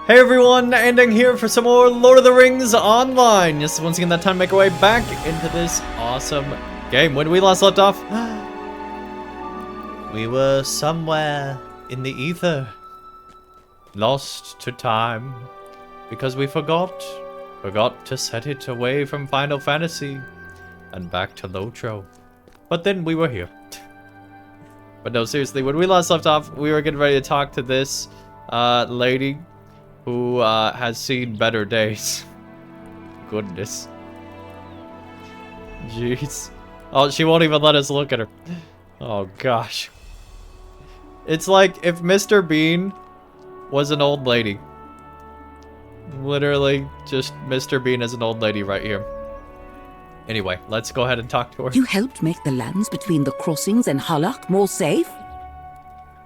Hey everyone, Andang here for some more Lord of the Rings Online. Yes, once again, that time to make our way back into this awesome game. When we last left off, we were somewhere in the ether, lost to time, because we forgot to set it away from Final Fantasy and back to LOTRO. But then we were here. But no, seriously, when we last left off, we were getting ready to talk to this lady who has seen better days. Goodness. Jeez. Oh, she won't even let us look at her. Oh, gosh. It's like if Mr. Bean was an old lady. Literally, just Mr. Bean as an old lady right here. Anyway, let's go ahead and talk to her. You helped make the lands between the crossings and Halak more safe?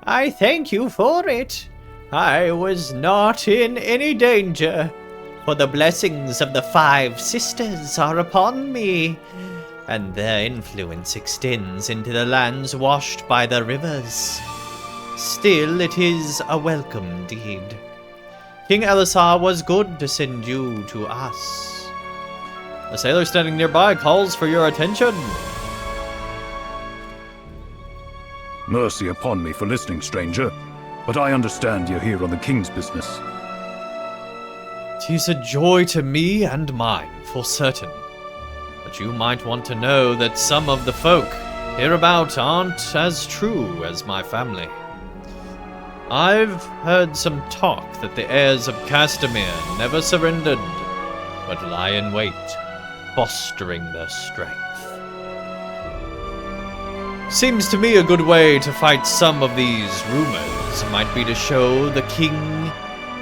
I thank you for it. I was not in any danger, for the blessings of the Five Sisters are upon me, and their influence extends into the lands washed by the rivers. Still, it is a welcome deed. King Elisar was good to send you to us. A sailor standing nearby calls for your attention. Mercy upon me for listening, stranger. But I understand you're here on the king's business. Tis a joy to me and mine, for certain. But you might want to know that some of the folk hereabout aren't as true as my family. I've heard some talk that the heirs of Castamere never surrendered, but lie in wait, fostering their strength. Seems to me a good way to fight some of these rumors might be to show the king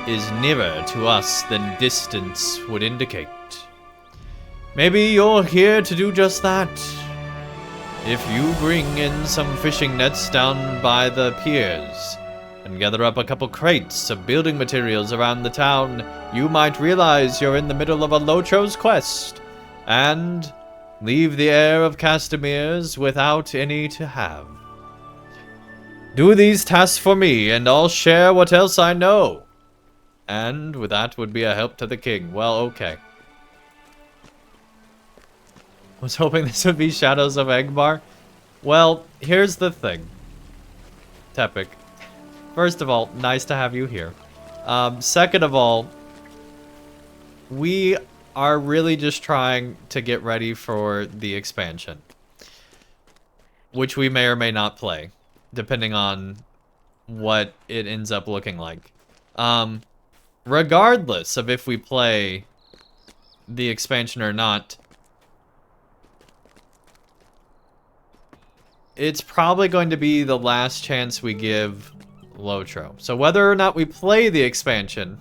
is nearer to us than distance would indicate. Maybe you're here to do just that. If you bring in some fishing nets down by the piers and gather up a couple crates of building materials around the town, you might realize you're in the middle of a LOTRO's quest and leave the heir of Castamere's without any to have. Do these tasks for me, and I'll share what else I know. And with that would be a help to the king. Well, okay. I was hoping this would be Shadows of Angmar. Well, here's the thing. Tepik. First of all, nice to have you here. Second of all, we are really just trying to get ready for the expansion, which we may or may not play, depending on what it ends up looking like. Regardless of if we play the expansion or not, it's probably going to be the last chance we give LOTRO. So whether or not we play the expansion,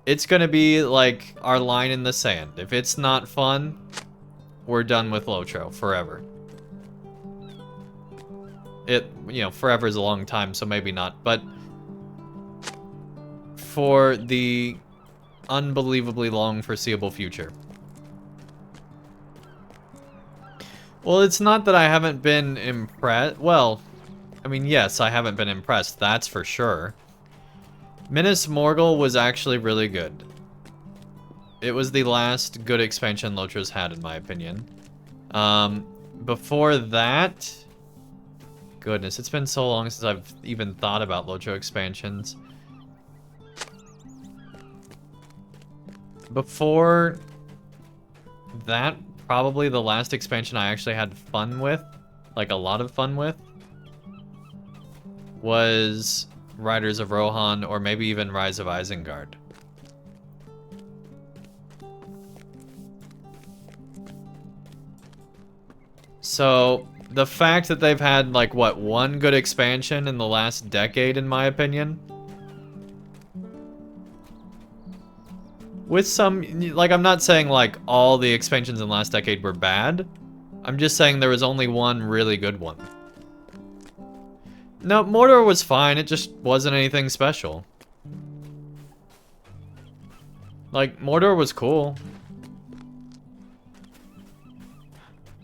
it's gonna be like our line in the sand. If it's not fun, we're done with LOTRO forever. Forever is a long time, so maybe not, but for the unbelievably long foreseeable future. Well, it's not that I haven't been impressed. Well, I mean, yes, I haven't been impressed, that's for sure. Minas Morgul was actually really good. It was the last good expansion LOTRO's had, in my opinion. Before that, goodness, it's been so long since I've even thought about LOTRO expansions. Before that, probably the last expansion I actually had fun with, like a lot of fun with, was Riders of Rohan, or maybe even Rise of Isengard. So, the fact that they've had, like, what, one good expansion in the last decade, in my opinion? With some, like, I'm not saying, like, all the expansions in the last decade were bad. I'm just saying there was only one really good one. No, Mordor was fine, it just wasn't anything special. Like, Mordor was cool.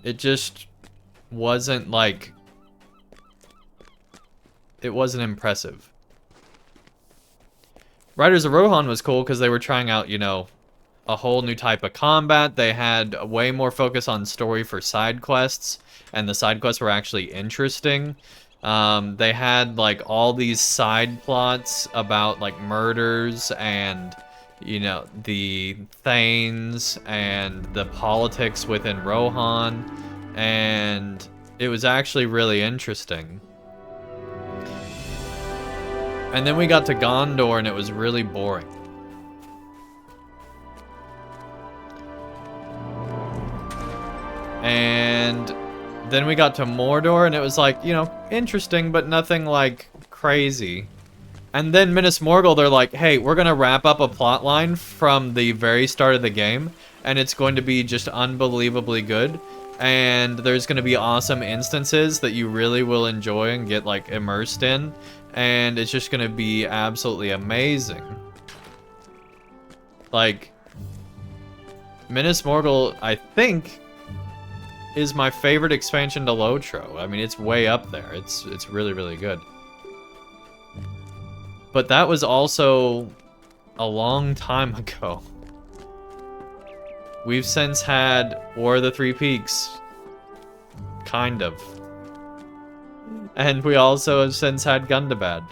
It just wasn't, like... It wasn't impressive. Riders of Rohan was cool because they were trying out, you know, a whole new type of combat. They had way more focus on story for side quests, and the side quests were actually interesting. They had like all these side plots about like murders and, you know, the Thanes and the politics within Rohan, and it was actually really interesting. And then we got to Gondor and it was really boring. And then we got to Mordor and it was like, you know, interesting, but nothing like crazy. And then Minas Morgul, they're like, hey, we're gonna wrap up a plot line from the very start of the game, and it's going to be just unbelievably good. And there's gonna be awesome instances that you really will enjoy and get like immersed in. And it's just gonna be absolutely amazing. Like, Minas Morgul, I think, is my favorite expansion to LOTRO. I mean, it's way up there. It's really, really good. But that was also a long time ago. We've since had War of the Three Peaks. Kind of. And we also have since had Gundabad.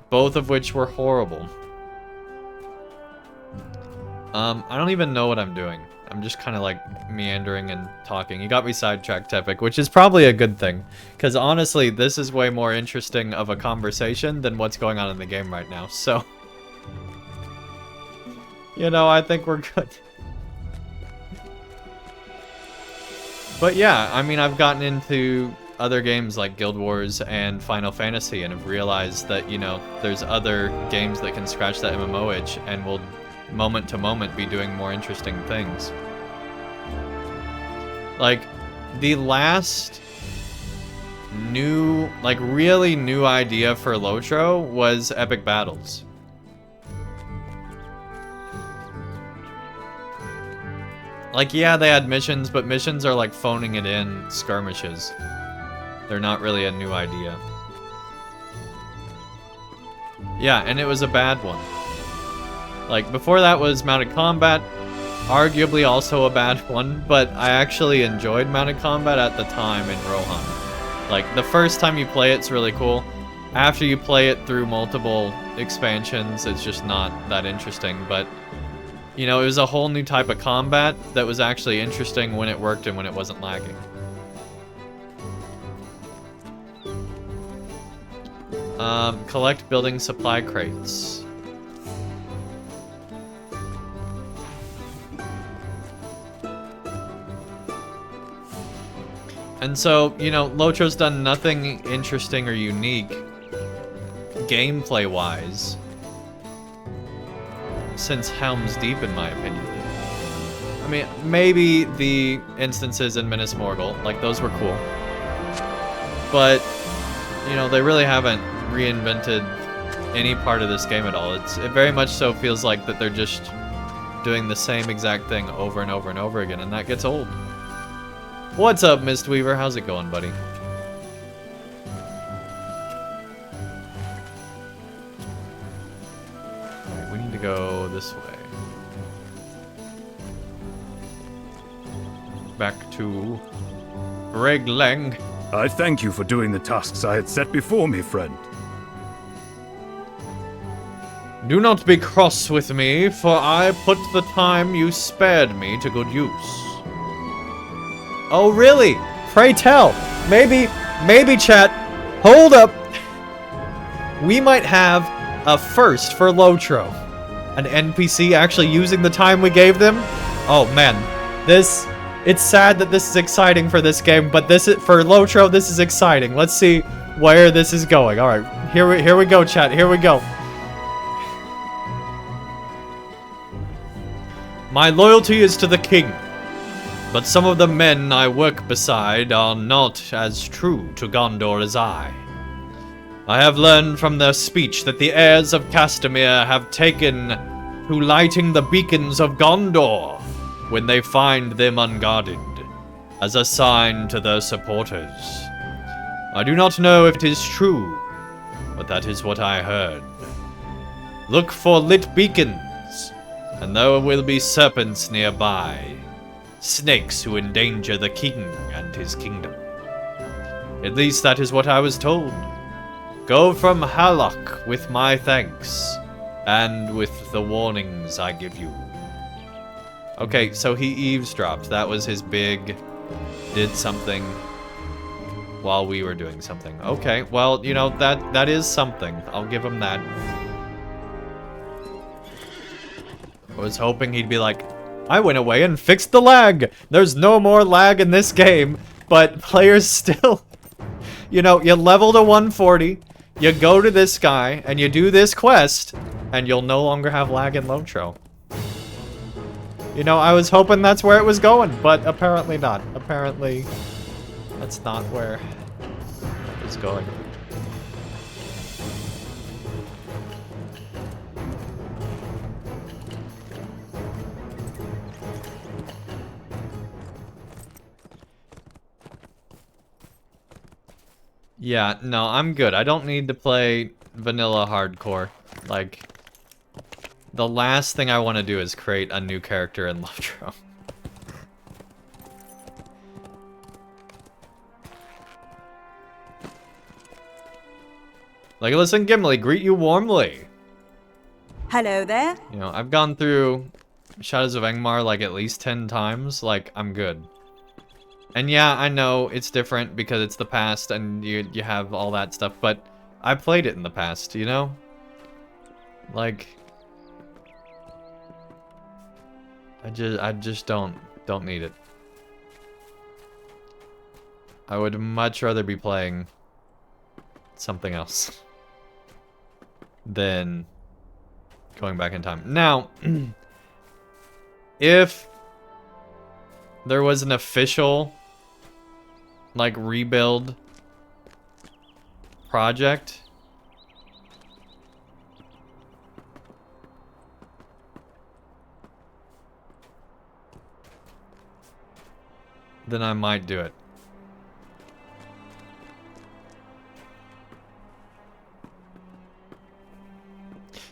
Both of which were horrible. I don't even know what I'm doing. I'm just kind of like meandering and talking. You got me sidetracked, Tepic, which is probably a good thing. Because honestly, this is way more interesting of a conversation than what's going on in the game right now. So, you know, I think we're good. But yeah, I mean, I've gotten into other games like Guild Wars and Final Fantasy and have realized that, you know, there's other games that can scratch that MMO itch and will moment to moment be doing more interesting things. Like, the last new, like really new idea for LOTRO was epic battles. Like, yeah, they had missions, but missions are like phoning it in skirmishes. They're not really a new idea. Yeah, and it was a bad one. Like, before that was mounted combat, arguably also a bad one, but I actually enjoyed mounted combat at the time in Rohan. Like, the first time you play it's really cool. After you play it through multiple expansions, it's just not that interesting, but, you know, it was a whole new type of combat that was actually interesting when it worked and when it wasn't lagging. Collect building supply crates. And so, you know, LOTRO's done nothing interesting or unique gameplay-wise since Helm's Deep, in my opinion. I mean, maybe the instances in Minas Morgul, like, those were cool. But, you know, they really haven't reinvented any part of this game at all. It very much so feels like that they're just doing the same exact thing over and over and over again, and that gets old. What's up, Mistweaver? How's it going, buddy? Alright, we need to go this way. Back to Reglang. I thank you for doing the tasks I had set before me, friend. Do not be cross with me, for I put the time you spared me to good use. Oh, really? Pray tell. Maybe, chat. Hold up. We might have a first for LOTRO. An NPC actually using the time we gave them? Oh, man. It's sad that this is exciting for this game, but for LOTRO, this is exciting. Let's see where this is going. All right, here we go, chat. Here we go. My loyalty is to the king, but some of the men I work beside are not as true to Gondor as I. I have learned from their speech that the heirs of Castamere have taken to lighting the beacons of Gondor when they find them unguarded, as a sign to their supporters. I do not know if it is true, but that is what I heard. Look for lit beacons, and there will be serpents nearby. Snakes who endanger the king and his kingdom. At least that is what I was told. Go from Halak with my thanks, and with the warnings I give you. Okay, so he eavesdropped. That was his big... did something while we were doing something. Okay, well, you know, that is something. I'll give him that. I was hoping he'd be like, I went away and fixed the lag. There's no more lag in this game, but players still... You know, you level to 140, you go to this guy, and you do this quest, and you'll no longer have lag in LOTRO. You know, I was hoping that's where it was going, but apparently not. Apparently, that's not where it's going. Yeah, no, I'm good. I don't need to play vanilla hardcore. Like, the last thing I want to do is create a new character in LOTRO. Legolas and Gimli greet you warmly. Hello there. You know, I've gone through Shadows of Angmar like at least 10 times. Like, I'm good. And yeah, I know it's different because it's the past and you have all that stuff, but I played it in the past, you know? Like, I just don't need it. I would much rather be playing something else than going back in time. Now, if there was an official like rebuild project, then I might do it.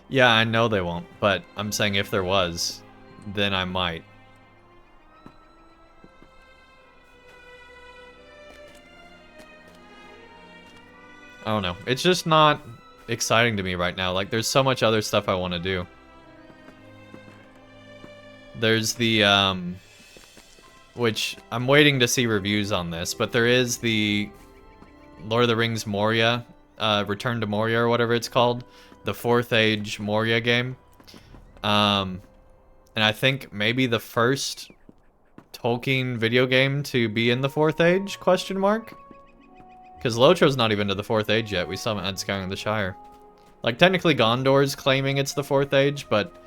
Yeah, I know they won't, but I'm saying if there was, then I might. I don't know. It's just not exciting to me right now. Like, there's so much other stuff I want to do. There's the, which I'm waiting to see reviews on this, but there is the Lord of the Rings Moria, Return to Moria or whatever it's called. The 4th Age Moria game. And I think maybe the first Tolkien video game to be in the 4th Age, question mark? Because LOTRO's not even to the 4th Age yet. We still haven't had Skyrim the Shire. Like, technically Gondor's claiming it's the 4th Age, but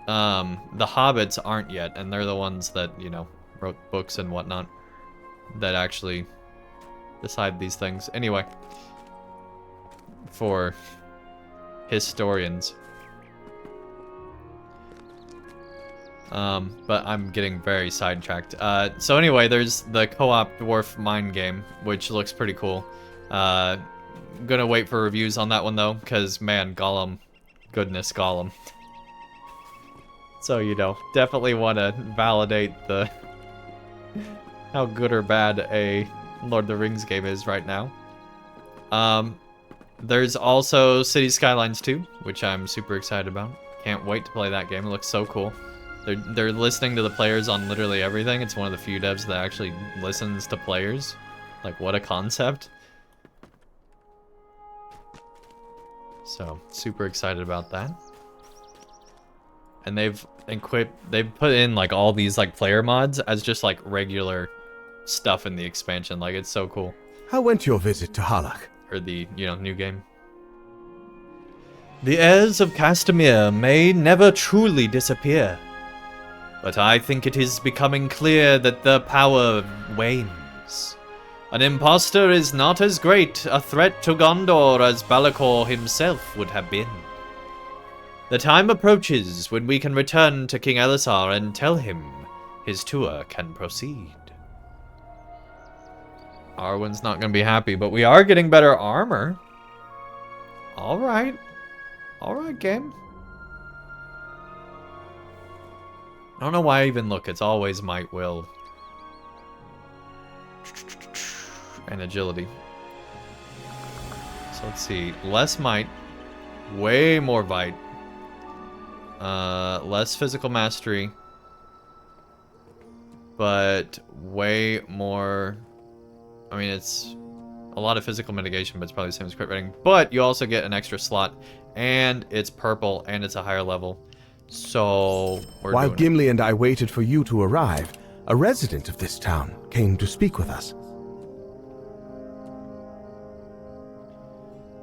the Hobbits aren't yet, and they're the ones that, you know, wrote books and whatnot that actually decide these things. Anyway, for historians. But I'm getting very sidetracked. So anyway, there's the co-op dwarf mine game, which looks pretty cool. Gonna wait for reviews on that one though, because man, Gollum, goodness Gollum. So, you know, definitely want to validate the how good or bad a Lord of the Rings game is right now. There's also City Skylines 2, which I'm super excited about. Can't wait to play that game. It looks so cool. They're listening to the players on literally everything. It's one of the few devs that actually listens to players. Like, what a concept. So, super excited about that. And they've put in like all these like player mods as just like regular stuff in the expansion. Like, it's so cool. How went your visit to Harlach? Or the, you know, new game. The heirs of Castamere may never truly disappear. But I think it is becoming clear that their power wanes. An impostor is not as great a threat to Gondor as Balakor himself would have been. The time approaches when we can return to King Elisar and tell him his tour can proceed. Arwen's not going to be happy, but we are getting better armor. Alright. Alright, game. I don't know why I even look. It's always might, will, and agility. So let's see. Less might. Way more bite. Less physical mastery. But way more... I mean, it's a lot of physical mitigation, but it's probably the same as crit rating. But you also get an extra slot, and it's purple, and it's a higher level. So, While Gimli and I waited for you to arrive, a resident of this town came to speak with us.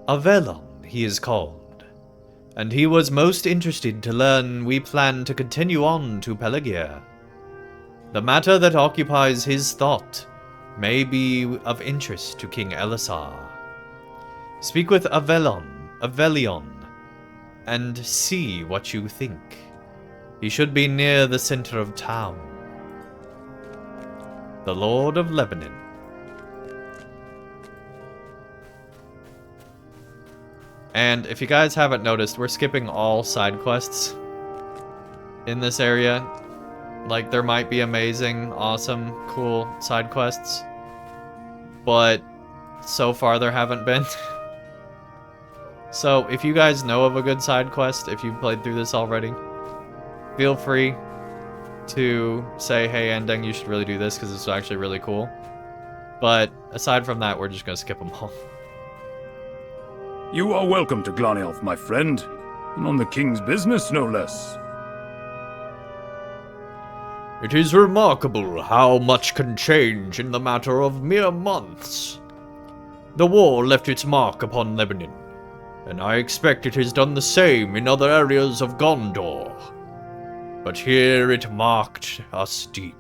Avelon, he is called. And he was most interested to learn we plan to continue on to Pelagia. The matter that occupies his thought may be of interest to King Elisar. Speak with Avelion, and see what you think. He should be near the center of town. The Lord of Lebanon. And if you guys haven't noticed, we're skipping all side quests in this area. Like, there might be amazing, awesome, cool side quests, but so far there haven't been. So, if you guys know of a good side quest, if you've played through this already, feel free to say, hey, Andang, you should really do this because it's actually really cool. But aside from that, we're just going to skip them all. You are welcome to Glanialf, my friend, and on the king's business, no less. It is remarkable how much can change in the matter of mere months. The war left its mark upon Lebanon, and I expect it has done the same in other areas of Gondor. But here it marked us deep.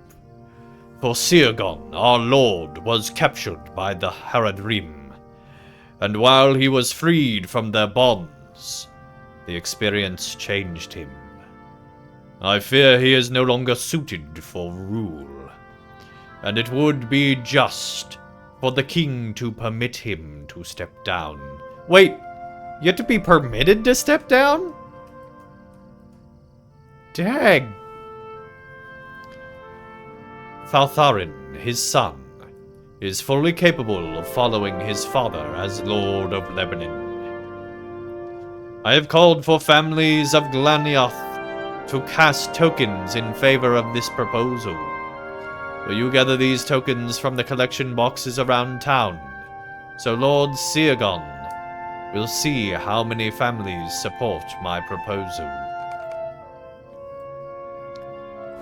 For Sirgon, our lord, was captured by the Haradrim, and while he was freed from their bonds, the experience changed him. I fear he is no longer suited for rule, and it would be just for the king to permit him to step down. Wait, you have to be permitted to step down? Dang. Thaltharin, his son, is fully capable of following his father as Lord of Lebanon. I have called for families of Glanioth to cast tokens in favor of this proposal. Will you gather these tokens from the collection boxes around town? So Lord Sirgon will see how many families support my proposal.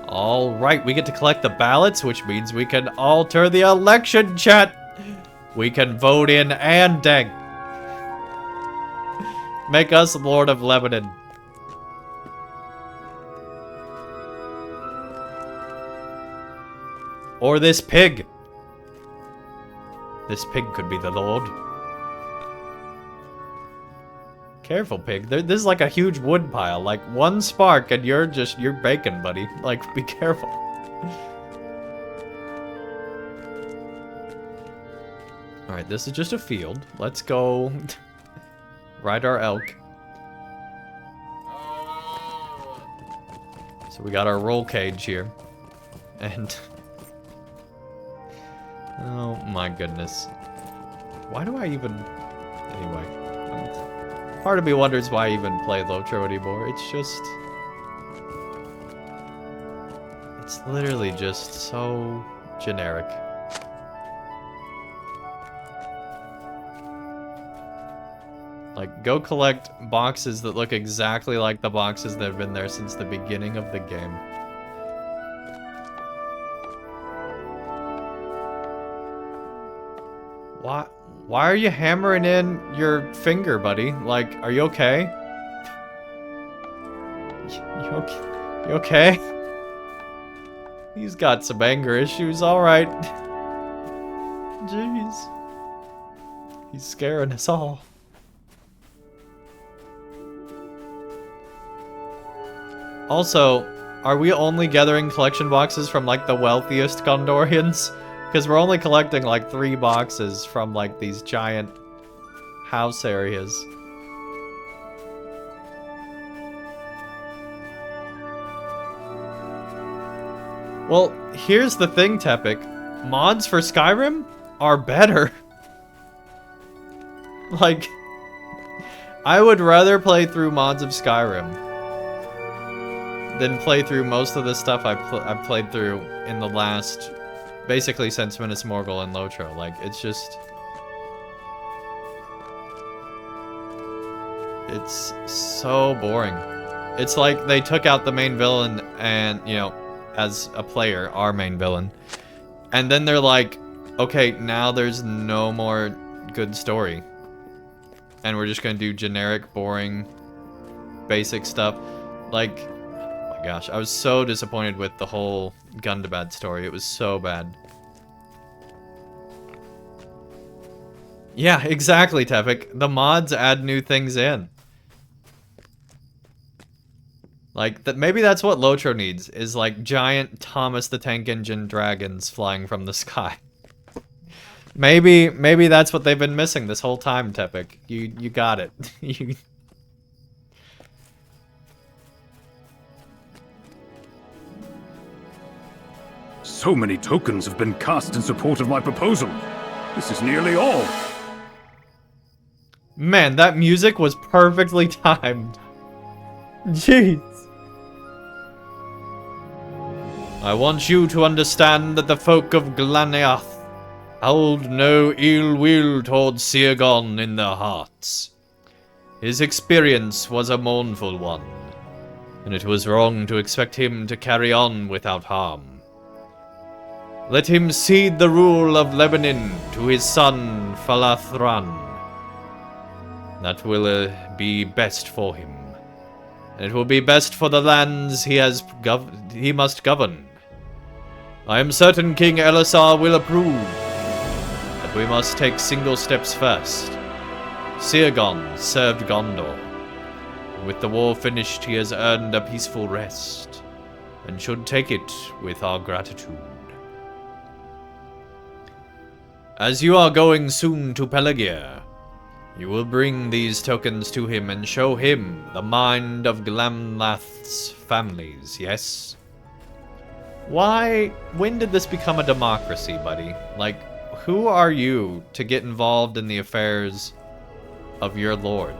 Alright, we get to collect the ballots, which means we can alter the election, chat! We can vote in Andang. Make us Lord of Lebanon. Or this pig. This pig could be the Lord. Careful, pig. This is like a huge wood pile. Like, one spark and you're baking, buddy. Like, be careful. Alright, this is just a field. Let's go ride our elk. So we got our roll cage here. And... oh my goodness. Why do I even... anyway. Part of me wonders why I even play LOTRO anymore. It's just... it's literally just so generic. Like, go collect boxes that look exactly like the boxes that have been there since the beginning of the game. Why are you hammering in your finger, buddy? Like, are you okay? You okay? He's got some anger issues, alright. Jeez. He's scaring us all. Also, are we only gathering collection boxes from, like, the wealthiest Gondorians? Because we're only collecting, like, 3 boxes from, like, these giant house areas. Well, here's the thing, Tepic. Mods for Skyrim are better. Like, I would rather play through mods of Skyrim than play through most of the stuff I've played through in the last, basically since Minas Morgul and LOTRO. Like, it's just... It's so boring. It's like they took out the main villain and, you know, as a player, our main villain. And then they're like, okay, now there's no more good story. And we're just gonna do generic, boring, basic stuff. Like, oh my gosh, I was so disappointed with the whole Gundabad story. It was so bad. Yeah, exactly, Tepic. The mods add new things in. Like, maybe that's what LOTRO needs, is like giant Thomas the Tank Engine dragons flying from the sky. Maybe that's what they've been missing this whole time, Tepic. You got it. So many tokens have been cast in support of my proposal. This is nearly all. Man, that music was perfectly timed. Jeez. I want you to understand that the folk of Glaneath hold no ill will towards Seagon in their hearts. His experience was a mournful one, and it was wrong to expect him to carry on without harm. Let him cede the rule of Lebanon to his son Falathran. That will be best for him, and it will be best for the lands he must govern. I am certain King Elisar will approve, but we must take single steps first. Seagon served Gondor. With the war finished, he has earned a peaceful rest, and should take it with our gratitude. As you are going soon to Pelagia, you will bring these tokens to him and show him the mind of Glamlath's families, yes? When did this become a democracy, buddy? Like, who are you to get involved in the affairs of your lord?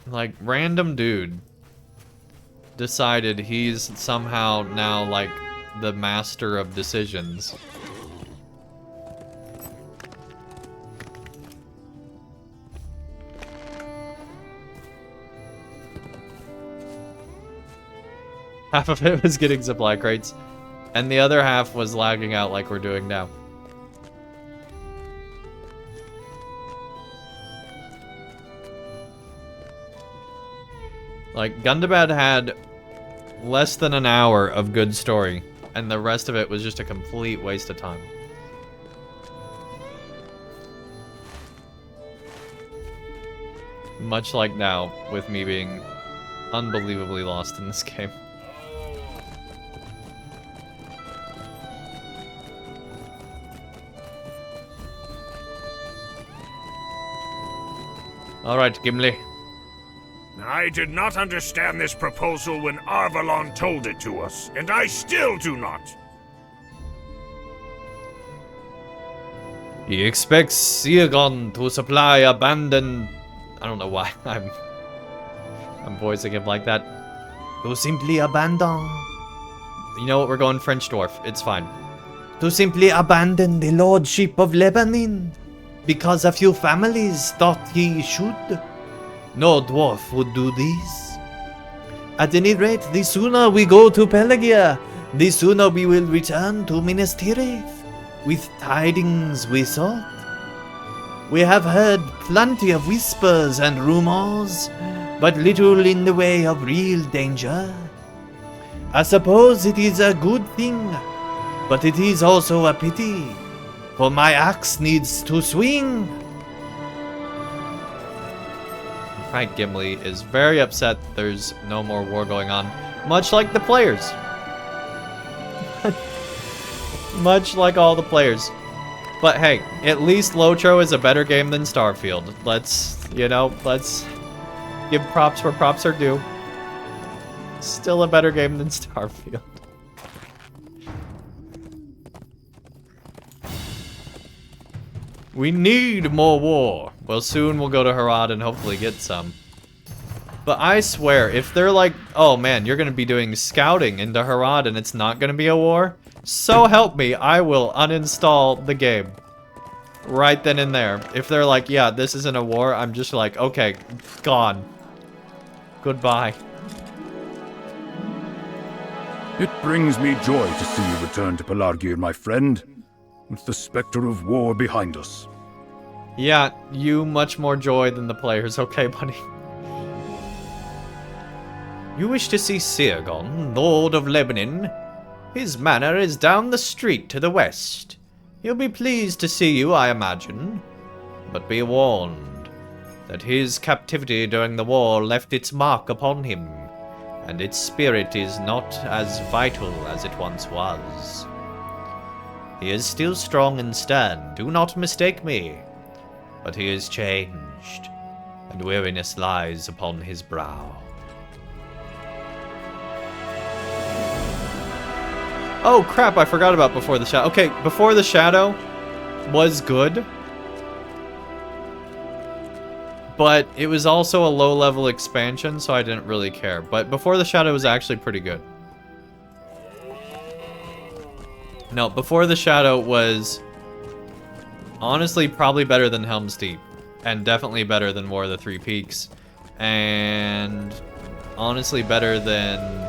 Like, random dude decided he's somehow now, like, the master of decisions. Half of it was getting supply crates, and the other half was lagging out like we're doing now. Like, Gundabad had less than an hour of good story, and the rest of it was just a complete waste of time. Much like now, with me being unbelievably lost in this game. Alright, Gimli. I did not understand this proposal when Arvalon told it to us, and I still do not. He expects Seagon to supply abandoned... I don't know why I'm voicing him like that. To simply abandon... You know what, we're going French Dwarf. It's fine. To simply abandon the lordship of Lebanon, because a few families thought he should. No dwarf would do this. At any rate, the sooner we go to Pelagia, the sooner we will return to Minas Tirith, with tidings we sought. We have heard plenty of whispers and rumors, but little in the way of real danger. I suppose it is a good thing, but it is also a pity, for my axe needs to swing. Frank Gimli is very upset there's no more war going on, much like the players. Much like all the players. But hey, at least LOTRO is a better game than Starfield. Let's give props where props are due. Still a better game than Starfield. We need more war. Well, soon we'll go to Harad and hopefully get some. But I swear, if they're like, oh man, you're gonna be doing scouting into Harad and it's not gonna be a war, so help me, I will uninstall the game. Right then and there. If they're like, yeah, this isn't a war, I'm just like, okay, gone. Goodbye. It brings me joy to see you return to Pelargir, my friend, with the specter of war behind us. Yeah, you much more joy than the players, okay, buddy? You wish to see Sirgon, Lord of Lebanon? His manor is down the street to the west. He'll be pleased to see you, I imagine. But be warned that his captivity during the war left its mark upon him, and its spirit is not as vital as it once was. He is still strong and stern, do not mistake me, but he is changed, and weariness lies upon his brow. Oh crap, I forgot about Before the Shadow. Okay, Before the Shadow was good, but it was also a low-level expansion, so I didn't really care. But Before the Shadow was actually pretty good. No, Before the Shadow was honestly probably better than Helm's Deep, and definitely better than War of the Three Peaks, and honestly better than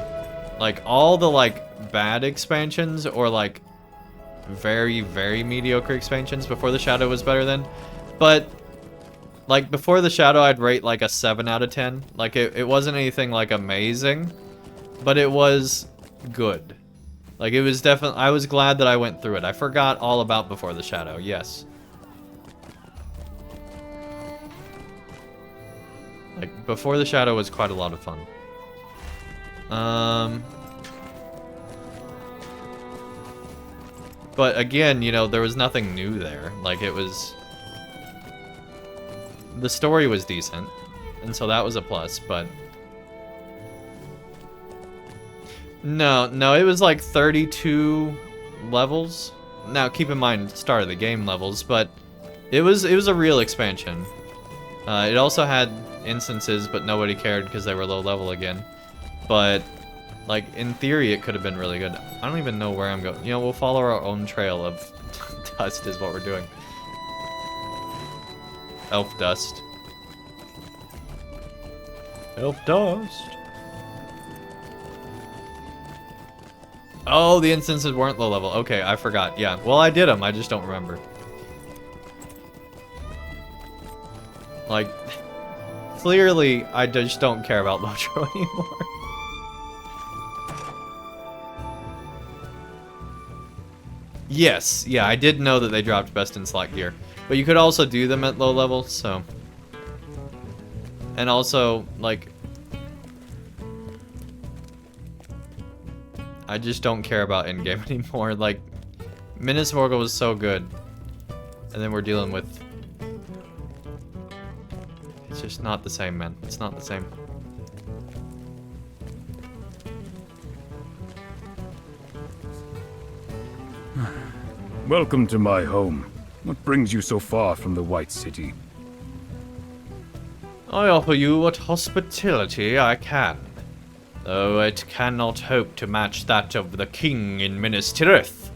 like all the like bad expansions or like very, very mediocre expansions. Before the Shadow was better than, but like Before the Shadow I'd rate like a 7 out of 10. Like it wasn't anything like amazing, but it was good. Like it was definitely, I was glad that I went through it. I forgot all about Before the Shadow, yes. Like Before the Shadow was quite a lot of fun. But again, you know, there was nothing new there. Like it was, the story was decent, and so that was a plus, but no, it was like 32 levels. Now keep in mind, start of the game levels, but it was a real expansion. It also had instances, but nobody cared because they were low level again. But like in theory, it could have been really good. I don't even know where I'm going. You know, we'll follow our own trail of dust is what we're doing. Elf dust. Elf dust. Oh, the instances weren't low level. Okay, I forgot. Yeah, well, I did them. I just don't remember. Like, clearly, I just don't care about LOTRO anymore. Yes, yeah, I did know that they dropped best in slot gear. But you could also do them at low level, so. And also, like, I just don't care about in-game anymore. Like, Minas Morgul was so good. And then we're dealing with... It's just not the same, man. It's not the same. Welcome to my home. What brings you so far from the White City? I offer you what hospitality I can, though it cannot hope to match that of the king in Minas Tirith.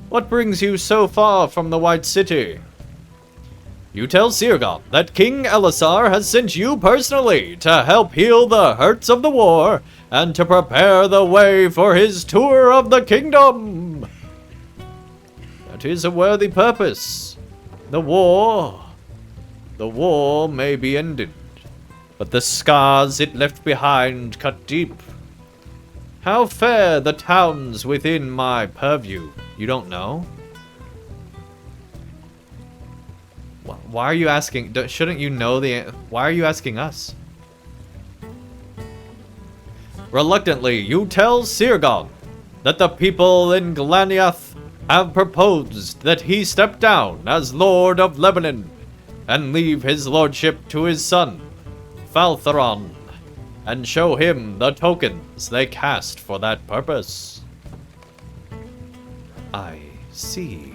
What brings you so far from the White City? You tell Sirgon that King Elisar has sent you personally to help heal the hurts of the war and to prepare the way for his tour of the kingdom. That is a worthy purpose. The war may be ended, but the scars it left behind cut deep. How fare the towns within my purview? You don't know? Why are you asking? Shouldn't you know the... Why are you asking us? Reluctantly, you tell Sirgon that the people in Glaniath have proposed that he step down as Lord of Lebanon and leave his lordship to his son, Faltheron, and show him the tokens they cast for that purpose. I see.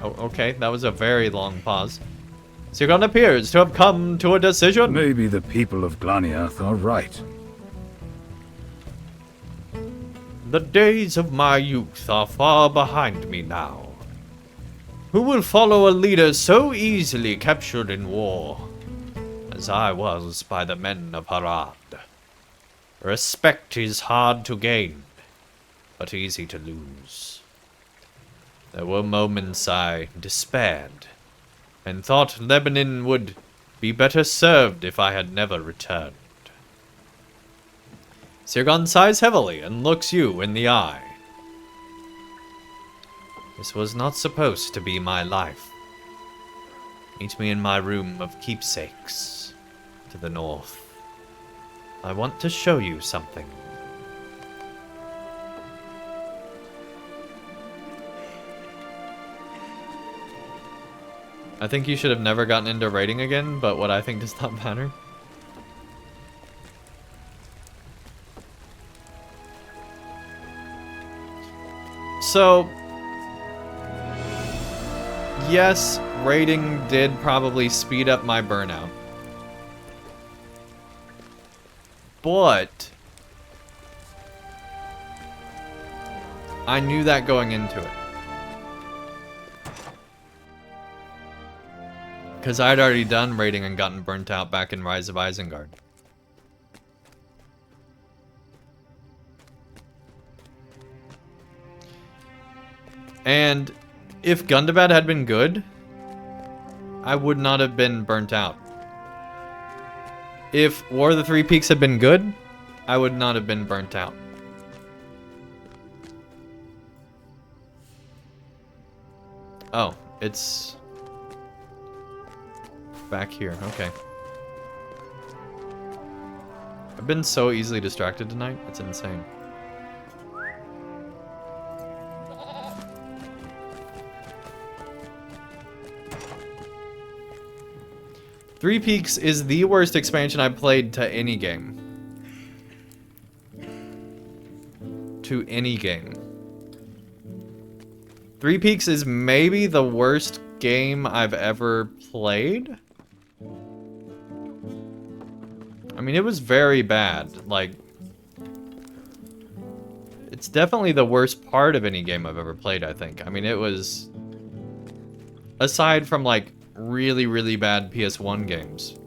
Oh, okay, that was a very long pause. Sirgon appears to have come to a decision. Maybe the people of Glaniath are right. The days of my youth are far behind me now. Who will follow a leader so easily captured in war, as I was by the men of Harad? Respect is hard to gain, but easy to lose. There were moments I despaired, and thought Lebanon would be better served if I had never returned. Sirgon sighs heavily and looks you in the eye. This was not supposed to be my life. Meet me in my room of keepsakes to the north. I want to show you something. I think you should have never gotten into raiding again, but what I think does not matter. So, yes, raiding did probably speed up my burnout. But I knew that going into it. Because I'd already done raiding and gotten burnt out back in Rise of Isengard. And if Gundabad had been good, I would not have been burnt out. If War of the Three Peaks had been good, I would not have been burnt out. Oh, it's back here. Okay. I've been so easily distracted tonight. It's insane. Three Peaks is the worst expansion I've played to any game. To any game. Three Peaks is maybe the worst game I've ever played. I mean, it was very bad. Like, it's definitely the worst part of any game I've ever played, I think. I mean, it was, aside from like really, really bad PS1 games.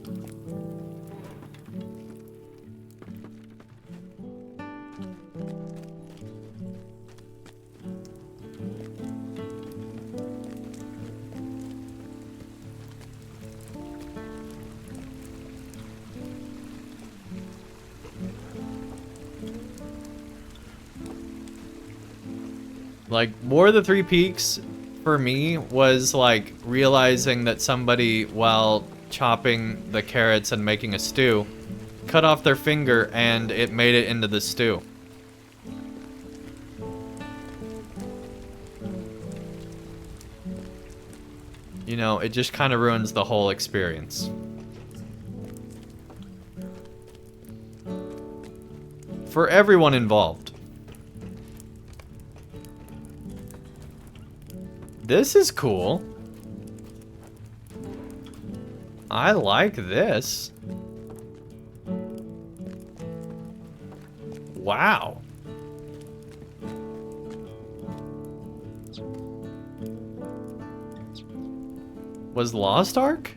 Like, War of the Three Peaks, for me, was like realizing that somebody, while chopping the carrots and making a stew, cut off their finger and it made it into the stew. You know, it just kind of ruins the whole experience. For everyone involved. This is cool. I like this. Wow. Was Lost Ark?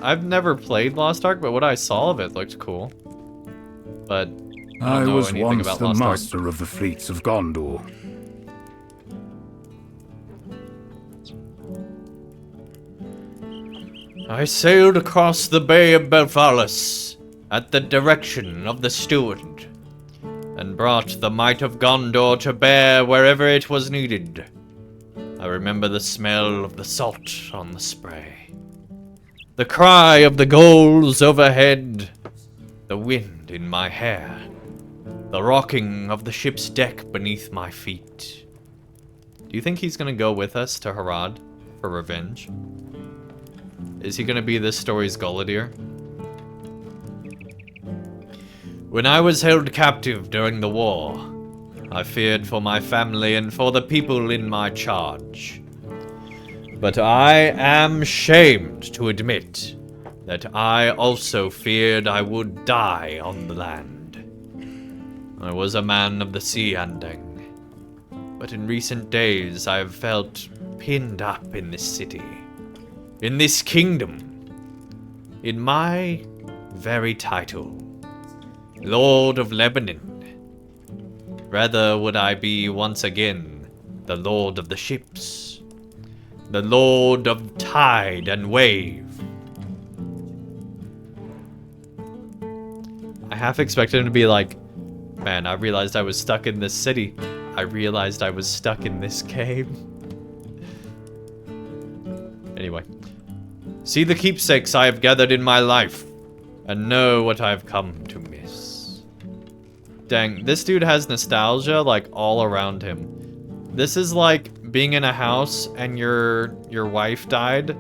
I've never played Lost Ark, but what I saw of it looked cool. But I don't know was anything once about the Lost Ark. master of the fleets of Gondor. I sailed across the Bay of Belfalis at the direction of the steward, and brought the might of Gondor to bear wherever it was needed. I remember the smell of the salt on the spray, the cry of the gulls overhead, the wind in my hair, The rocking of the ship's deck beneath my feet. Do you think he's gonna go with us to Harad for revenge? Is he gonna be this story's Gullidir? When I was held captive during the war, I feared for my family and for the people in my charge. But I am shamed to admit that I also feared I would die on the land. I was a man of the sea, Andang. But in recent days, I have felt pinned up in this city, in this kingdom, in my very title, Lord of Lebanon. Rather would I be once again the Lord of the ships, the Lord of tide and wave. I half expected him to be like, man, I realized I was stuck in this city. I realized I was stuck in this cave. Anyway. See the keepsakes I have gathered in my life, and know what I have come to miss. Dang, this dude has nostalgia, like, all around him. This is like being in a house and your wife died,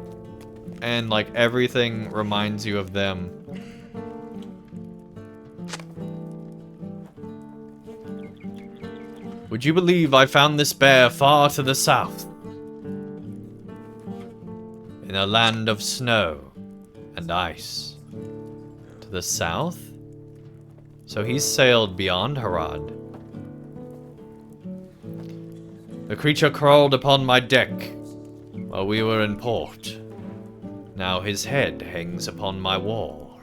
and, like, everything reminds you of them. Would you believe I found this bear far to the south? In a land of snow and ice. To the south? So he's sailed beyond Harad. The creature crawled upon my deck while we were in port. Now his head hangs upon my wall.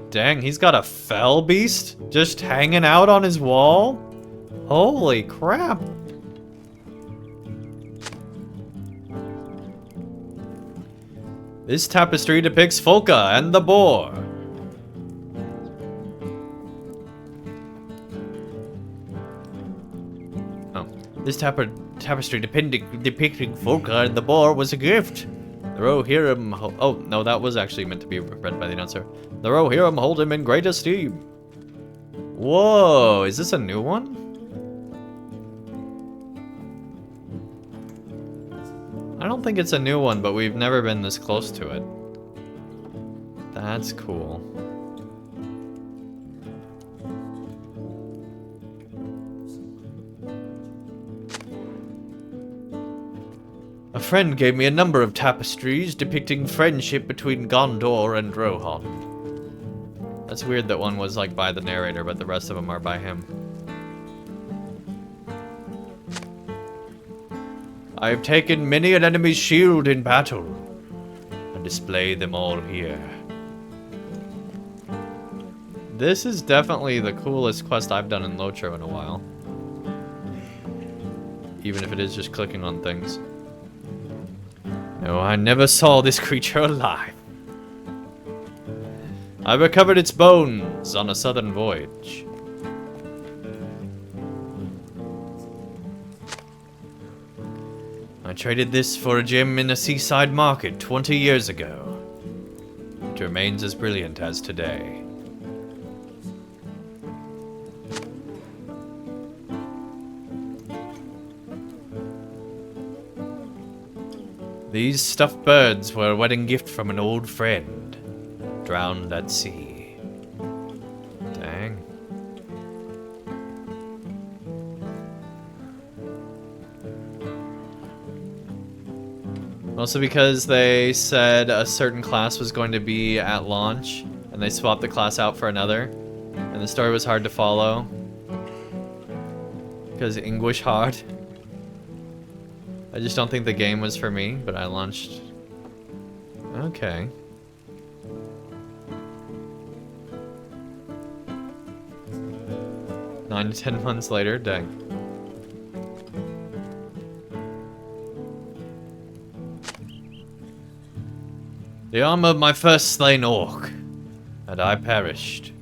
Dang, he's got a fell beast just hanging out on his wall? Holy crap. This tapestry depicts Folka and the boar. Oh, this tapestry depicting Folka and the boar was a gift. The Rohirrim. Oh, no, that was actually meant to be read by the announcer. The Rohirrim hold him in great esteem. Whoa, is this a new one? I don't think it's a new one, but we've never been this close to it. That's cool. A friend gave me a number of tapestries depicting friendship between Gondor and Rohan. That's weird that one was like by the narrator, but the rest of them are by him. I have taken many an enemy's shield in battle, and display them all here. This is definitely the coolest quest I've done in LOTRO in a while. Even if it is just clicking on things. No, I never saw this creature alive. I recovered its bones on a southern voyage. I traded this for a gem in a seaside market 20 years ago. It remains as brilliant as today. These stuffed birds were a wedding gift from an old friend, drowned at sea. Dang. Mostly because they said a certain class was going to be at launch, and they swapped the class out for another, and the story was hard to follow. Because English hard. I just don't think the game was for me, but I launched... Okay. Nine to 10 months later, dang. The armor of my first slain orc, and I perished.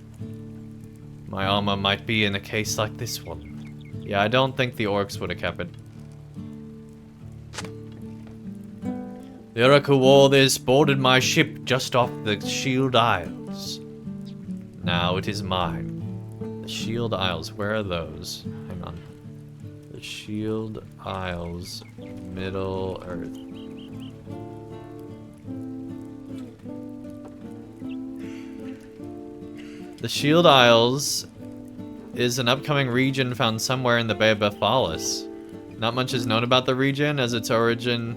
My armor might be in a case like this one. Yeah, I don't think the orcs would have kept it. The orc who wore this boarded my ship just off the Shield Isles. Now it is mine. The Shield Isles, where are those? Hang on. The Shield Isles, Middle Earth. The Shield Isles is an upcoming region found somewhere in the Bay of Bethalis. Not much is known about the region as it's original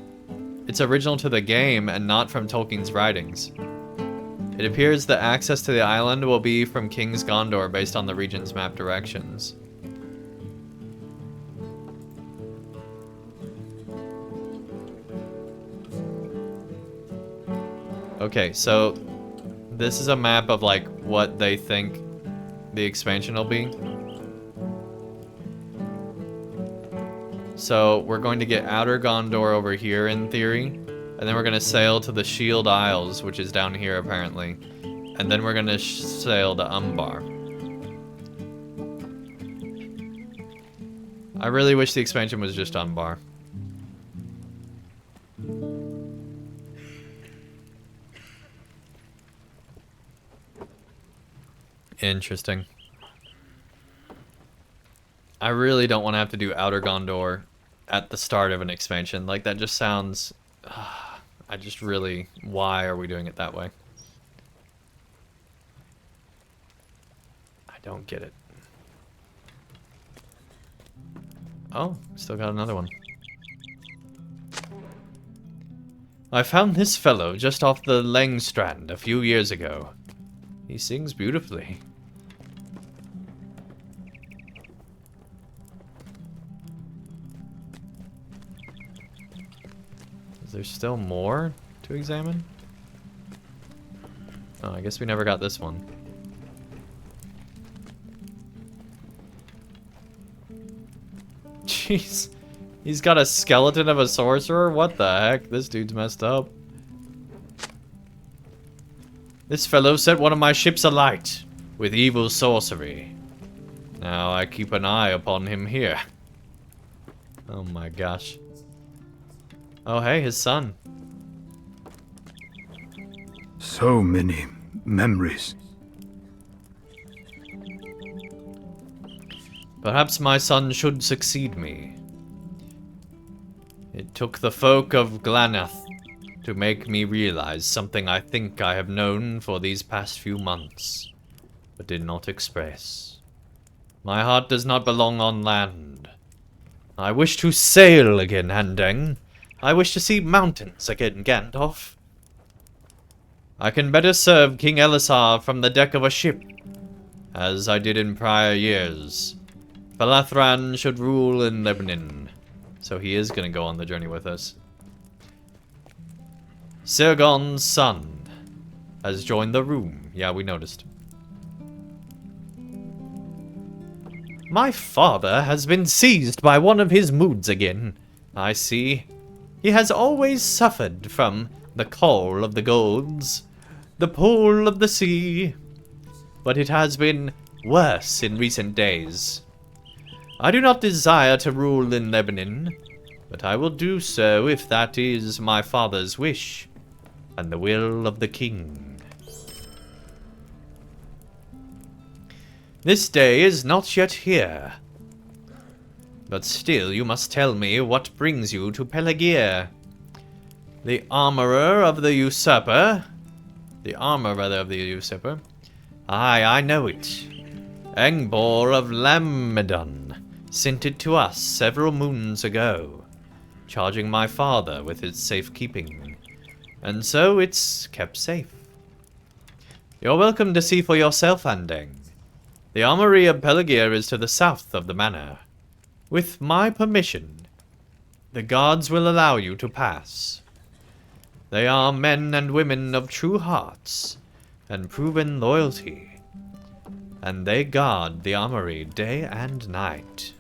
to the game and not from Tolkien's writings. It appears that access to the island will be from King's Gondor based on the region's map directions. Okay, so this is a map of like what they think the expansion will be. So we're going to get Outer Gondor over here in theory, and then we're going to sail to the Shield Isles, which is down here apparently, and then we're going to sail to Umbar. I really wish the expansion was just Umbar. Interesting. I really don't want to have to do Outer Gondor at the start of an expansion. Like, that just sounds... I just really... Why are we doing it that way? I don't get it. Oh, still got another one. I found this fellow just off the Langstrand a few years ago. He sings beautifully. Is there still more to examine? Oh, I guess we never got this one. Jeez. He's got a skeleton of a sorcerer? What the heck? This dude's messed up. This fellow set one of my ships alight with evil sorcery. Now I keep an eye upon him here. Oh my gosh. Oh hey, his son. So many memories. Perhaps my son should succeed me. It took the folk of Glanath to make me realize something I think I have known for these past few months, but did not express. My heart does not belong on land. I wish to sail again, Andang. I wish to see mountains again, Gandalf. I can better serve King Elisar from the deck of a ship, as I did in prior years. Falathran should rule in Lebanon, so he is going to go on the journey with us. Sirgon's son has joined the room. Yeah, we noticed. My father has been seized by one of his moods again, I see. He has always suffered from the call of the gods, the pull of the sea, but it has been worse in recent days. I do not desire to rule in Lebanon, but I will do so if that is my father's wish, and the will of the king. This day is not yet here, but still you must tell me what brings you to Peлагir. The armorer of the usurper? The armor, rather, of the usurper? Aye, I know it. Angbor of Lamedon sent it to us several moons ago, charging my father with its safekeeping, and so it's kept safe. You're welcome to see for yourself, Andang. The armory of Peлагir is to the south of the manor. With my permission, the guards will allow you to pass. They are men and women of true hearts and proven loyalty, and they guard the armory day and night.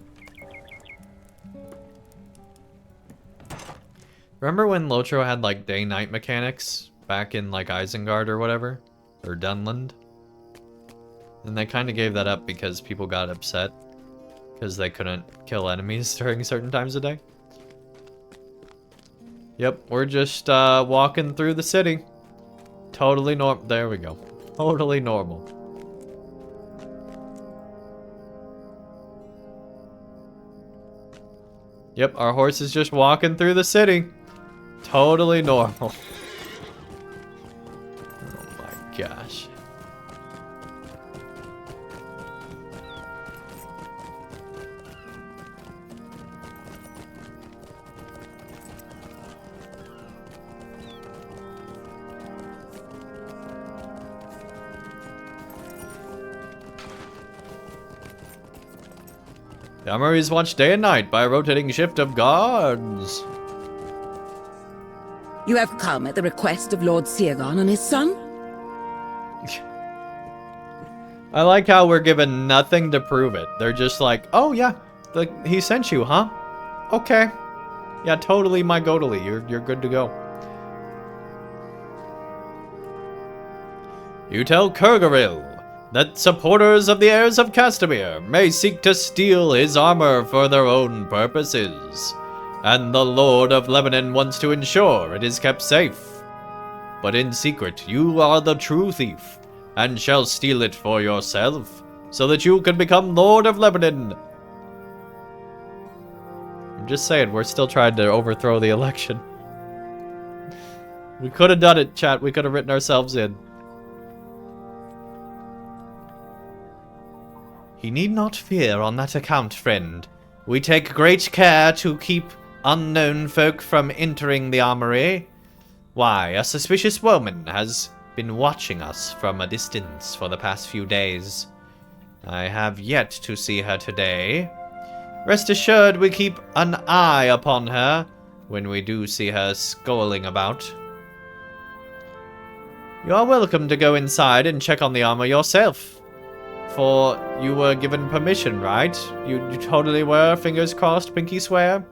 Remember when LOTRO had like day-night mechanics back in like Isengard or whatever? Or Dunland? And they kind of gave that up because people got upset because they couldn't kill enemies during certain times of day. Yep, we're just walking through the city. Totally there we go. Totally normal. Yep, our horse is just walking through the city. Totally normal. Oh my gosh. The armory is watched day and night by a rotating shift of guards. You have come at the request of Lord Sirgon and his son? I like how we're given nothing to prove it. They're just like, oh yeah, he sent you, huh? Okay. Yeah, totally my godly. You're good to go. You tell Kurgaril that supporters of the heirs of Castamere may seek to steal his armor for their own purposes, and the Lord of Lebanon wants to ensure it is kept safe. But in secret, you are the true thief, and shall steal it for yourself, so that you can become Lord of Lebanon. I'm just saying, we're still trying to overthrow the election. We could have done it, chat. We could have written ourselves in. He need not fear on that account, friend. We take great care to keep unknown folk from entering the armory. Why, a suspicious woman has been watching us from a distance for the past few days. I have yet to see her today. Rest assured we keep an eye upon her when we do see her skulking about. You are welcome to go inside and check on the armor yourself. For you were given permission, right? You totally were, fingers crossed, pinky swear.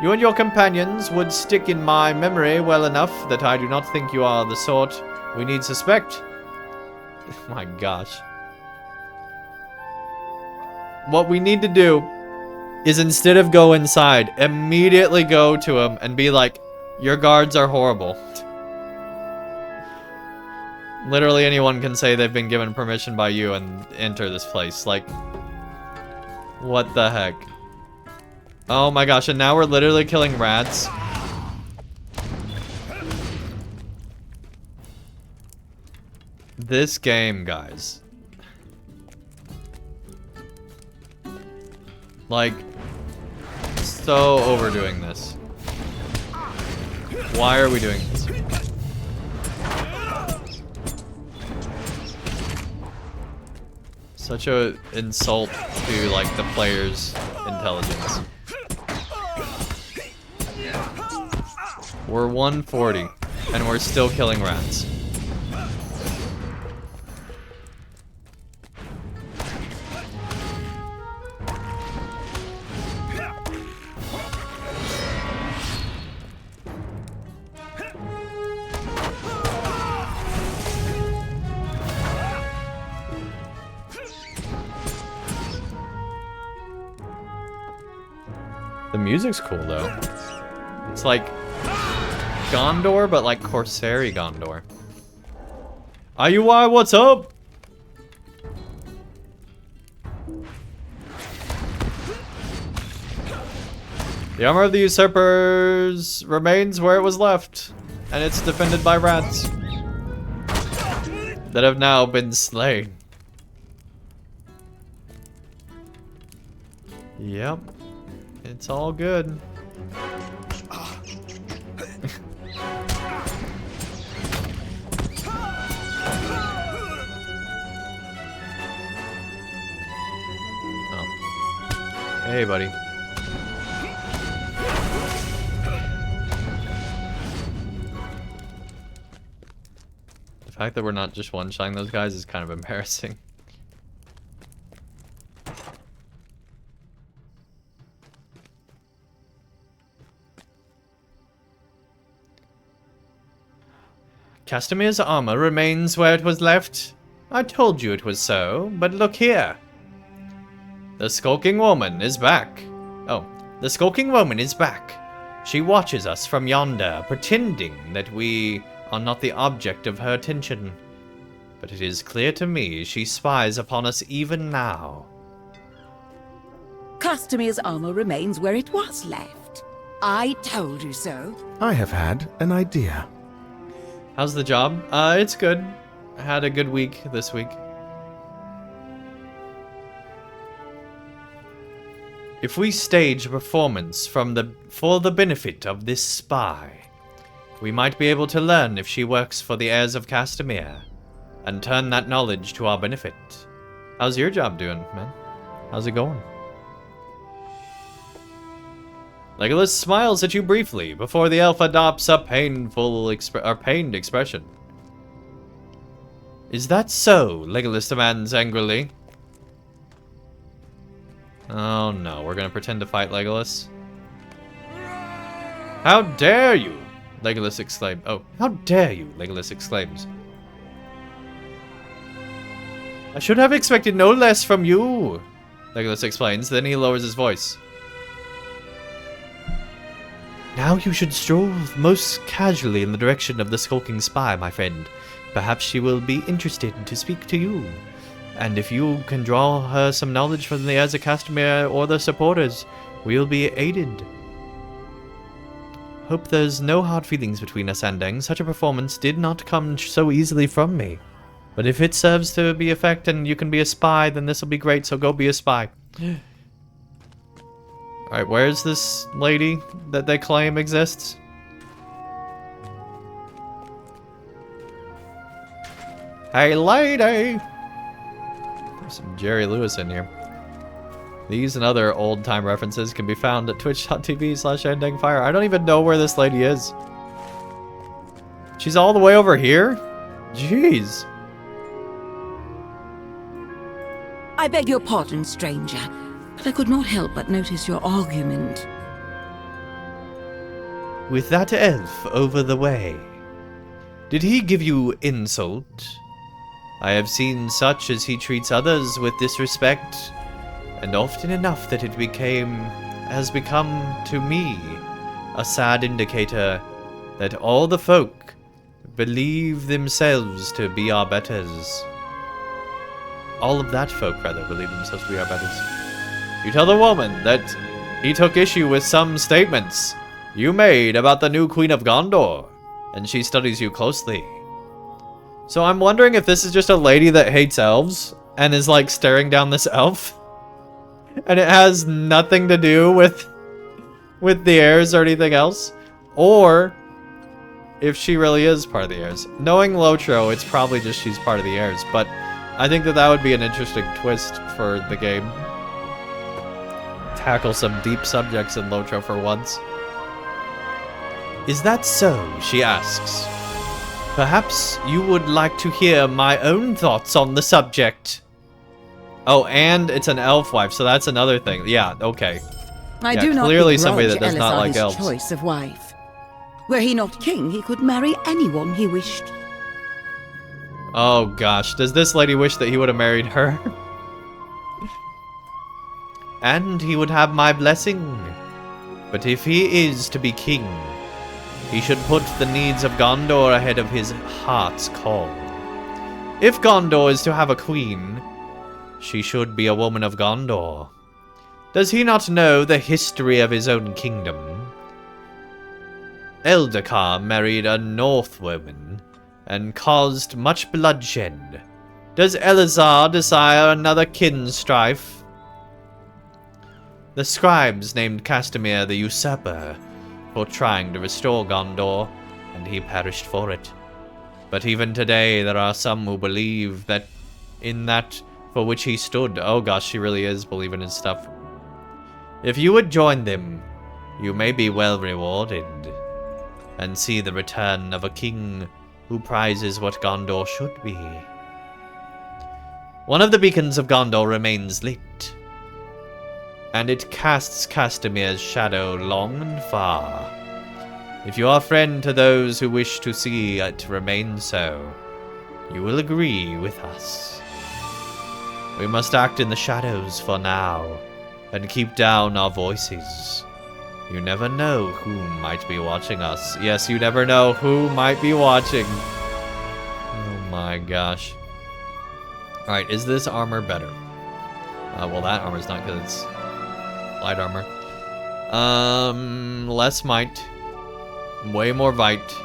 You and your companions would stick in my memory well enough that I do not think you are the sort we need suspect. Oh my gosh. What we need to do is, instead of go inside, immediately go to him and be like, your guards are horrible. Literally anyone can say they've been given permission by you and enter this place. Like, what the heck? Oh my gosh, and now we're literally killing rats. This game, guys. Like, so overdoing this. Why are we doing this? Such a insult to, like, the player's intelligence. We're 140, and we're still killing rats. The music's cool, though. It's like Gondor, but like Corsair Gondor. IUI, what's up? The armor of the usurpers remains where it was left, and it's defended by rats that have now been slain. Yep. It's all good. Oh. Hey, buddy. The fact that we're not just one-shotting those guys is kind of embarrassing. Castamere's armor remains where it was left. I told you it was so, but look here. The skulking woman is back. Oh, the skulking woman is back. She watches us from yonder, pretending that we are not the object of her attention. But it is clear to me she spies upon us even now. Castamir's armor remains where it was left. I told you so. I have had an idea. How's the job? It's good. I had a good week this week. If we stage a performance for the benefit of this spy, we might be able to learn if she works for the heirs of Castamere, and turn that knowledge to our benefit. How's your job doing, man? How's it going? Legolas smiles at you briefly before the elf adopts a pained expression. Is that so? Legolas demands angrily. Oh no, we're gonna pretend to fight Legolas. How dare you! Legolas exclaimed. Oh, how dare you! Legolas exclaims. I should have expected no less from you, Legolas explains, then he lowers his voice. Now you should stroll most casually in the direction of the skulking spy, my friend. Perhaps she will be interested to speak to you. And if you can draw her some knowledge from the heirs of Castamere or the supporters, we'll be aided. Hope there's no hard feelings between us, Andang. Such a performance did not come so easily from me. But if it serves to be effect and you can be a spy, then this'll be great, so go be a spy. Alright, where's this lady that they claim exists? Hey, lady! There's some Jerry Lewis in here. These and other old-time references can be found at twitch.tv/andangfire. I don't even know where this lady is. She's all the way over here? Jeez. I beg your pardon, stranger, but I could not help but notice your argument. With that elf over the way, did he give you insult? I have seen such as he treats others with disrespect, and often enough that it has become to me a sad indicator that all the folk believe themselves to be our betters. All of that folk, rather, believe themselves to be our betters. You tell the woman that he took issue with some statements you made about the new Queen of Gondor, and she studies you closely. So I'm wondering if this is just a lady that hates elves and is like staring down this elf, and it has nothing to do with the heirs or anything else, or if she really is part of the heirs. Knowing LOTRO, it's probably just she's part of the heirs, but I think that would be an interesting twist for the game. Tackle some deep subjects in LOTRO for once. Is that so? She asks. Perhaps you would like to hear my own thoughts on the subject. Oh, and it's an elf wife, so that's another thing. Yeah, okay. I Yeah, do not clearly begrudge somebody that does not Elazar like his elves. choice of wife. Were he not king, he could marry anyone he wished. Oh gosh, does this lady wish that he would have married her? And he would have my blessing. But if he is to be king, he should put the needs of Gondor ahead of his heart's call. If Gondor is to have a queen, she should be a woman of Gondor. Does he not know the history of his own kingdom? Eldacar married a North woman and caused much bloodshed. Does Elazar desire another kin strife? The scribes named Castamere the Usurper for trying to restore Gondor, and he perished for it. But even today, there are some who believe that in that for which he stood. Oh gosh, she really is believing his stuff. If you would join them, you may be well rewarded, and see the return of a king who prizes what Gondor should be. One of the beacons of Gondor remains lit, and it casts Castamir's shadow long and far. If you are friend to those who wish to see it remain so, you will agree with us. We must act in the shadows for now, and keep down our voices. You never know who might be watching us. Yes, you never know who might be watching. Oh my gosh. Alright, is this armor better? Well, that armor's not good. light armor. Less might. Way more vite.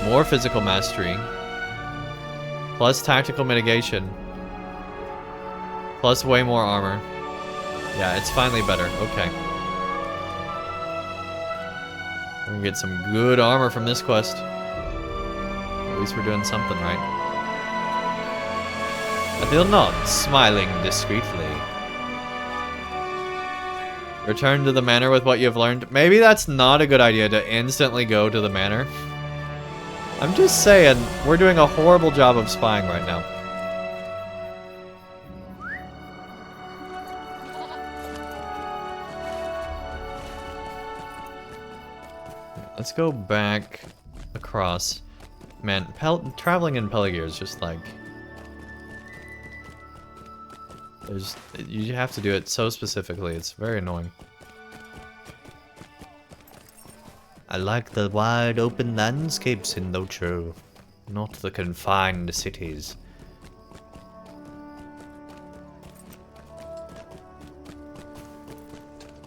More physical mastery. Plus tactical mitigation. Plus way more armor. Yeah, it's finally better. Okay. We're gonna get some good armor from this quest. At least we're doing something right. Adil nods, smiling discreetly. Return to the manor with what you've learned. Maybe that's not a good idea to instantly go to the manor. I'm just saying, we're doing a horrible job of spying right now. Let's go back across. Man, traveling in Peligir is just like... you have to do it so specifically, it's very annoying. I like the wide open landscapes in LOTRO, not the confined cities.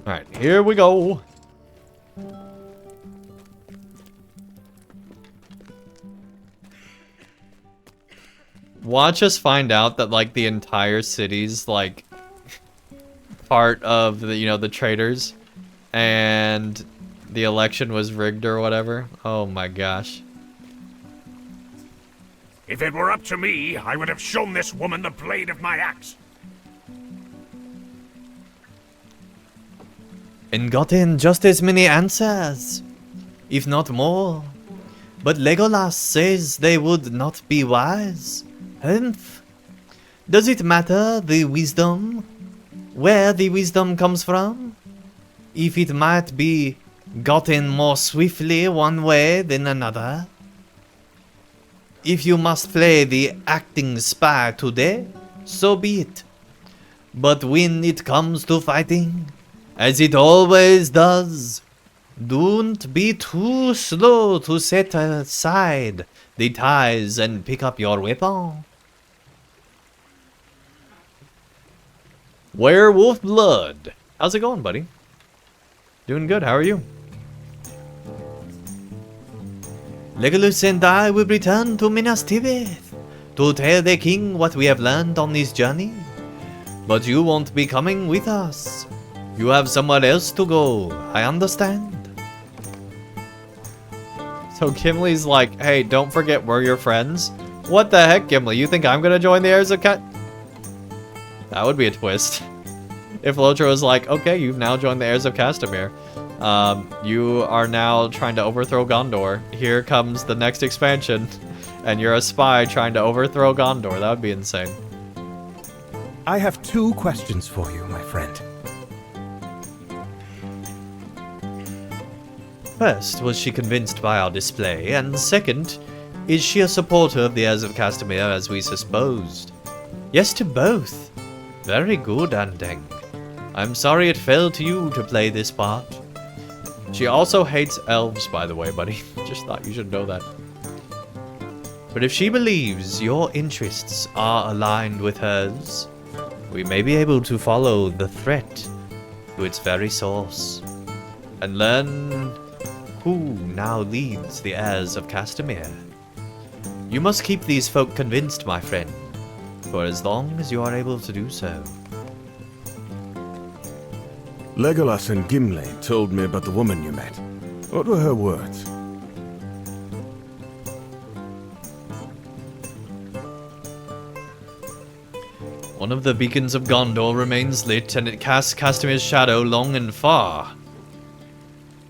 Alright, here we go! Watch us find out that, like, the entire city's, like, part of the, you know, the traitors, and the election was rigged or whatever. Oh my gosh. If it were up to me, I would have shown this woman the blade of my axe. And gotten just as many answers, if not more. But Legolas says they would not be wise. Humph. Does it matter the wisdom? Where the wisdom comes from? If it might be gotten more swiftly one way than another? If you must play the acting spy today, so be it. But when it comes to fighting, as it always does, don't be too slow to set aside the ties and pick up your weapon. Werewolf blood. How's it going, buddy? Doing good. How are you? Legolas and I will return to Minas Tirith to tell the king what we have learned on this journey. But you won't be coming with us. You have somewhere else to go. I understand. So Gimli's like, hey, don't forget we're your friends. What the heck, Gimli? You think I'm gonna join the heirs of Cat? That would be a twist. If LOTRO was like, okay, you've now joined the heirs of Castamere. You are now trying to overthrow Gondor. Here comes the next expansion, and you're a spy trying to overthrow Gondor. That would be insane. I have 2 questions for you, my friend. First, was she convinced by our display? And second, is she a supporter of the heirs of Castamere as we supposed? Yes to both. Very good, Andang. I'm sorry it fell to you to play this part. She also hates elves, by the way, buddy. Just thought you should know that. But if she believes your interests are aligned with hers, we may be able to follow the threat to its very source and learn who now leads the heirs of Castamere. You must keep these folk convinced, my friend, for as long as you are able to do so. Legolas and Gimli told me about the woman you met. What were her words? One of the beacons of Gondor remains lit, and it casts Castamere's shadow long and far.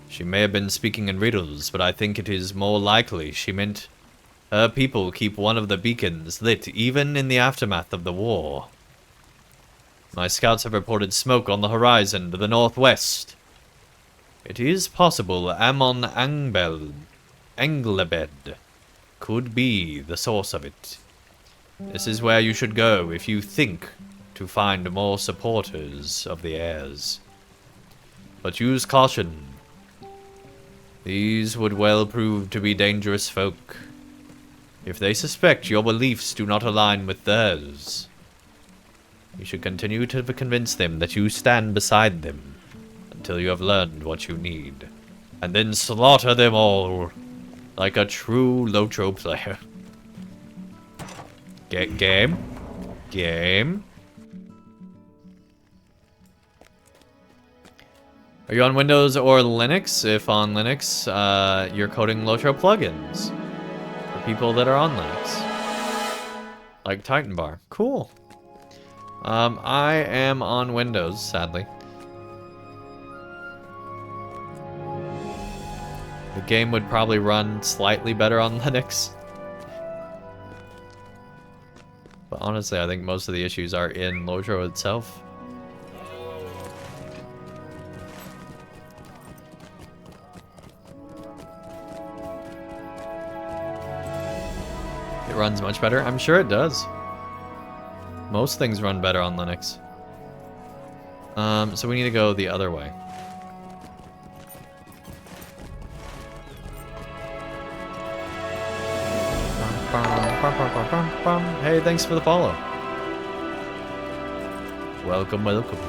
She may have been speaking in riddles, but I think it is more likely she meant her people keep one of the beacons lit even in the aftermath of the war. My scouts have reported smoke on the horizon to the northwest. It is possible Amon Anglebed could be the source of it. This is where you should go if you think to find more supporters of the heirs. But use caution. These would well prove to be dangerous folk. If they suspect your beliefs do not align with theirs, You should continue to convince them that you stand beside them until you have learned what you need. And then slaughter them all like a true LOTRO player. Game? Game? Are you on Windows or Linux? If on Linux, you're coding LOTRO plugins for people that are on Linux. Like Titan Bar. Cool. I am on Windows, sadly. The game would probably run slightly better on Linux. But honestly, I think most of the issues are in LOTRO itself. It runs much better? I'm sure it does. Most things run better on Linux. So we need to go the other way. Hey, thanks for the follow. Welcome, welcome.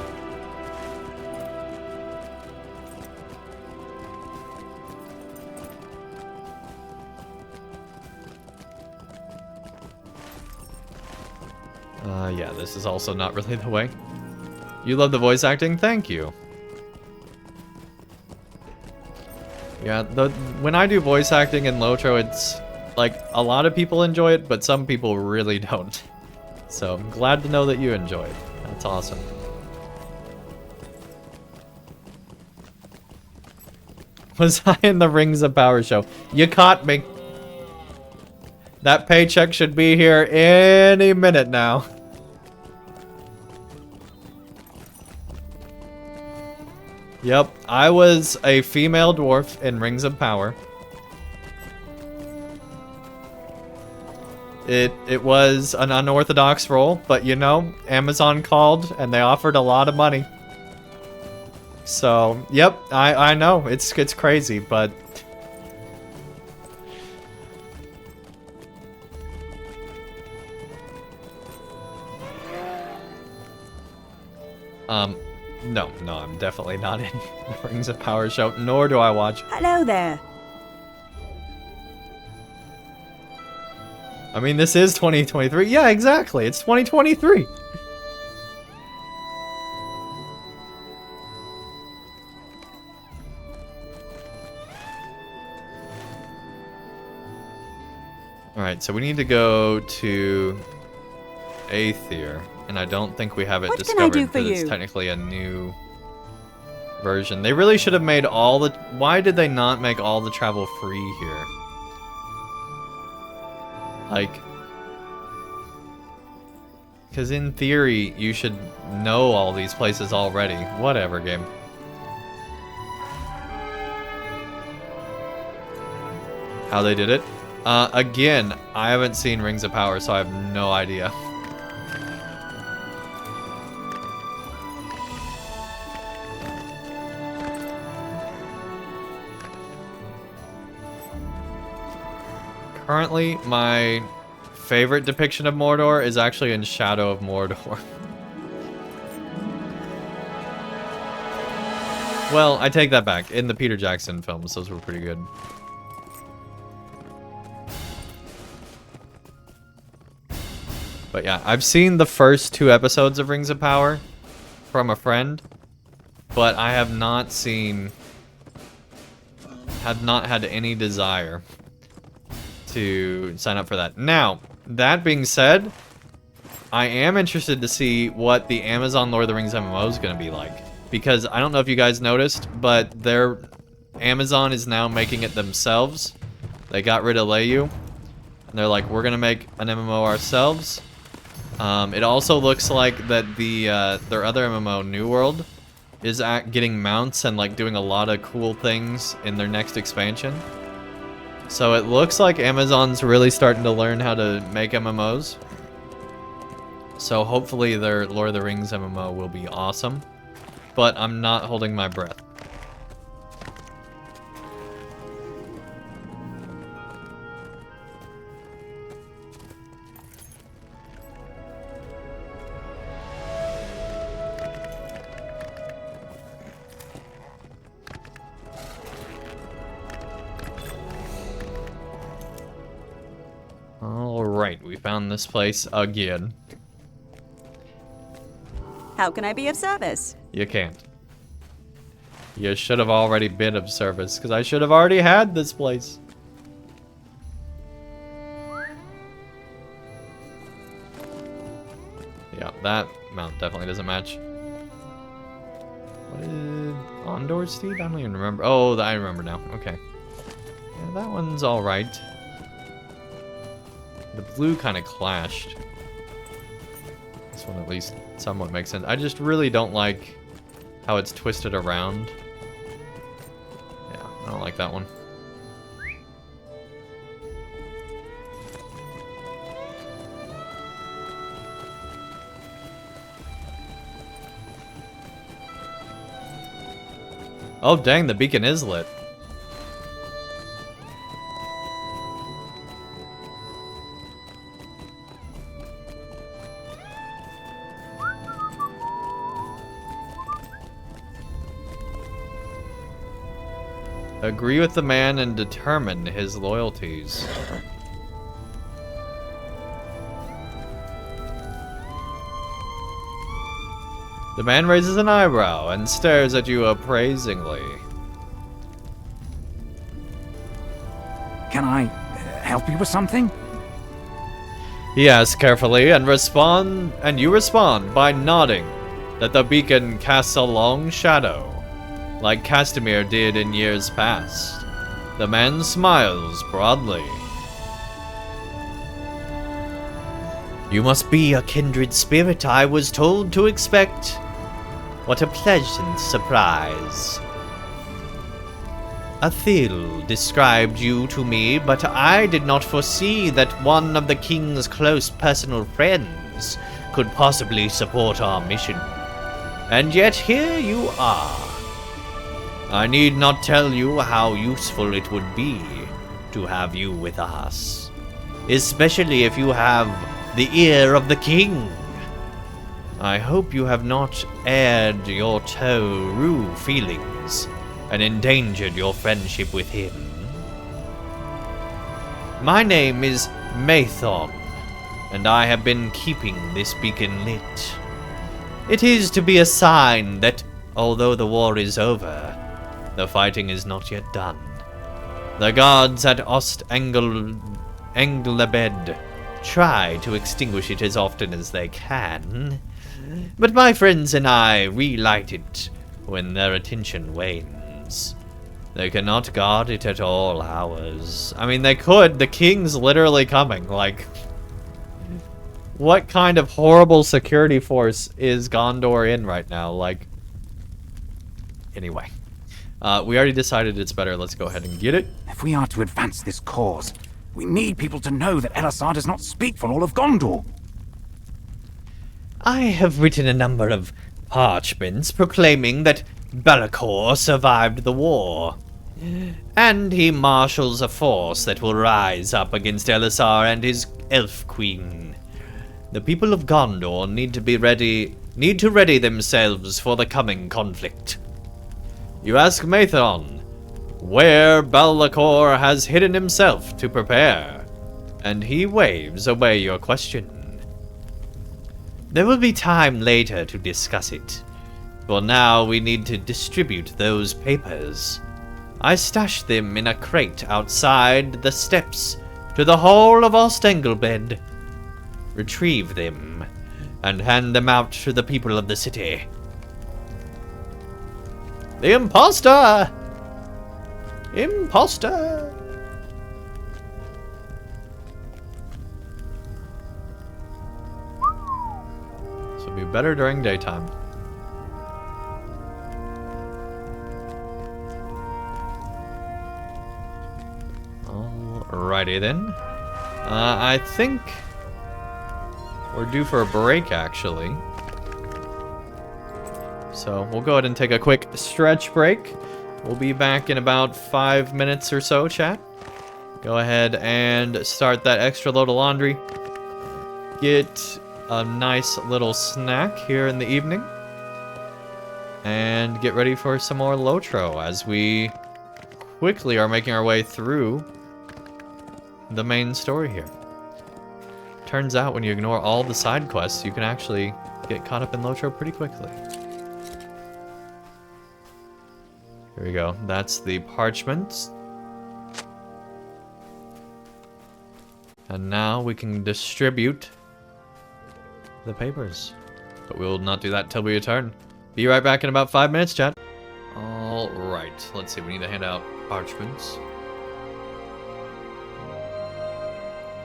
Yeah, this is also not really the way. You love the voice acting? Thank you. Yeah, when I do voice acting in LOTRO, it's like a lot of people enjoy it, but some people really don't. So I'm glad to know that you enjoy it. That's awesome. Was I in the Rings of Power show? You caught me. That paycheck should be here any minute now. Yep, I was a female dwarf in Rings of Power. It was an unorthodox role, but you know, Amazon called and they offered a lot of money. So, yep, I know, it's crazy, but... No, I'm definitely not in the Rings of Power show, nor do I watch. Hello there. I mean, this is 2023. Yeah, exactly. It's 2023. Alright, so we need to go to Aether. And I don't think we have it discovered because it's technically a new version. They really should have made all the... Why did they not make all the travel free here? Like... Because in theory, you should know all these places already. Whatever, game. How they did it? Again, I haven't seen Rings of Power, so I have no idea. Currently, my favorite depiction of Mordor is actually in Shadow of Mordor. Well, I take that back. In the Peter Jackson films, those were pretty good. But yeah, I've seen the first 2 episodes of Rings of Power from a friend, but I have not had any desire to sign up for that. Now, that being said, I am interested to see what the Amazon Lord of the Rings MMO is going to be like. Because I don't know if you guys noticed, but Amazon is now making it themselves. They got rid of Leyu. And they're like, we're going to make an MMO ourselves. It also looks like that their other MMO, New World, is getting mounts and like doing a lot of cool things in their next expansion. So it looks like Amazon's really starting to learn how to make MMOs. So hopefully their Lord of the Rings MMO will be awesome. But I'm not holding my breath. Alright, we found this place again. How can I be of service? You can't. You should have already been of service, because I should have already had this place. Yeah, that mount definitely doesn't match. What is Gondor Steed? I don't even remember. Oh, I remember now. Okay. Yeah, that one's alright. The blue kind of clashed. This one at least somewhat makes sense. I just really don't like how it's twisted around. Yeah, I don't like that one. Oh dang, the beacon is lit. Agree with the man and determine his loyalties. The man raises an eyebrow and stares at you appraisingly. Can I help you with something? He asks carefully and you respond by nodding that the beacon casts a long shadow, like Castamere did in years past. The man smiles broadly. You must be a kindred spirit I was told to expect. What a pleasant surprise. Athil described you to me, but I did not foresee that one of the king's close personal friends could possibly support our mission. And yet here you are. I need not tell you how useful it would be to have you with us, especially if you have the ear of the king. I hope you have not aired your Toru feelings and endangered your friendship with him. My name is Mathon, and I have been keeping this beacon lit. It is to be a sign that, although the war is over, the fighting is not yet done. The guards at Englabed try to extinguish it as often as they can, but my friends and I relight it when their attention wanes. They cannot guard it at all hours. I mean, they could. The king's literally coming. Like, what kind of horrible security force is Gondor in right now? Like, anyway. We already decided it's better. Let's go ahead and get it. If we are to advance this cause, we need people to know that LSR does not speak for all of Gondor. I have written a number of parchments proclaiming that Belacor survived the war, and he marshals a force that will rise up against Elisar and his elf queen. The people of Gondor need to ready themselves for the coming conflict. You ask Mathon where Belacor has hidden himself to prepare, and he waves away your question. There will be time later to discuss it. For now, we need to distribute those papers. I stashed them in a crate outside the steps to the Hall of Ostengelbed. Retrieve them and hand them out to the people of the city. The imposter! Imposter! This will be better during daytime. Alrighty then. I think we're due for a break, actually. So we'll go ahead and take a quick stretch break. We'll be back in about 5 minutes or so, chat. Go ahead and start that extra load of laundry. Get a nice little snack here in the evening. And get ready for some more LOTRO as we quickly are making our way through the main story here. Turns out when you ignore all the side quests, you can actually get caught up in LOTRO pretty quickly. Here we go. That's the parchment. And now we can distribute the papers. But we will not do that until we return. Be right back in about 5 minutes, chat. Alright, let's see. We need to hand out parchments.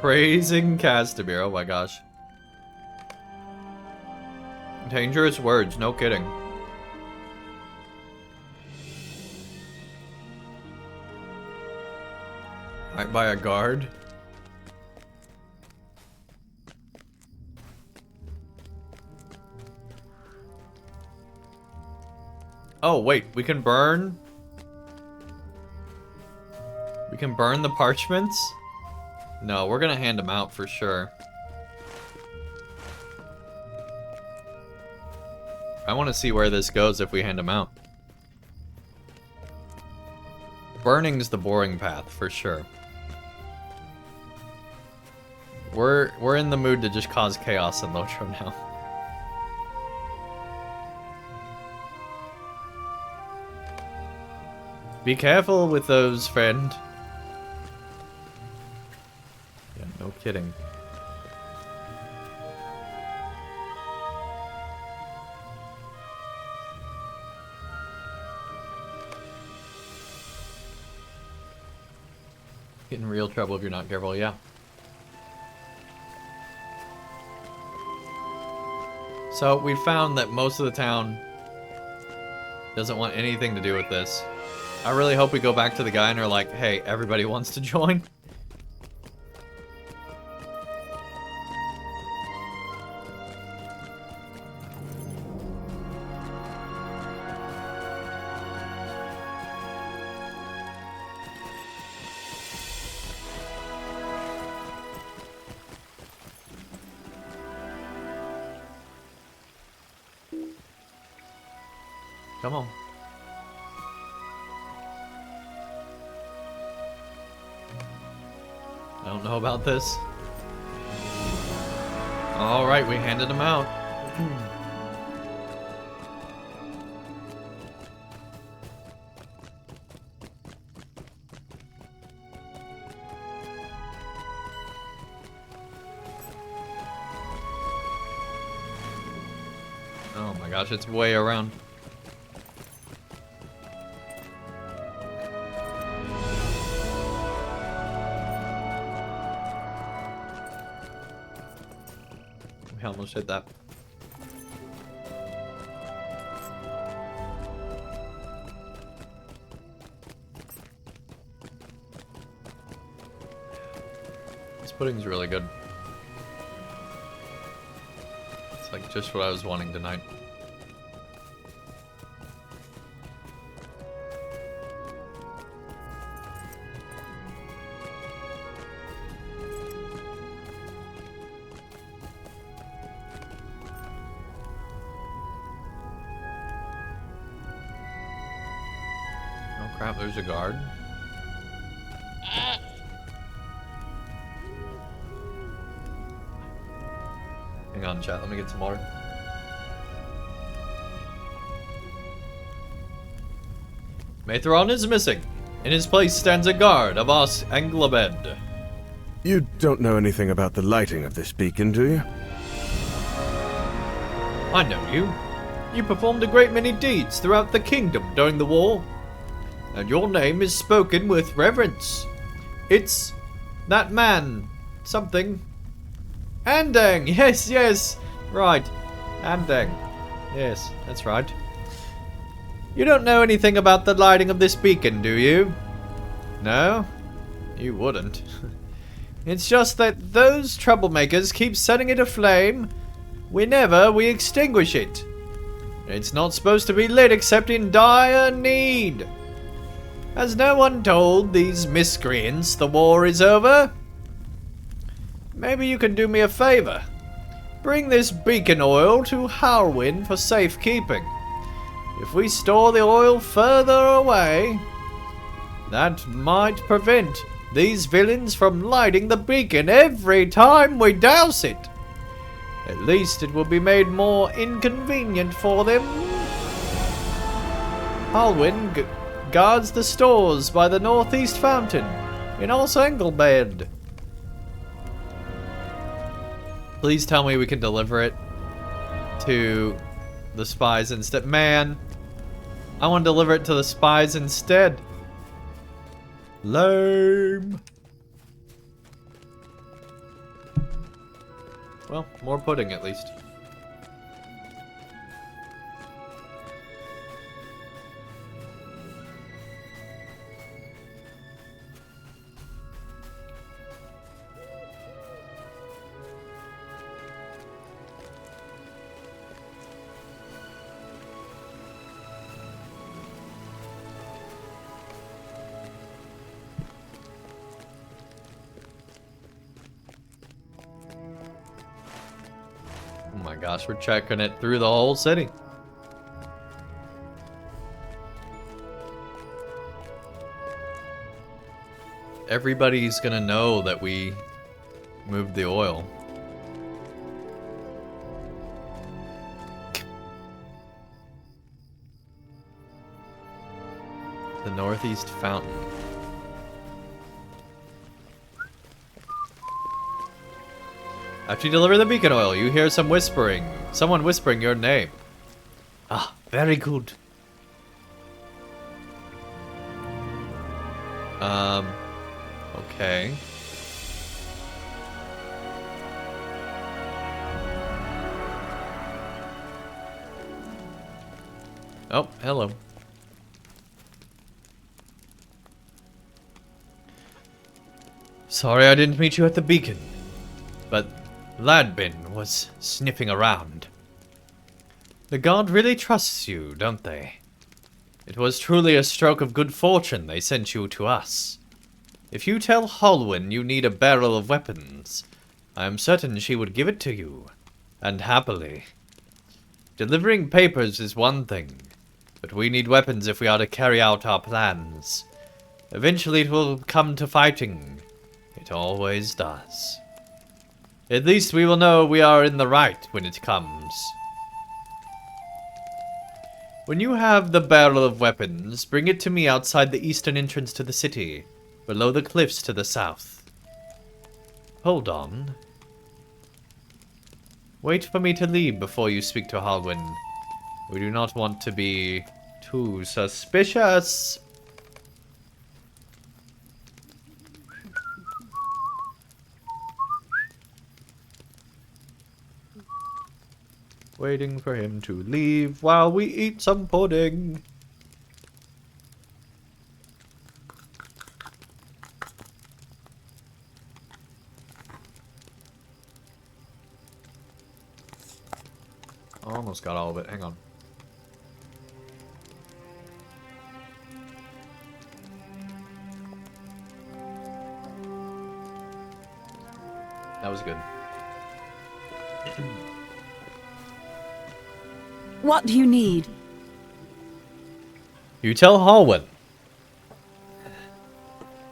Praising Castamere, oh my gosh. Dangerous words, no kidding. Right by a guard. Oh wait, we can burn? We can burn the parchments? No, we're gonna hand them out for sure. I want to see where this goes if we hand them out. Burning's the boring path for sure. We're in the mood to just cause chaos in LOTRO now. Be careful with those, friend. Yeah, no kidding. Get in real trouble if you're not careful, yeah. So we found that most of the town doesn't want anything to do with this. I really hope we go back to the guy and are like, hey, everybody wants to join. Come on. I don't know about this. Alright, we handed him out. Oh my gosh, it's way around. We almost hit that. This pudding's really good. It's like just what I was wanting tonight. Crap, there's a guard. Hang on, chat, let me get some water. Maithron is missing. In his place stands a guard of Os Anglabed. You don't know anything about the lighting of this beacon, do you? I know you. You performed a great many deeds throughout the kingdom during the war. And your name is spoken with reverence. It's that man. Something. Andang. Yes, yes. Right. Andang. Yes, that's right. You don't know anything about the lighting of this beacon, do you? No? You wouldn't. It's just that those troublemakers keep setting it aflame whenever we extinguish it. It's not supposed to be lit except in dire need. Has no one told these miscreants the war is over? Maybe you can do me a favor. Bring this beacon oil to Harwin for safekeeping. If we store the oil further away, that might prevent these villains from lighting the beacon every time we douse it. At least it will be made more inconvenient for them. Halwyn guards the stores by the northeast fountain in Engelbed. Please tell me we can deliver it to the spies instead. Man, I want to deliver it to the spies instead. Lame. Well, more pudding at least. Oh my gosh, we're checking it through the whole city. Everybody's gonna know that we moved the oil. The northeast fountain. After you deliver the beacon oil, you hear some whispering. Someone whispering your name. Ah, very good. Okay. Oh, hello. Sorry I didn't meet you at the beacon, but Ladbin was sniffing around. The god really trusts you, don't they? It was truly a stroke of good fortune they sent you to us. If you tell Halwyn you need a barrel of weapons, I am certain she would give it to you, and happily. Delivering papers is one thing, but we need weapons if we are to carry out our plans. Eventually it will come to fighting. It always does. At least we will know we are in the right when it comes. When you have the barrel of weapons, bring it to me outside the eastern entrance to the city, below the cliffs to the south. Hold on. Wait for me to leave before you speak to Halwyn. We do not want to be too suspicious. Waiting for him to leave while we eat some pudding. Almost got all of it. Hang on. That was good. What do you need? You tell Halwyn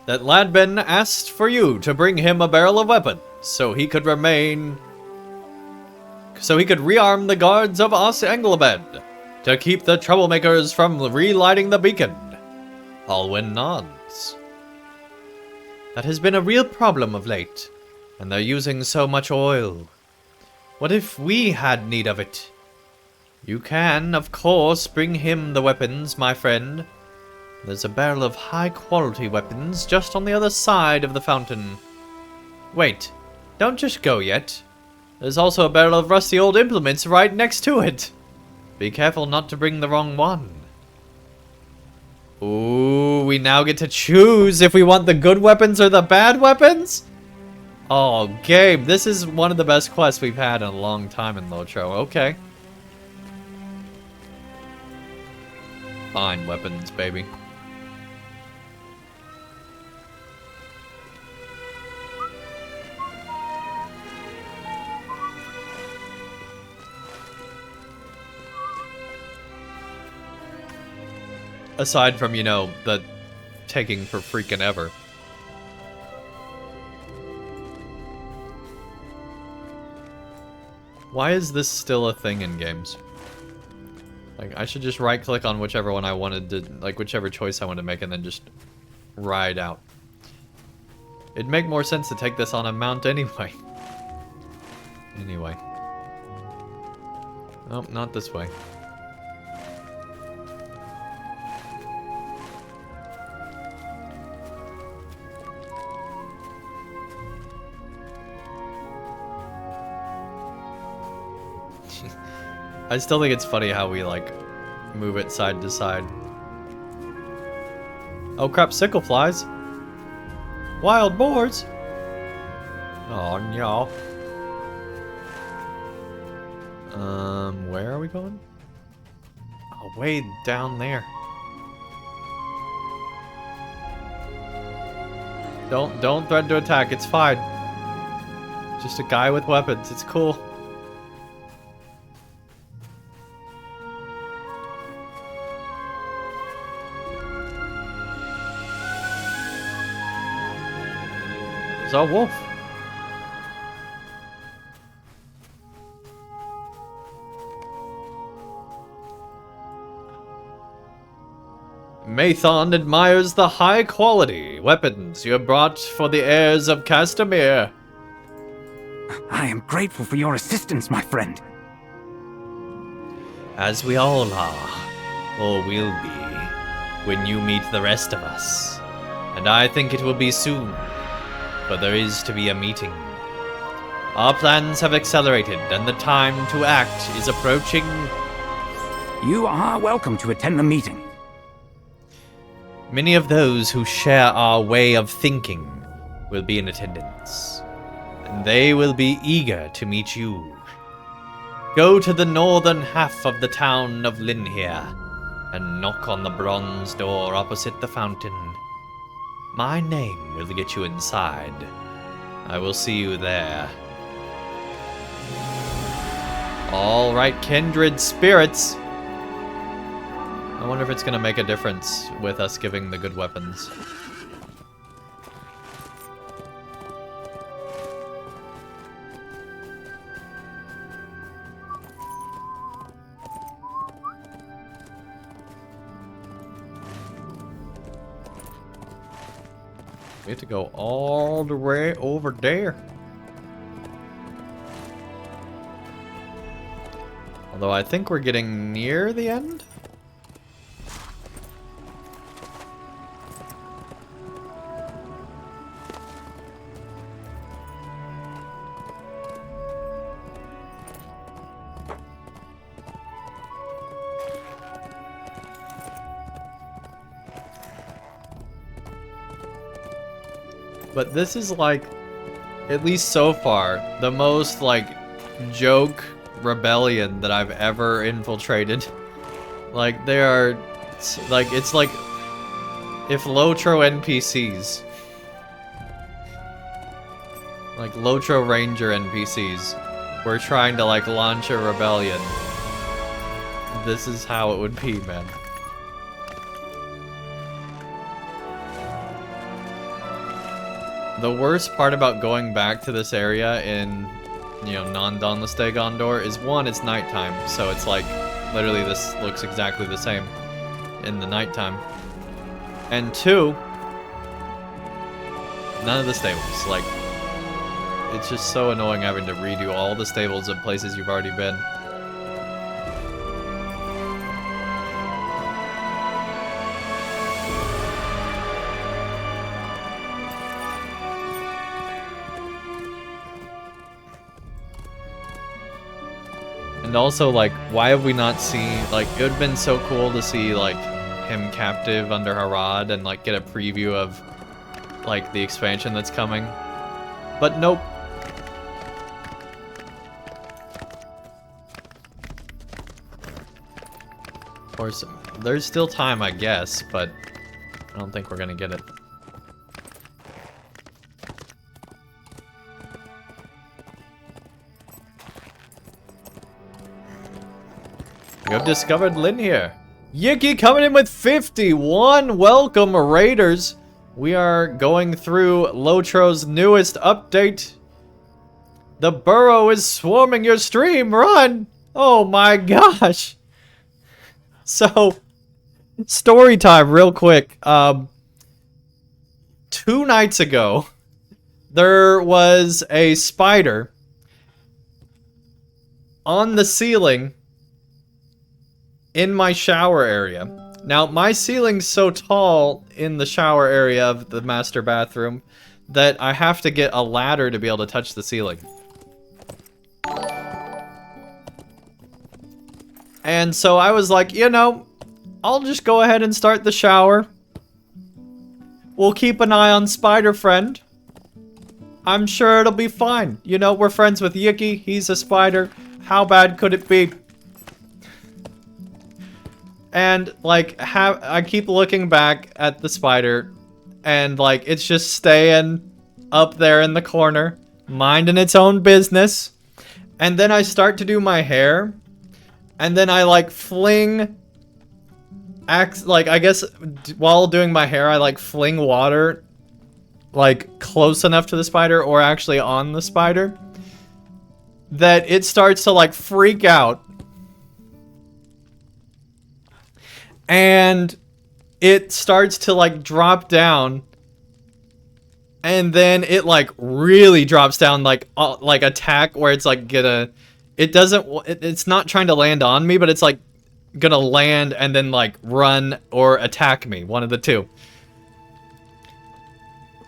that Ladbin asked for you to bring him a barrel of weapons so he could rearm the guards of Engelbed to keep the troublemakers from relighting the beacon. Halwyn nods. That has been a real problem of late, and they're using so much oil. What if we had need of it? You can, of course, bring him the weapons, my friend. There's a barrel of high-quality weapons just on the other side of the fountain. Wait, don't just go yet. There's also a barrel of rusty old implements right next to it. Be careful not to bring the wrong one. Ooh, we now get to choose if we want the good weapons or the bad weapons? Oh, Gabe, this is one of the best quests we've had in a long time in LOTRO. Okay. Fine weapons, baby. Aside from, you know, the taking for freaking ever. Why is this still a thing in games? Like, I should just right-click on whichever one I wanted to, like, whichever choice I want to make and then just ride out. It'd make more sense to take this on a mount anyway. Anyway. Oh, not this way. I still think it's funny how we, like, move it side to side. Oh crap, sickle flies. Wild boars. Oh no. Where are we going? Oh, way down there. Don't threaten to attack, it's fine. Just a guy with weapons, it's cool. It's a wolf. Mathon admires the high-quality weapons you have brought for the heirs of Castamere. I am grateful for your assistance, my friend. As we all are, or will be, when you meet the rest of us. And I think it will be soon, for there is to be a meeting. Our plans have accelerated, and the time to act is approaching. You are welcome to attend the meeting. Many of those who share our way of thinking will be in attendance, and they will be eager to meet you. Go to the northern half of the town of Linhir, and knock on the bronze door opposite the fountain. My name will get you inside. I will see you there. All right, kindred spirits. I wonder if it's going to make a difference with us giving the good weapons. We have to go all the way over there. Although I think we're getting near the end. But this is like, at least so far, the most like joke rebellion that I've ever infiltrated. Like they are, like it's like if LOTRO NPCs, like LOTRO Ranger NPCs, were trying to like launch a rebellion. This is how it would be, man. The worst part about going back to this area in, you know, non-Dauntless Gondor is one, it's nighttime, so it's like, literally this looks exactly the same in the nighttime. And two, none of the stables, like, it's just so annoying having to redo all the stables of places you've already been. And also, like, why have we not seen, like, it would have been so cool to see, like, him captive under Harad and, like, get a preview of, like, the expansion that's coming. But nope. Of course, there's still time, I guess, but I don't think we're gonna get it. You have discovered Linhir. Yiki coming in with 51. Welcome, Raiders. We are going through LOTRO's newest update. The burrow is swarming your stream. Run! Oh my gosh. So, story time real quick. 2 nights ago, there was a spider on the ceiling in my shower area. Now, my ceiling's so tall in the shower area of the master bathroom that I have to get a ladder to be able to touch the ceiling. And so I was like, you know, I'll just go ahead and start the shower. We'll keep an eye on Spider Friend. I'm sure it'll be fine. You know, we're friends with Yuki. He's a spider. How bad could it be? And, like, I keep looking back at the spider, and, like, it's just staying up there in the corner, minding its own business. And then I start to do my hair, and then I, like, fling... like, I guess, while doing my hair, I, like, fling water, like, close enough to the spider, or actually on the spider, that it starts to, like, freak out. And it starts to, like, drop down. And then it, like, really drops down, like attack, where it's, like, gonna... It's not trying to land on me, but it's, like, gonna land and then, like, run or attack me. One of the two.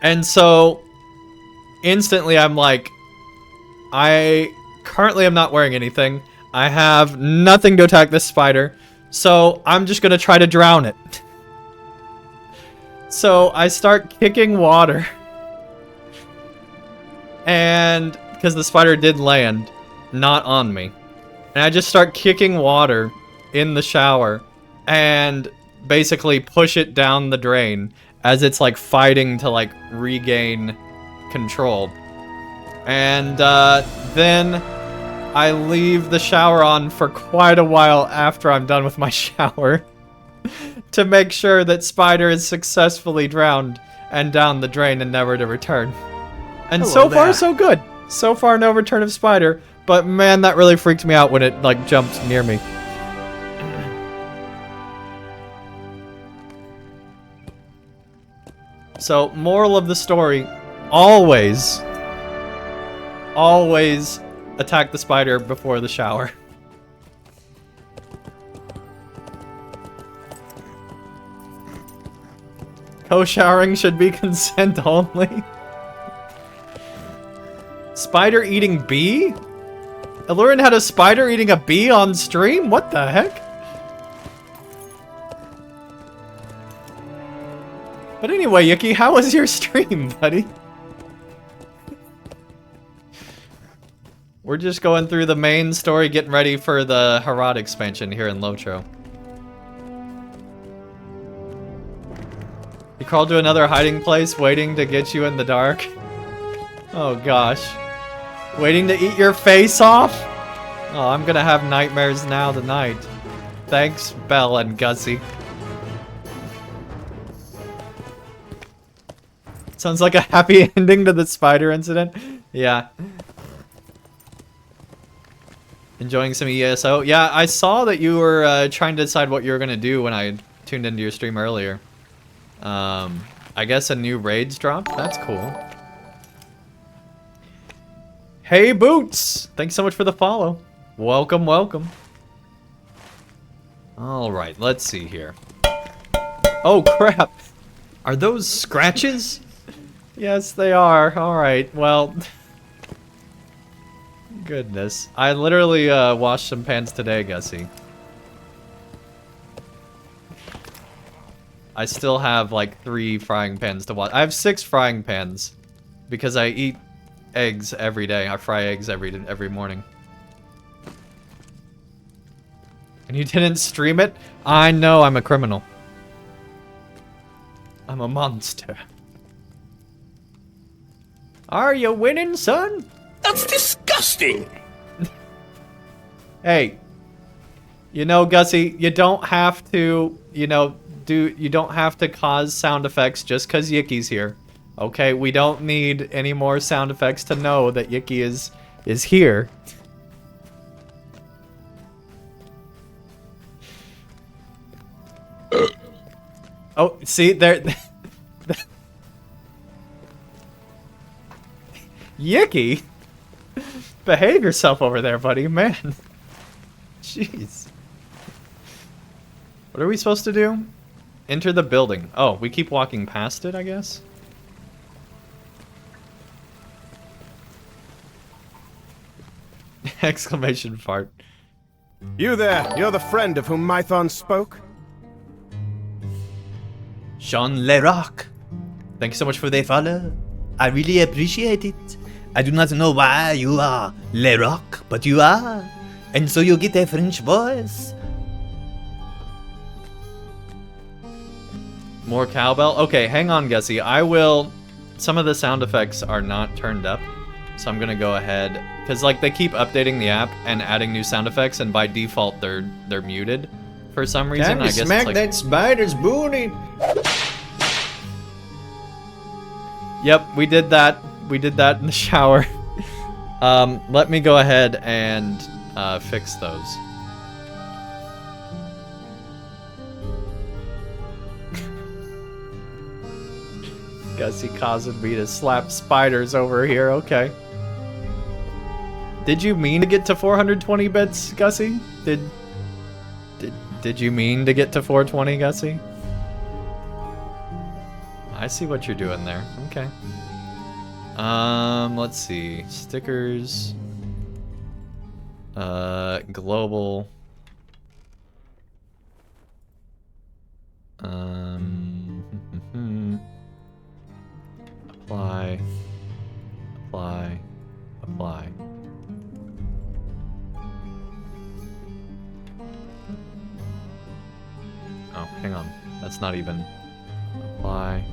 And so, instantly, I'm like... I currently am not wearing anything. I have nothing to attack this spider. So, I'm just gonna try to drown it. So, I start kicking water. And, because the spider did land, not on me. And I just start kicking water in the shower. And basically push it down the drain. As it's, like, fighting to, like, regain control. And, then... I leave the shower on for quite a while after I'm done with my shower to make sure that Spider is successfully drowned and down the drain and never to return. And so far, so good. So far, no return of Spider, but man, that really freaked me out when it, like, jumped near me. So, moral of the story, always attack the spider before the shower. Co-showering should be consent only. Spider eating bee? Allurin had a spider eating a bee on stream? What the heck? But anyway, Yuki, how was your stream, buddy? We're just going through the main story, getting ready for the Harad expansion here in LOTRO. You crawled to another hiding place, waiting to get you in the dark? Oh gosh. Waiting to eat your face off? Oh, I'm gonna have nightmares now tonight. Thanks, Belle and Gussie. Sounds like a happy ending to the spider incident. Yeah. Enjoying some ESO? Yeah, I saw that you were trying to decide what you were going to do when I tuned into your stream earlier. I guess a new raids dropped? That's cool. Hey, Boots! Thanks so much for the follow. Welcome, welcome. Alright, let's see here. Oh, crap! Are those scratches? Yes, they are. Alright, well... Goodness. I literally washed some pans today, Gussie. I still have like 3 frying pans to wash. I have 6 frying pans because I eat eggs every day. I fry eggs every morning. And you didn't stream it? I know I'm a criminal. I'm a monster. Are you winning, son? That's disgusting! Hey, you know, Gussie, you don't have to, you don't have to cause sound effects just because Yuki's here. Okay, we don't need any more sound effects to know that Yuki is is here. Oh, see, there... Yicky! Behave yourself over there, buddy. Man. Jeez. What are we supposed to do? Enter the building. Oh, we keep walking past it, I guess? Exclamation fart. You there, you're the friend of whom Mython spoke? Jean Leroc. Thank you so much for the follow. I really appreciate it. I do not know why you are Leroc, but you are. And so you get a French voice. More cowbell? Okay, hang on, Gussie. I will... Some of the sound effects are not turned up. So I'm gonna go ahead... Because, like, they keep updating the app and adding new sound effects, and by default, they're muted. For some reason, Time to I guess smack it's like... that spider's booty. Yep, we did that. We did that in the shower. Let me go ahead and fix those. Gussie causing me to slap spiders over here. Okay. Did you mean to get to 420 bits, Gussie? Did you mean to get to 420, Gussie? I see what you're doing there. Okay. Let's see. Stickers. Global. Apply. Apply. Apply. Oh, hang on. That's not even... Apply.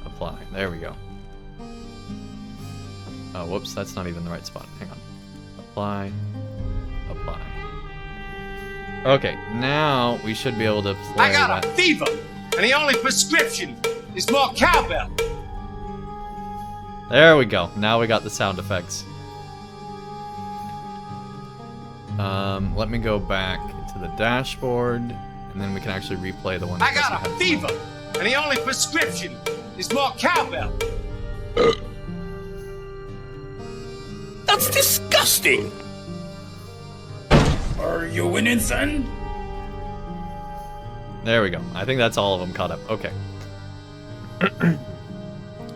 Apply. There we go. Oh, whoops, that's not even the right spot. Hang on. Apply. Apply. Okay, now we should be able to play I got that. a fever, and the only prescription is more cowbell. There we go. Now we got the sound effects. Let me go back to the dashboard, and then we can actually replay the one. I got a fever, and the only prescription is more cowbell. That's disgusting. Are you winning, son? There we go. I think that's all of them caught up. Okay.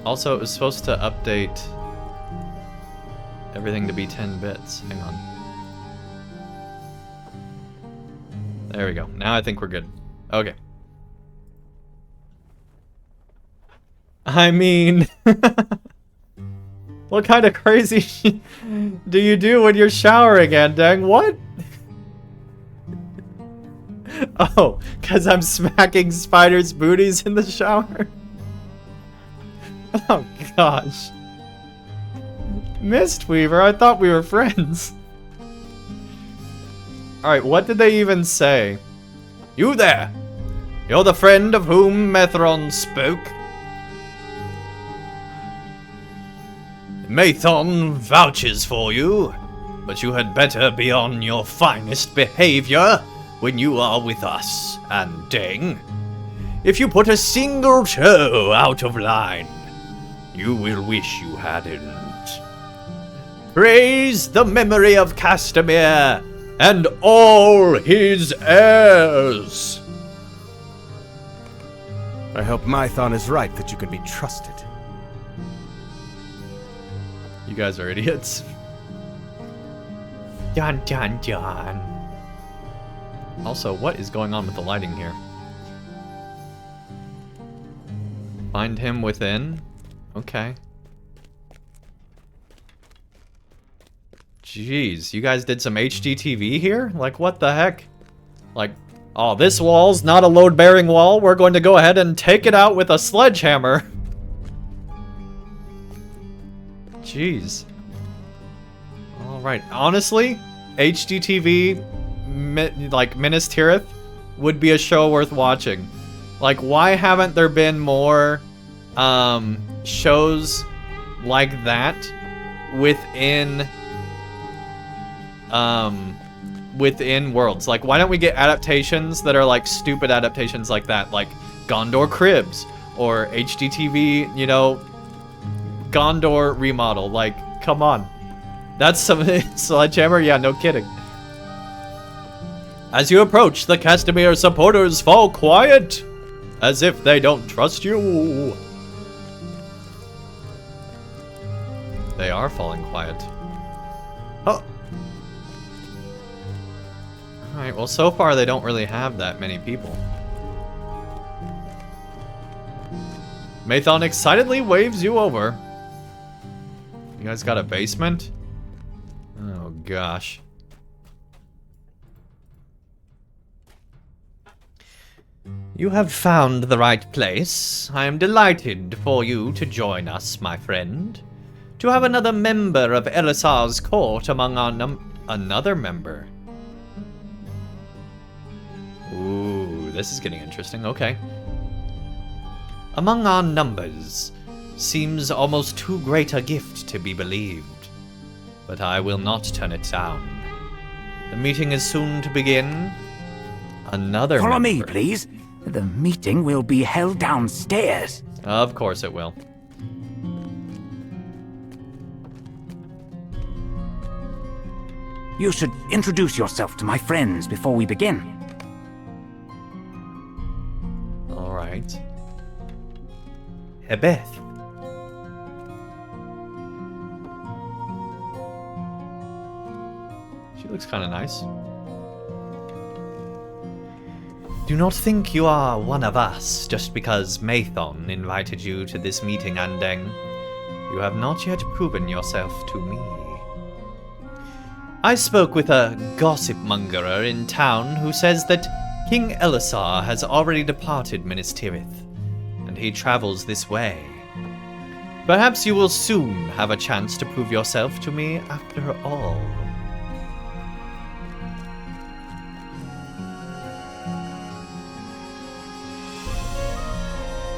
Also, it was supposed to update everything to be 10 bits. Hang on. There we go. Now I think we're good. Okay. I mean... What kind of crazy do you do when you're showering, Andang? What? Oh, because I'm smacking spiders' booties in the shower? Oh, gosh. Mistweaver, I thought we were friends. Alright, what did they even say? You there! You're the friend of whom Methron spoke? Mathon vouches for you, but you had better be on your finest behavior when you are with us, Andang. If you put a single toe out of line, you will wish you hadn't. Praise the memory of Castamere and all his heirs. I hope Mython is right that you can be trusted. You guys are idiots. Dun dun dun. Also, what is going on with the lighting here? Find him within? Okay. Jeez, you guys did some HGTV here? Like, what the heck? Like, oh, this wall's not a load-bearing wall. We're going to go ahead and take it out with a sledgehammer. Jeez. Alright, honestly, HGTV, like, Minas Tirith, would be a show worth watching. Like, why haven't there been more, shows like that within worlds. Like, why don't we get adaptations that are like stupid adaptations like that, like Gondor Cribs or HDTV, you know, Gondor remodel. Like, come on. That's some Sledgehammer? Yeah, no kidding. As you approach, the Castamere supporters fall quiet, as if they don't trust you. They are falling quiet. Oh. Alright, well, so far they don't really have that many people. Mathon excitedly waves you over. You guys got a basement? Oh, gosh. You have found the right place. I am delighted for you to join us, my friend. To have another member of Elisar's court among our another member. Ooh, this is getting interesting. Okay. Among our numbers seems almost too great a gift to be believed. But I will not turn it down. The meeting is soon to begin. Another Follow member. me, please. The meeting will be held downstairs. Of course it will. You should introduce yourself to my friends before we begin. Alright. Hebeth. She looks kind of nice. Do not think you are one of us just because Mathon invited you to this meeting, Andang. You have not yet proven yourself to me. I spoke with a gossip mongerer in town who says that King Elisar has already departed Minas Tirith, and he travels this way. Perhaps you will soon have a chance to prove yourself to me after all.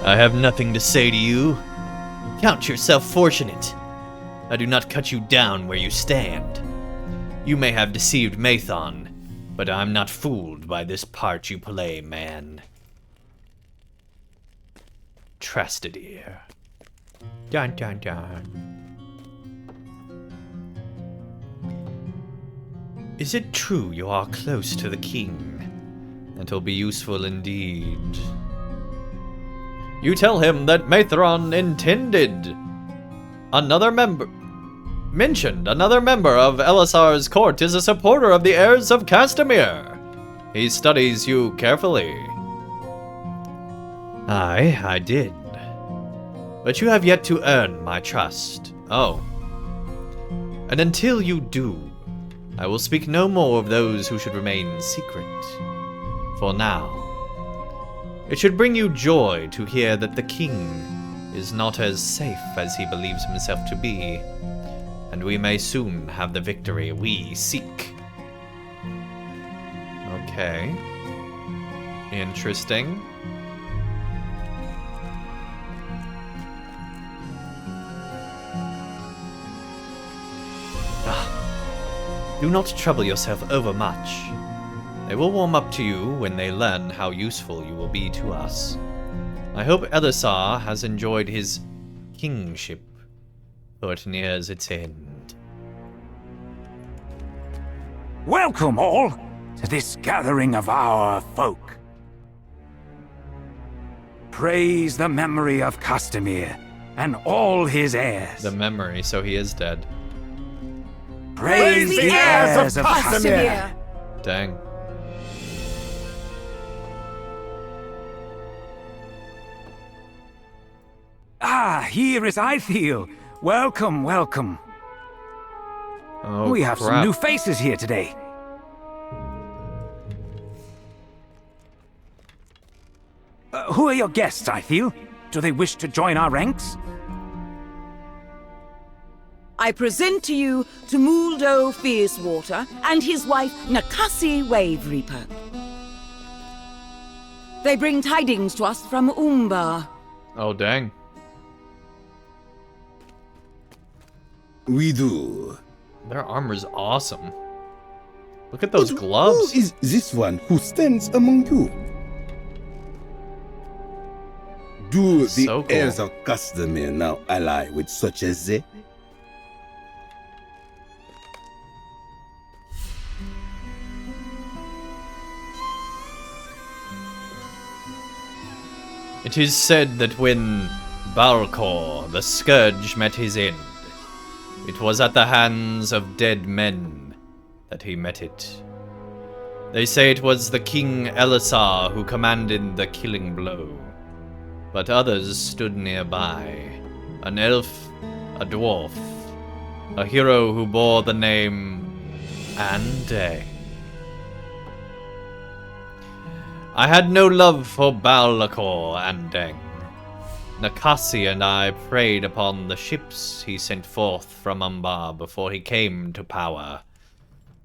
I have nothing to say to you. Count yourself fortunate. I do not cut you down where you stand. You may have deceived Mathon, but I'm not fooled by this part you play, man. Trastadir. Dun dun dun. Is it true you are close to the king? That'll be useful indeed. You tell him that Mathron mentioned another member of Elisar's court is a supporter of the heirs of Castamere. He studies you carefully. Aye, I did. But you have yet to earn my trust. Oh. And until you do, I will speak no more of those who should remain secret. For now. It should bring you joy to hear that the king is not as safe as he believes himself to be, and we may soon have the victory we seek. Okay. Interesting. Do not trouble yourself overmuch. They will warm up to you when they learn how useful you will be to us. I hope Elisar has enjoyed his kingship, for it nears its end. Welcome all to this gathering of our folk. Praise the memory of Castamere and all his heirs. The memory, so he is dead. Praise the heirs of Castamere. Dang. Ah, here is Ithiel. Welcome, welcome. Oh, we have crap. some new faces here today. Who are your guests, Ithiel? Do they wish to join our ranks? I present to you Tumuldo Fiercewater and his wife Nakasi Wave Reaper. They bring tidings to us from Umbar. Oh, dang. We do. Their armor's awesome. Look at those gloves. Who is this one who stands among you? Do the So cool. heirs of Castamere now ally with such as they? It is said that when Balcor, the Scourge, met his end, it was at the hands of dead men that he met it. They say it was the King Elisar who commanded the killing blow, but others stood nearby. An elf, a dwarf, a hero who bore the name Andang. I had no love for Balcor Andang. Nakasi and I preyed upon the ships he sent forth from Umbar before he came to power.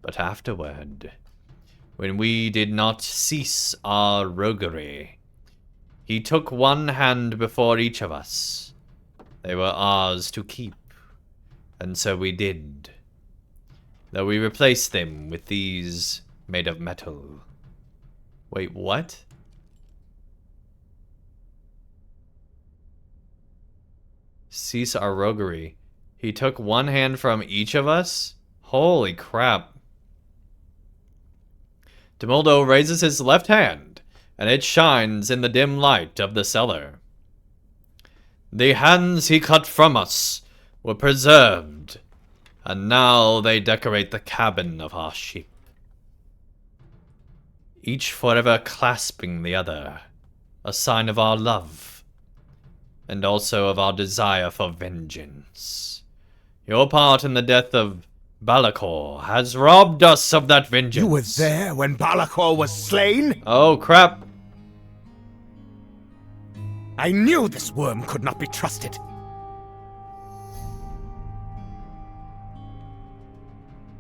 But afterward, when we did not cease our roguery, he took one hand before each of us. They were ours to keep, and so we did. Though we replaced them with these made of metal. Wait, what? Cease our roguery. He took one hand from each of us? Holy crap. Demoldo raises his left hand, and it shines in the dim light of the cellar. The hands he cut from us were preserved, and now they decorate the cabin of our ship. Each forever clasping the other, a sign of our love, and also of our desire for vengeance. Your part in the death of Balcor has robbed us of that vengeance. You were there when Balcor was slain? Oh, crap. I knew this worm could not be trusted.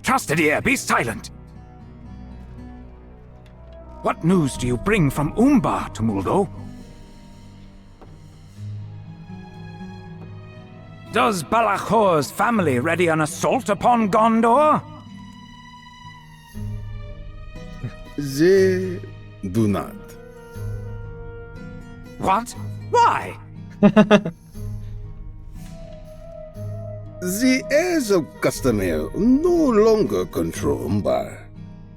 Trusted ear, be silent! What news do you bring from Umbar, Tumuldo? Does Balachor's family ready an assault upon Gondor? They do not. What? Why? The heirs of Castamere no longer control Umbar.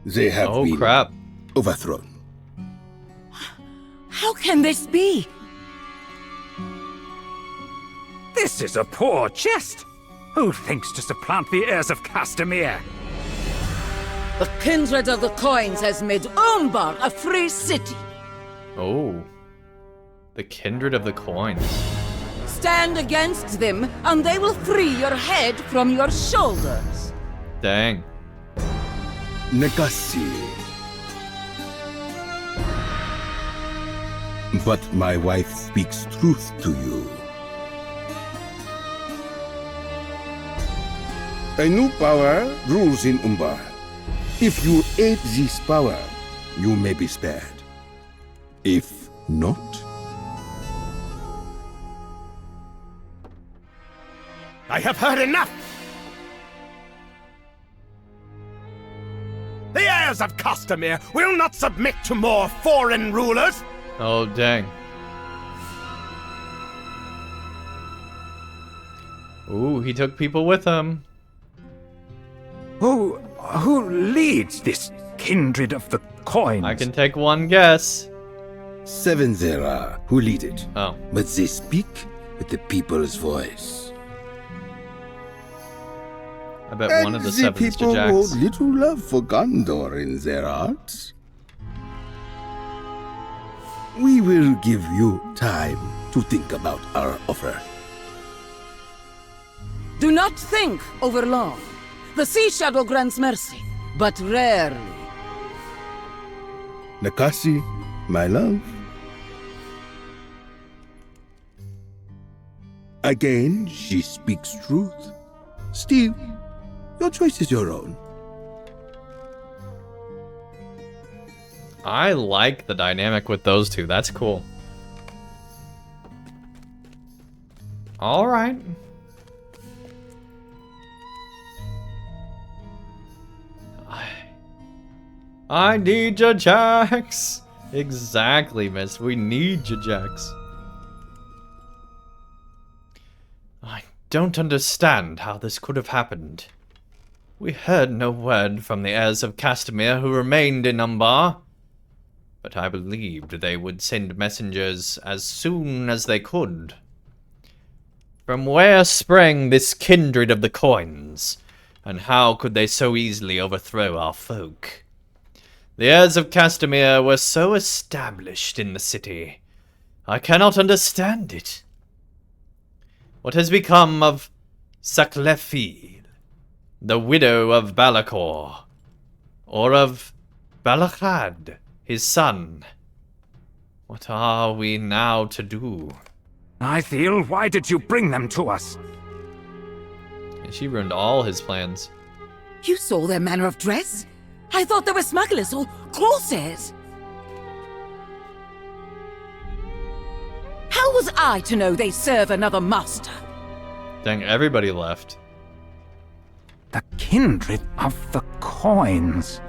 They have been overthrown. How can this be? This is a poor jest. Who thinks to supplant the heirs of Castamere? The kindred of the coins has made Umbar a free city. Oh. The kindred of the coins. Stand against them, and they will free your head from your shoulders. Dang. Nekasi. But my wife speaks truth to you. A new power rules in Umbar. If you aid this power, you may be spared. If not... I have heard enough! The heirs of Castamere will not submit to more foreign rulers! Oh, dang. Ooh, he took people with him. Who leads this kindred of the coins? I can take one guess. Seven there are who lead it. Oh. But they speak with the people's voice. I bet one of the seven is people Jax. hold little love for Gondor in their hearts. We will give you time to think about our offer. Do not think over long. The Sea Shadow grants mercy, but rarely. Nakasi, my love. Again, she speaks truth. Steve, your choice is your own. I like the dynamic with those two. That's cool. Alright. I need your jacks. Exactly, miss. We need your jacks. I don't understand how this could have happened. We heard no word from the heirs of Castamere who remained in Umbar, but I believed they would send messengers as soon as they could. From where sprang this kindred of the coins, and how could they so easily overthrow our folk? The heirs of Castamere were so established in the city. I cannot understand it. What has become of Saklefi, the widow of Balakor, or of Balakad, his son? What are we now to do? Ithiel, why did you bring them to us? And she ruined all his plans. You saw their manner of dress? I thought they were smugglers or corsairs. How was I to know they serve another master? Dang, everybody left. The kindred of the coins.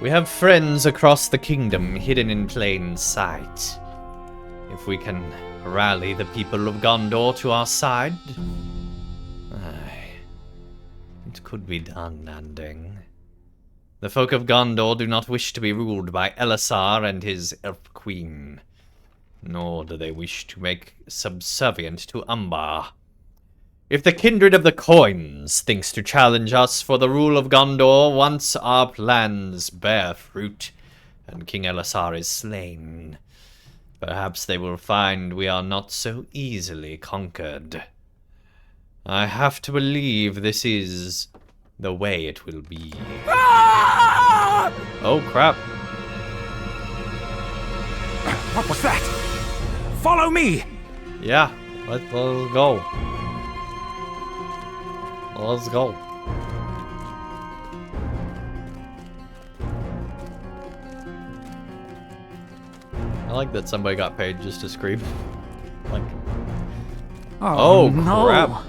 We have friends across the kingdom hidden in plain sight. If we can rally the people of Gondor to our side, it could be done, Andang. The folk of Gondor do not wish to be ruled by Elisar and his elf queen, nor do they wish to make subservient to Umbar. If the kindred of the coins thinks to challenge us for the rule of Gondor once our plans bear fruit and King Elisar is slain, perhaps they will find we are not so easily conquered. I have to believe this is the way it will be. Oh, crap. What was that? Follow me! Yeah, let's go. Let's go. I like that somebody got paid just to scream. Like, oh no. crap.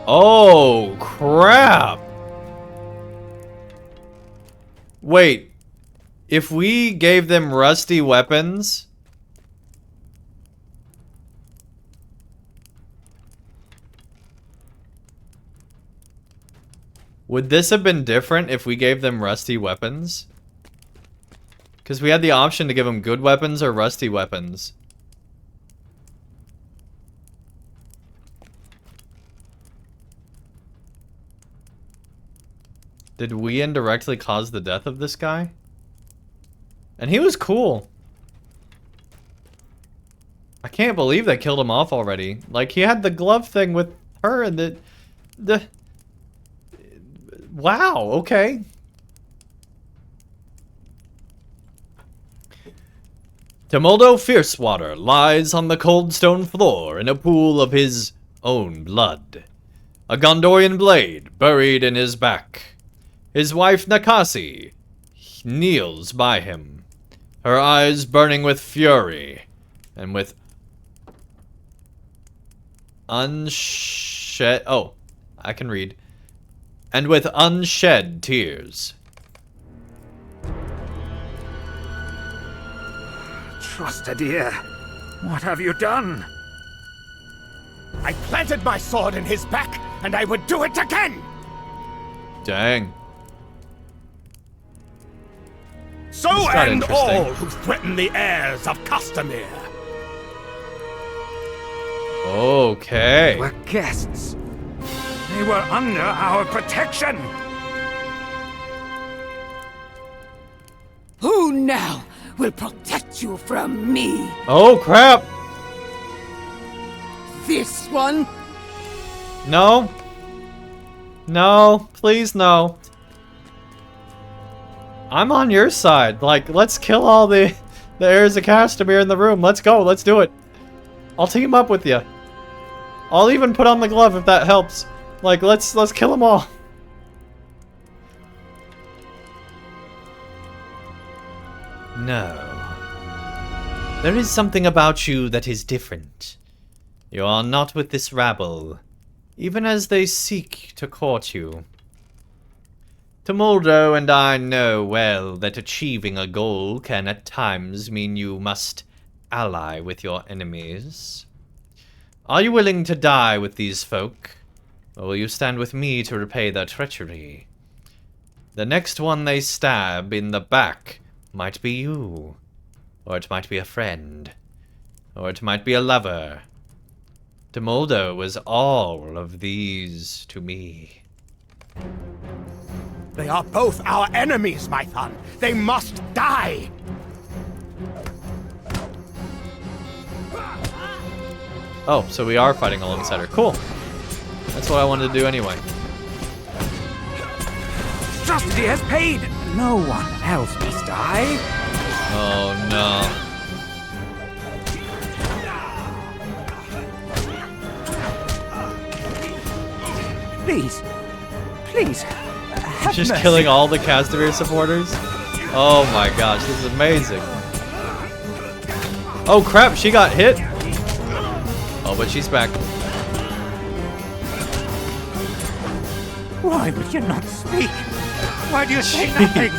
Oh crap. Wait, if we gave them rusty weapons, would this have been different if we gave them rusty weapons? Because we had the option to give them good weapons or rusty weapons. Did we indirectly cause the death of this guy? And he was cool. I can't believe they killed him off already. Like, he had the glove thing with her and the... Wow, okay. Timoldo Fiercewater lies on the cold stone floor in a pool of his own blood. A Gondorian blade buried in his back. His wife Nakasi kneels by him, her eyes burning with fury and with unshed... Oh, I can read. And with unshed tears. Trusted ear, what have you done? I planted my sword in his back, and I would do it again! Dang. So end all who threaten the heirs of Castamere. Okay. We're guests. They were under our protection. Who now will protect you from me? Oh, crap. This one? No. No, please no. I'm on your side. Like, let's kill all the heirs of Castamere in the room. Let's go. Let's do it. I'll team up with you. I'll even put on the glove if that helps. Like, let's kill them all. No. There is something about you that is different. You are not with this rabble, even as they seek to court you. Tumuldo and I know well that achieving a goal can at times mean you must ally with your enemies. Are you willing to die with these folk, or will you stand with me to repay their treachery? The next one they stab in the back might be you, or it might be a friend, or it might be a lover. Tumuldo was all of these to me. They are both our enemies, my son. They must die. Oh, so we are fighting alongside her. Cool. That's what I wanted to do anyway. Trustee has paid. No one else must die. Oh no. Please. Please. Just killing all the Castamere supporters? Oh my gosh, this is amazing. Oh crap, she got hit. Oh, but she's back. Why would you not speak? Why do you say nothing?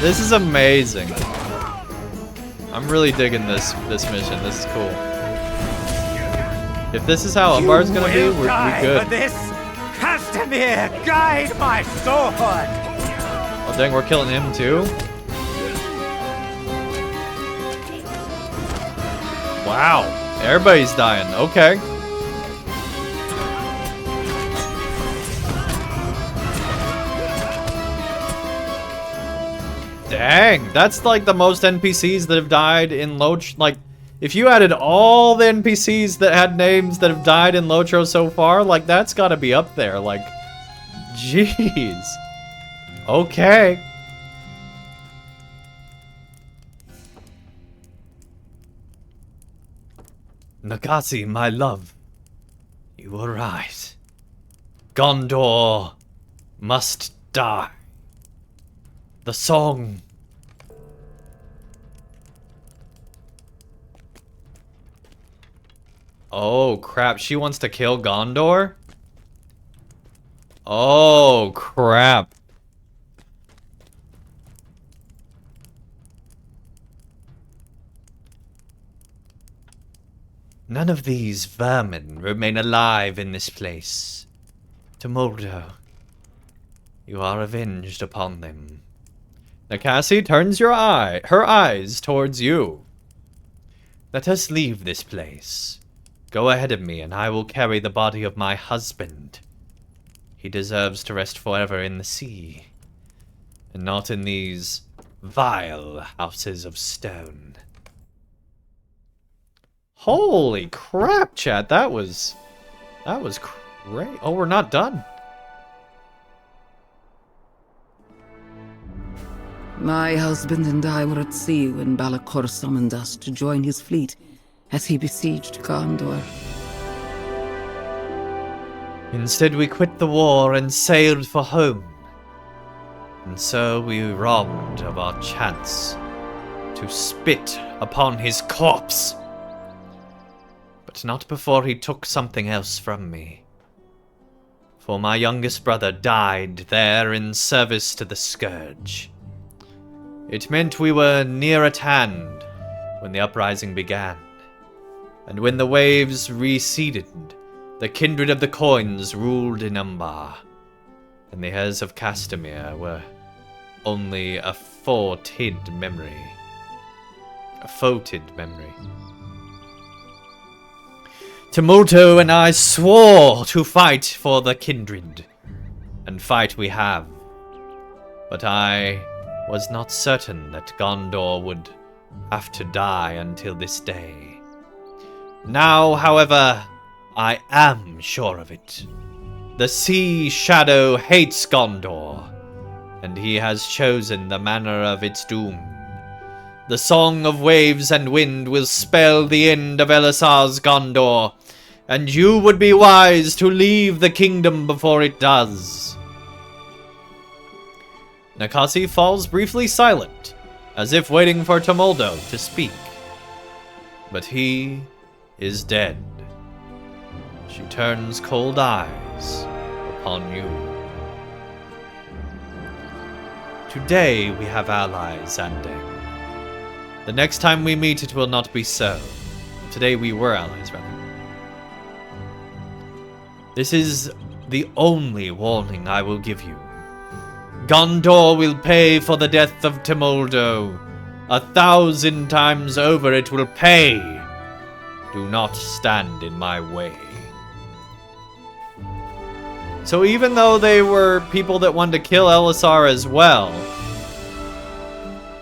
This is amazing. I'm really digging this mission. This is cool. If this is how Umbar's gonna be, we're good. For this, Castamere, guide my sword. Oh dang, we're killing him too? Wow, everybody's dying. Okay. Dang, that's like the most NPCs that have died in LOTR. Like, if you added all the NPCs that had names that have died in LOTRO so far, like, that's gotta be up there. Like, jeez. Okay. Nagasi, my love. You were right. Gondor must die. The song. Oh crap, she wants to kill Gondor? Oh crap. None of these vermin remain alive in this place. Tumuldo, you are avenged upon them. Nakasi turns her eyes towards you. Let us leave this place. Go ahead of me, and I will carry the body of my husband. He deserves to rest forever in the sea, and not in these vile houses of stone. Holy crap, chat! That was great. Oh, we're not done. My husband and I were at sea when Balakor summoned us to join his fleet as he besieged Gondor. Instead, we quit the war and sailed for home. And so we robbed of our chance to spit upon his corpse. But not before he took something else from me. For my youngest brother died there in service to the Scourge. It meant we were near at hand when the uprising began. And when the waves receded, the kindred of the coins ruled in Umbar, and the heirs of Castamere were only a foetid memory. A foetid memory. Tumulto and I swore to fight for the kindred, and fight we have. But I was not certain that Gondor would have to die until this day. Now, however, I am sure of it. The Sea Shadow hates Gondor, and he has chosen the manner of its doom. The song of waves and wind will spell the end of Elisar's Gondor, and you would be wise to leave the kingdom before it does. Nakasi falls briefly silent, as if waiting for Tumuldo to speak. But he is dead. She turns cold eyes upon you. Today we have allies, Andang. The next time we meet, it will not be so. Today we were allies, rather. This is the only warning I will give you. Gondor will pay for the death of Tumuldo. 1,000 times over it will pay. Do not stand in my way. So even though they were people that wanted to kill Elisar as well,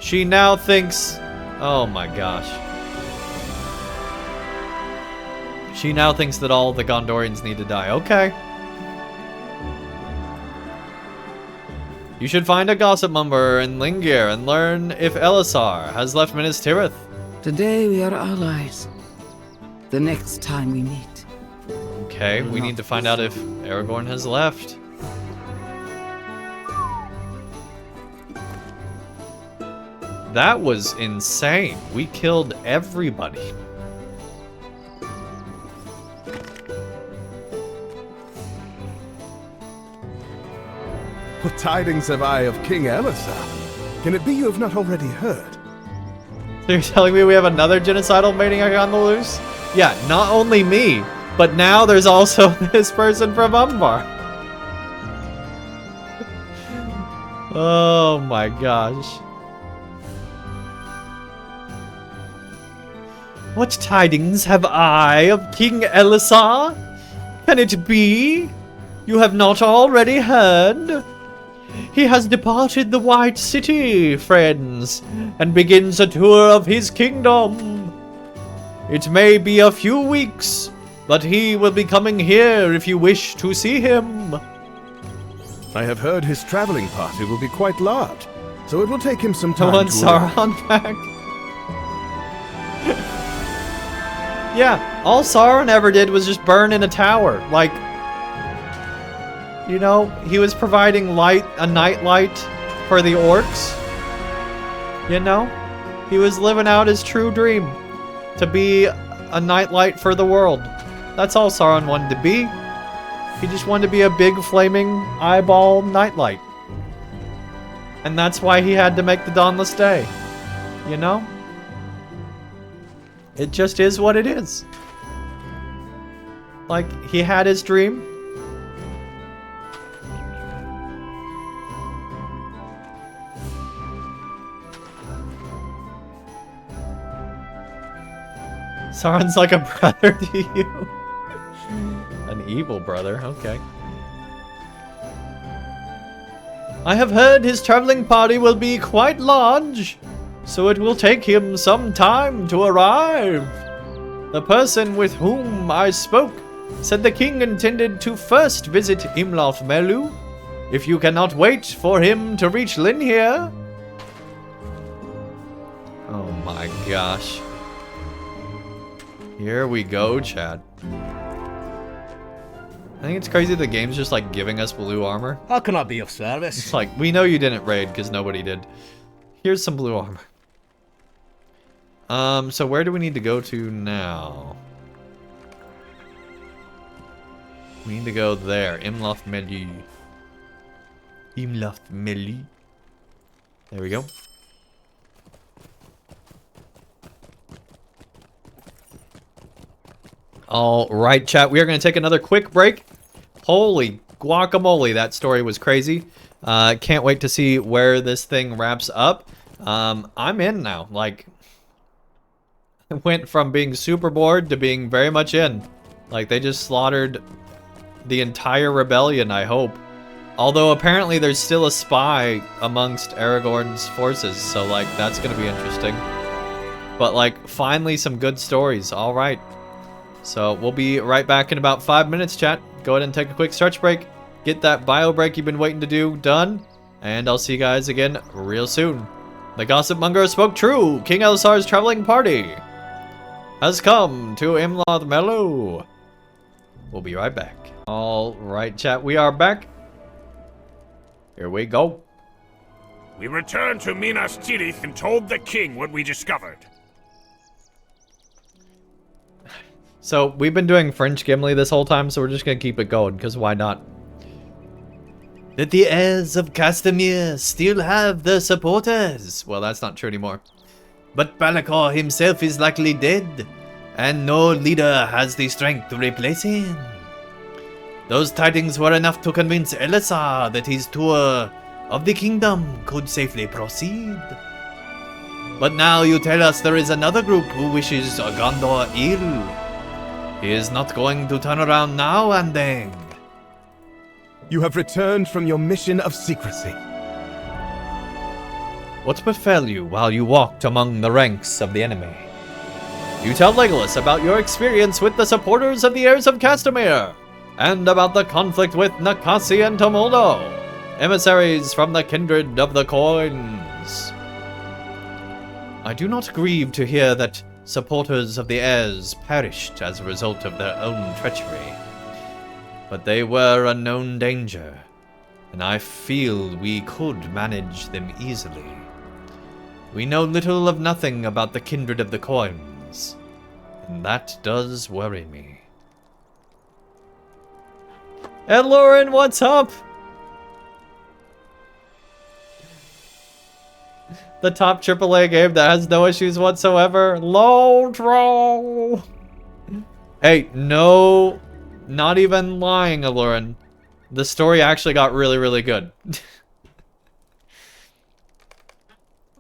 she now thinks, oh my gosh. She now thinks that all the Gondorians need to die. Okay. You should find a gossip mumber in Lingir and learn if Elisar has left Minas Tirith. Today we are allies. The next time we meet. Okay, we need to find out if Aragorn has left. That was insane. We killed everybody. What tidings have I of King Elisar? Can it be you have not already heard? So you're telling me we have another genocidal maniac on the loose? Yeah, not only me, but now there's also this person from Umbar. Oh my gosh. What tidings have I of King Elisar? Can it be you have not already heard? He has departed the White City, friends, and begins a tour of his kingdom. It may be a few weeks, but he will be coming here if you wish to see him. I have heard his traveling party will be quite large, so it will take him some time Want to arrive. Sauron back? Yeah, all Sauron ever did was just burn in a tower. Like, you know, he was providing light, a night light for the orcs. You know? He was living out his true dream. To be a nightlight for the world. That's all Sauron wanted to be. He just wanted to be a big flaming eyeball nightlight. And that's why he had to make the Dawnless Day. You know? It just is what it is. Like, he had his dream. Sauron's like a brother to you. An evil brother, okay. I have heard his traveling party will be quite large, so it will take him some time to arrive. The person with whom I spoke said the king intended to first visit Imloth Melu. If you cannot wait for him to reach Linhir. Oh my gosh. Here we go, chat. I think it's crazy the game's just like giving us blue armor. How can I be of service? It's like, we know you didn't raid because nobody did. Here's some blue armor. So where do we need to go to now? We need to go there. Imloth Meli. Imloth Meli. There we go. Alright, chat. We are going to take another quick break. Holy guacamole, that story was crazy. Can't wait to see where this thing wraps up. I'm in now. Like, I went from being super bored to being very much in. Like, they just slaughtered the entire rebellion, I hope. Although, apparently, there's still a spy amongst Aragorn's forces. So, like, that's going to be interesting. But, like, finally some good stories. Alright. So, we'll be right back in about 5 minutes, chat. Go ahead and take a quick stretch break. Get that bio break you've been waiting to do done. And I'll see you guys again real soon. The Gossip Monger spoke true. King Elisar's traveling party has come to Imloth Melu. We'll be right back. Alright, chat. We are back. Here we go. We returned to Minas Tirith and told the king what we discovered. So, we've been doing French Gimli this whole time, so we're just gonna keep it going, because why not? That the heirs of Castamere still have the supporters. Well, that's not true anymore. But Balakor himself is likely dead, and no leader has the strength to replace him. Those tidings were enough to convince Elisar that his tour of the kingdom could safely proceed. But now you tell us there is another group who wishes Gondor ill. He is not going to turn around now, Andang. You have returned from your mission of secrecy. What befell you while you walked among the ranks of the enemy? You tell Legolas about your experience with the supporters of the heirs of Castamere, and about the conflict with Nakasi and Tomoldo, emissaries from the kindred of the coins. I do not grieve to hear that supporters of the heirs perished as a result of their own treachery. But they were a known danger, and I feel we could manage them easily. We know little of nothing about the kindred of the coins, and that does worry me. Hey Lauren, what's up? The top AAA game that has no issues whatsoever. LOTRO! Hey, no, not even lying, Alurin. The story actually got really, really good.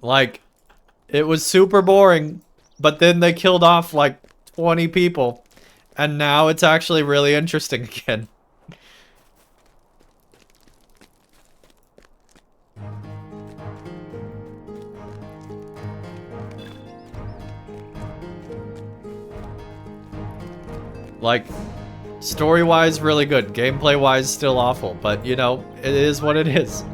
Like, it was super boring, but then they killed off like 20 people. And now it's actually really interesting again. Like, story-wise, really good. Gameplay-wise, still awful. But, you know, it is what it is.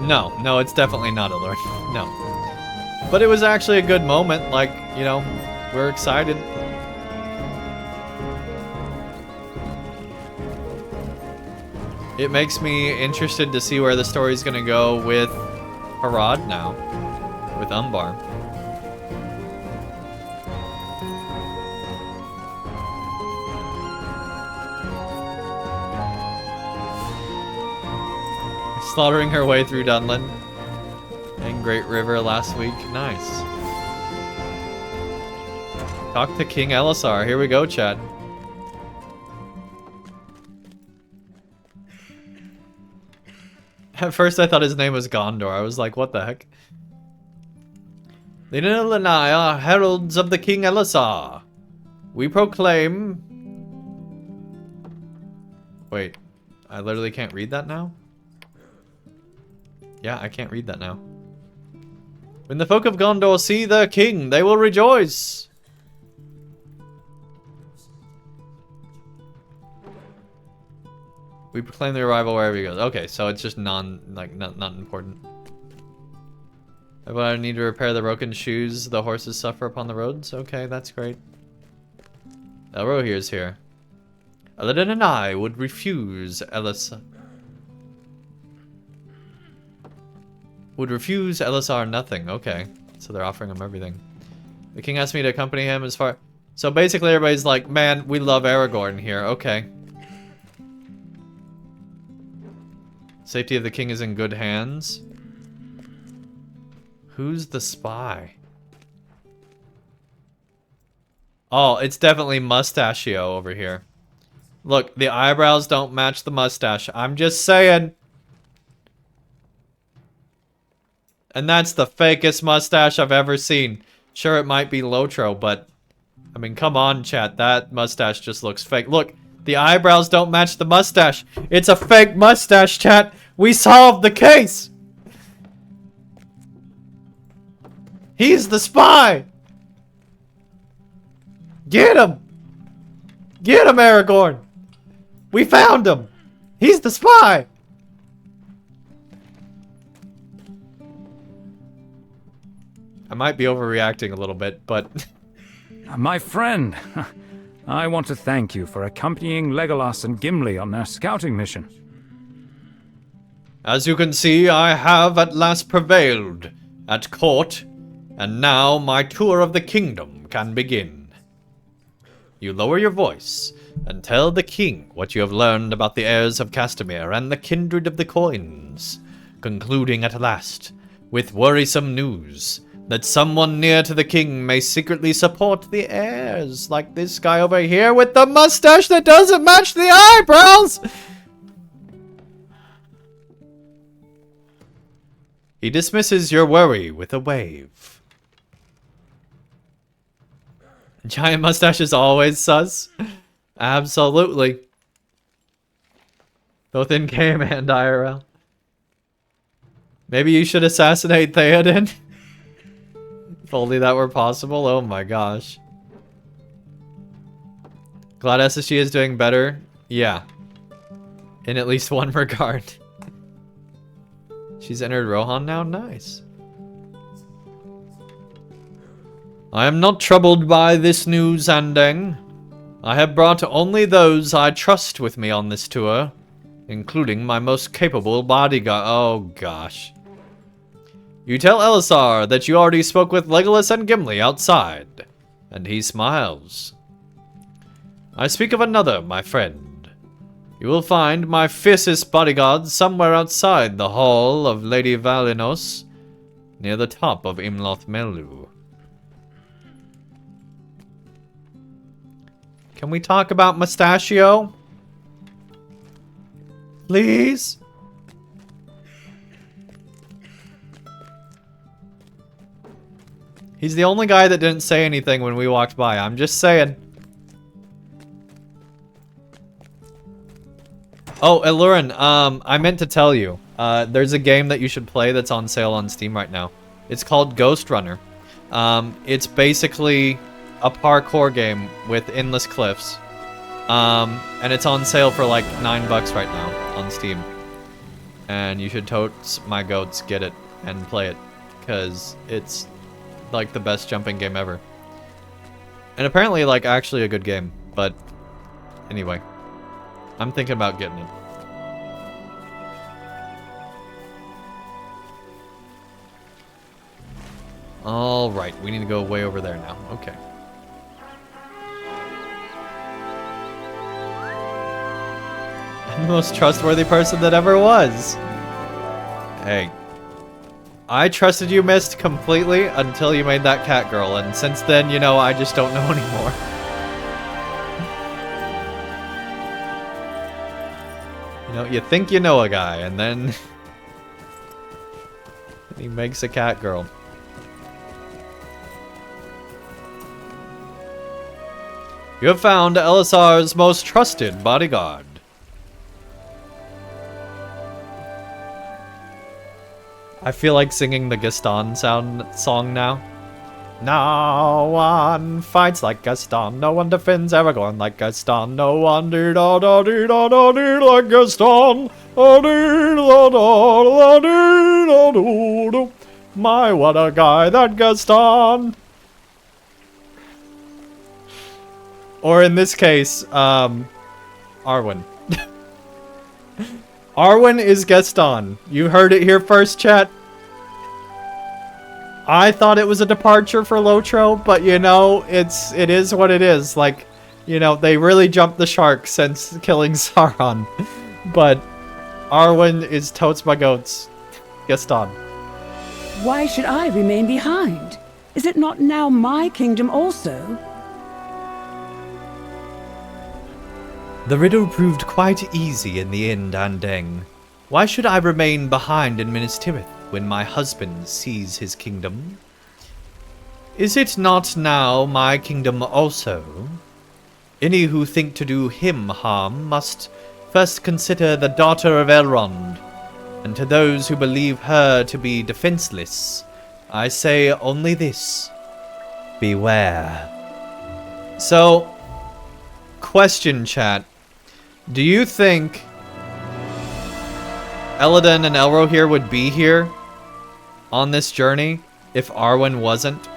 No, it's definitely not a lure. No. But it was actually a good moment. Like, you know, we're excited. It makes me interested to see where the story's gonna go with Harad now. With Umbar. Slaughtering her way through Dunland and Great River last week. Nice. Talk to King Elisar. Here we go, chat. At first I thought his name was Gondor. I was like, what the heck? The Nil and I are heralds of the King Elisar. We proclaim... Wait, I literally can't read that now? Yeah, I can't read that now. When the folk of Gondor see their king, they will rejoice. We proclaim the arrival wherever he goes. Okay, so it's just not important. I need to repair the broken shoes the horses suffer upon the roads. Okay, that's great. Elrohir's here. Aladdin and I would refuse Elisar. Would refuse Elisar nothing. Okay, so they're offering him everything. The king asked me to accompany him as far... So basically everybody's like, man, we love Aragorn here. Okay. Safety of the king is in good hands. Who's the spy? Oh, it's definitely Mustachio over here. Look, the eyebrows don't match the mustache. I'm just saying. And that's the fakest mustache I've ever seen. Sure, it might be Lotro, but... I mean, come on, chat. That mustache just looks fake. Look, the eyebrows don't match the mustache. It's a fake mustache, chat. We solved the case. He's the spy. Get him. Get him, Aragorn. We found him. He's the spy. I might be overreacting a little bit, but... My friend, I want to thank you for accompanying Legolas and Gimli on their scouting mission. As you can see, I have at last prevailed at court, and now my tour of the kingdom can begin. You lower your voice and tell the king what you have learned about the heirs of Castamere and the kindred of the coins, concluding at last with worrisome news that someone near to the king may secretly support the heirs, like this guy over here with the mustache that doesn't match the eyebrows! He dismisses your worry with a wave. Giant mustache is always sus. Absolutely. Both in game and IRL. Maybe you should assassinate Theoden. If only that were possible. Oh my gosh. Glad SSG is doing better. Yeah. In at least one regard. She's entered Rohan now? Nice. I am not troubled by this news, Andang. I have brought only those I trust with me on this tour, including my most capable bodyguard. Oh gosh. You tell Elisar that you already spoke with Legolas and Gimli outside, and he smiles. I speak of another, my friend. You will find my fiercest bodyguard somewhere outside the hall of Lady Valinos, near the top of Imloth Melu. Can we talk about Mustachio? Please? He's the only guy that didn't say anything when we walked by. I'm just saying. Oh, Elurin, I meant to tell you. There's a game that you should play that's on sale on Steam right now. It's called Ghost Runner. It's basically a parkour game with endless cliffs. And it's on sale for like $9 right now on Steam. And you should totes my goats get it and play it. Because it's like the best jumping game ever. And apparently like actually a good game. But anyway. I'm thinking about getting it. Alright, we need to go way over there now. Okay. I'm the most trustworthy person that ever was. Hey. I trusted you, Mist, completely until you made that cat girl, and since then, you know, I just don't know anymore. You know, you think you know a guy, and then he makes a cat girl. You have found Elisar's most trusted bodyguard. I feel like singing the Gaston song now. No one fights like Gaston, no one defends Aragorn like Gaston, no one dee-da-da-dee-da-da-dee like Gaston, dee-da-da-da-da-dee-da-doo-doo. My, what a guy, that Gaston! Or in this case, Arwen. Arwen is Gaston. You heard it here first, chat. I thought it was a departure for LOTRO, but you know, it is what it is. Like, you know, they really jumped the shark since killing Sauron. But Arwen is totes my goats. Gaston. Why should I remain behind? Is it not now my kingdom also? The riddle proved quite easy in the end, Andang. Why should I remain behind in Minas Tirith when my husband sees his kingdom? Is it not now my kingdom also? Any who think to do him harm must first consider the daughter of Elrond, and to those who believe her to be defenseless, I say only this: beware. So, question, chat. Do you think Elladan and Elrohir would be here on this journey if Arwen wasn't?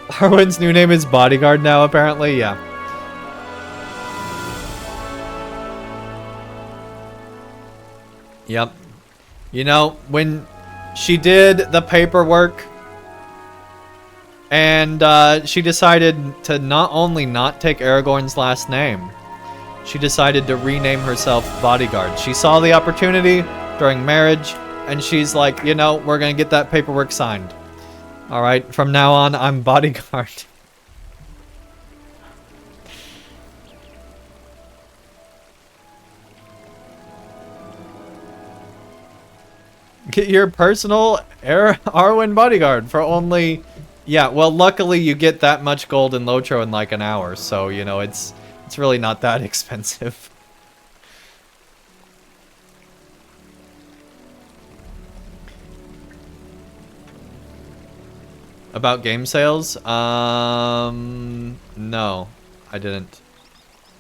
Arwen's new name is Bodyguard now, apparently. Yeah. Yep. You know, when she did the paperwork and she decided to not only not take Aragorn's last name, she decided to rename herself Bodyguard. She saw the opportunity during marriage, and she's like, you know, we're gonna get that paperwork signed. Alright, from now on, I'm Bodyguard. Get your personal Arwen Bodyguard for only... Yeah, well, luckily you get that much gold in LOTRO in like an hour, so, you know, it's really not that expensive. About game sales? No, I didn't.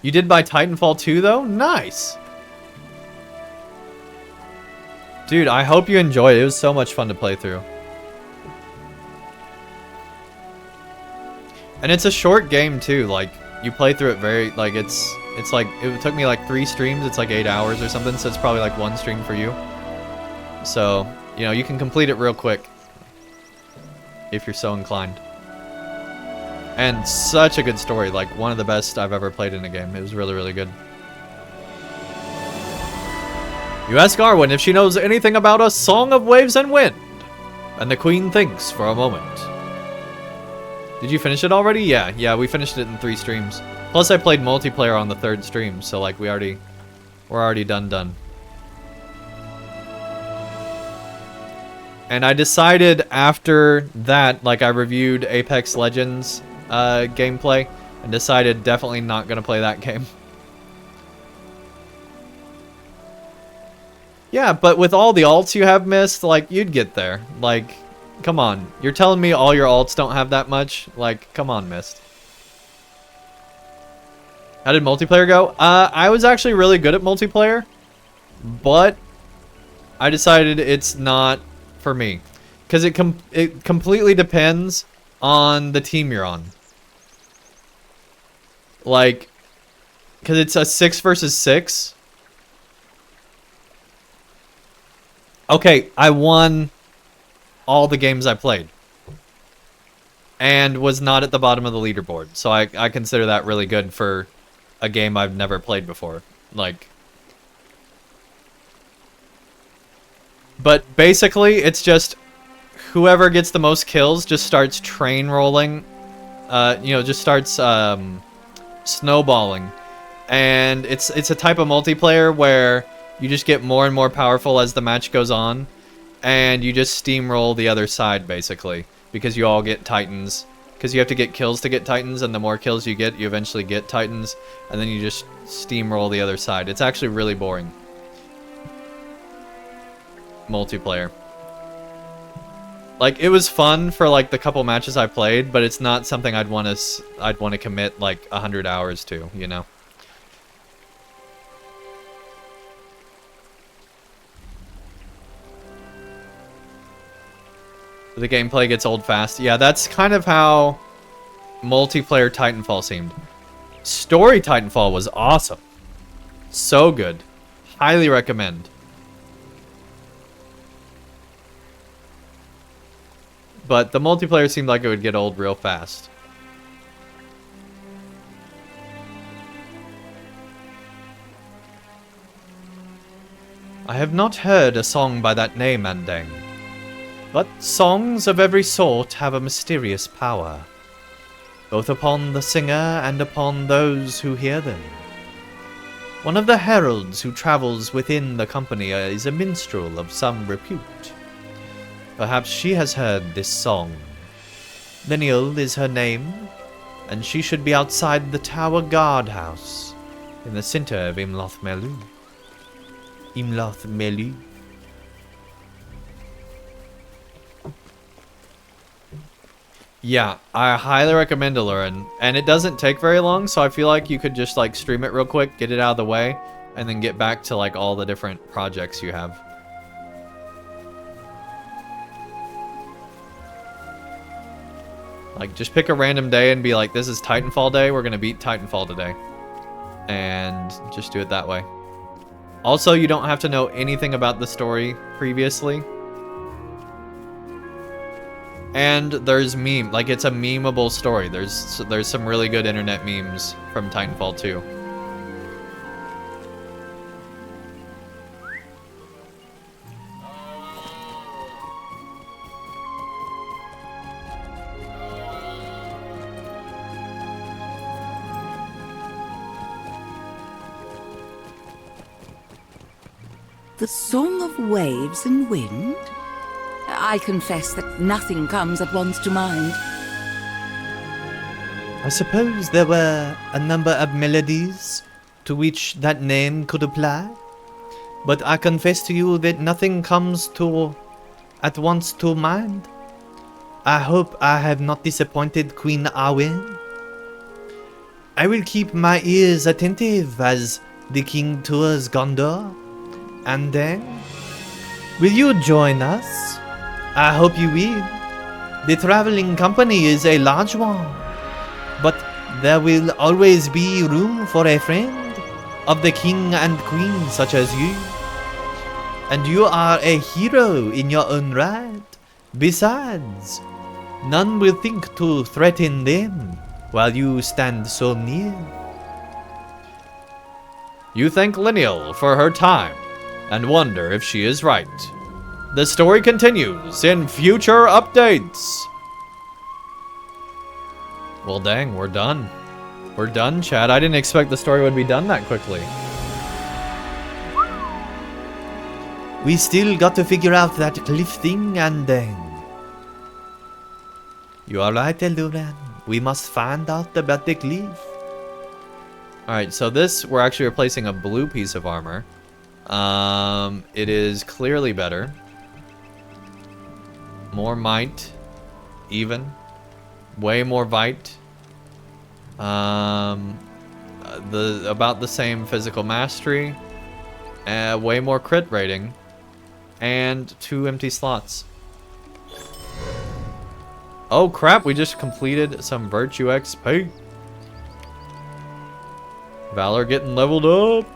You did buy Titanfall 2 though? Nice! Dude, I hope you enjoyed it. It was so much fun to play through. And it's a short game too. Like, you play through it very, like, it's like, it took me like 3 streams. It's like 8 hours or something, so it's probably like 1 stream for you. So, you know, you can complete it real quick if you're so inclined. And such a good story. Like, one of the best I've ever played in a game. It was really, really good. You ask Arwen if she knows anything about a Song of Waves and Wind. And the Queen thinks for a moment. Did you finish it already? Yeah, we finished it in 3 streams. Plus I played multiplayer on the 3rd stream, so like we're already done. And I decided after that, like I reviewed Apex Legends gameplay, and decided definitely not gonna play that game. Yeah, but with all the alts you have missed, like, you'd get there. Like, come on. You're telling me all your alts don't have that much? Like, come on, Mist. How did multiplayer go? I was actually really good at multiplayer, but I decided it's not for me. Because it completely depends on the team you're on. Like, because it's a 6 versus 6. Okay, I won all the games I played. And was not at the bottom of the leaderboard. So I consider that really good for a game I've never played before. Like... But basically, it's just... Whoever gets the most kills just starts train rolling. You know, just starts snowballing. And it's a type of multiplayer where... You just get more and more powerful as the match goes on, and you just steamroll the other side, basically, because you all get Titans. Because you have to get kills to get Titans, and the more kills you eventually get Titans, and then you just steamroll the other side. It's actually really boring. Multiplayer. Like, it was fun for, like, the couple matches I played, but it's not something I'd want to commit, like, 100 hours to, you know? The gameplay gets old fast. Yeah, that's kind of how multiplayer Titanfall seemed. Story Titanfall was awesome. So good. Highly recommend. But the multiplayer seemed like it would get old real fast. I have not heard a song by that name, Andang. But songs of every sort have a mysterious power, both upon the singer and upon those who hear them. One of the heralds who travels within the company is a minstrel of some repute. Perhaps she has heard this song. Lineal is her name, and she should be outside the Tower Guardhouse, in the center of Imloth Melu. Imloth Melu. Yeah, I highly recommend Alurin, and it doesn't take very long, so I feel like you could just like stream it real quick, get it out of the way, and then get back to like all the different projects you have. Like, just pick a random day and be like, this is Titanfall day, we're gonna beat Titanfall today. And just do it that way. Also, you don't have to know anything about the story previously. And there's meme, like it's a memeable story. There's some really good internet memes from Titanfall 2. The song of waves and wind? I confess that nothing comes at once to mind. I suppose there were a number of melodies to which that name could apply, but I confess to you that nothing comes at once to mind. I hope I have not disappointed Queen Arwen. I will keep my ears attentive as the king tours Gondor. Andang, will you join us? I hope you will. The traveling company is a large one, but there will always be room for a friend of the king and queen such as you. And you are a hero in your own right. Besides, none will think to threaten them while you stand so near. You thank Lineal for her time and wonder if she is right. The story continues in future updates. Well, dang, we're done. We're done, chat. I didn't expect the story would be done that quickly. We still got to figure out that cliff thing, and then... You are right, Elduran. We must find out about the cliff. Alright, so this, we're actually replacing a blue piece of armor. It is clearly better. More might. Even. Way more vite. About the same physical mastery. Way more crit rating. And 2 empty slots. Oh crap, we just completed some Virtue XP. Valor getting leveled up.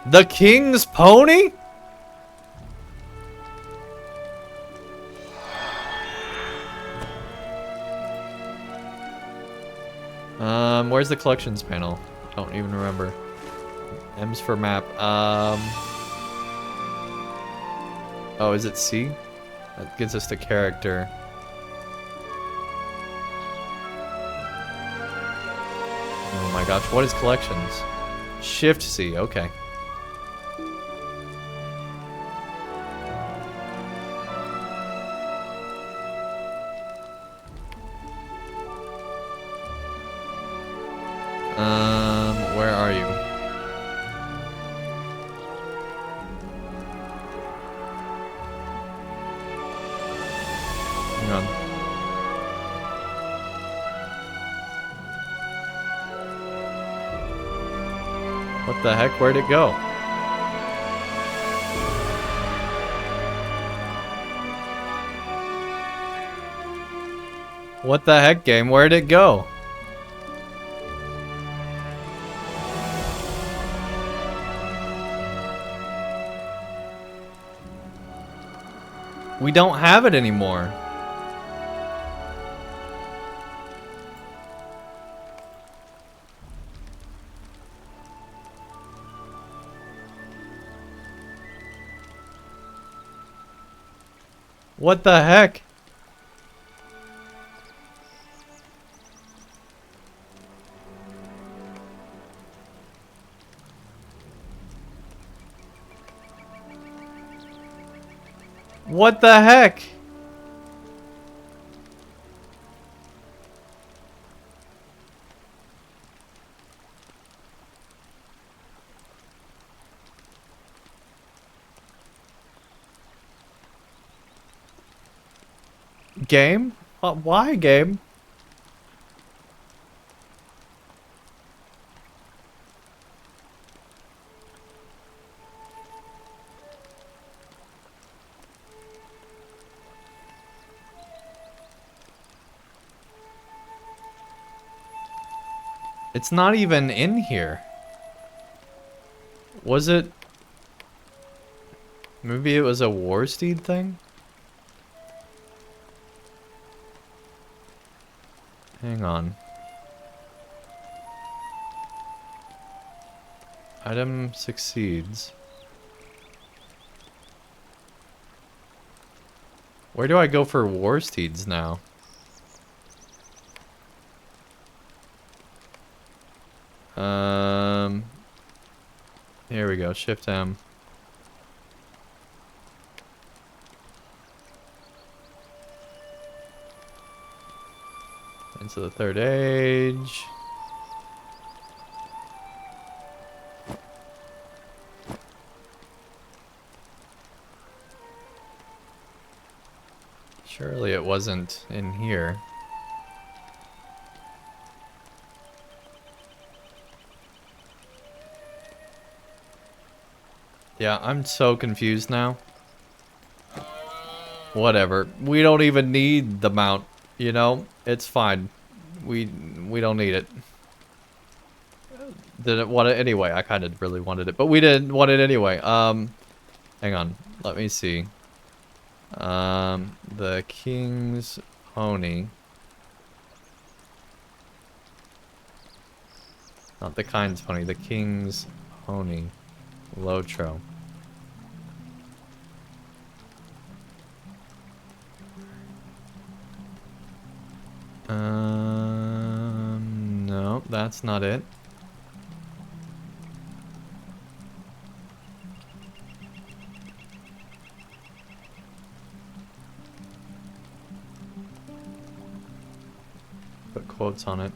The King's Pony? Where's the collections panel? Don't even remember. M's for map. Oh, is it C? That gets us to character. Oh my gosh, what is collections? Shift C, okay. Where are you? Hang on. What the heck? Where'd it go? What the heck, game? Where'd it go? We don't have it anymore. What the heck? What the heck? Game? Why game? It's not even in here. Was it? Maybe it was a war steed thing? Hang on. Item succeeds. Where do I go for war steeds now? Here we go. Shift M. Into the third age. Surely it wasn't in here. Yeah, I'm so confused now. Whatever. We don't even need the mount, you know? It's fine. We don't need it. Didn't want it anyway. I kind of really wanted it, but we didn't want it anyway. Hang on. Let me see. The King's Pony. Not the Kind's Pony, the King's Pony. LOTRO. No, that's not it. Put quotes on it.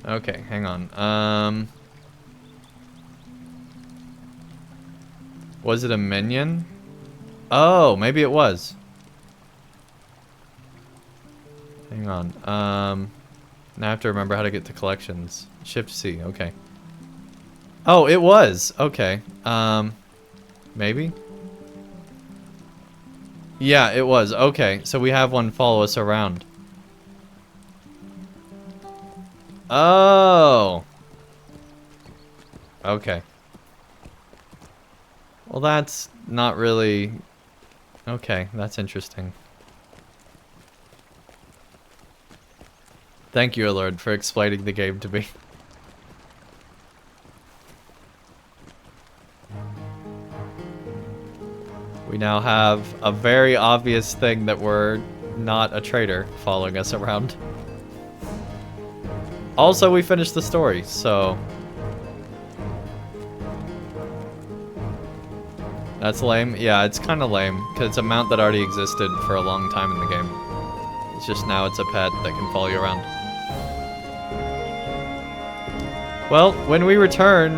Okay, hang on. Was it a minion? Oh, maybe it was. Hang on. Now I have to remember how to get to collections. Shift C, okay. Oh, it was. Okay. Maybe? Yeah, it was. Okay, so we have one follow us around. Oh. Okay. Well, that's not really... Okay, that's interesting. Thank you, Lord, for explaining the game to me. We now have a very obvious thing that we're not a traitor following us around. Also, we finished the story, so... That's lame? Yeah, it's kind of lame, because it's a mount that already existed for a long time in the game. It's just now it's a pet that can follow you around. Well, when we return,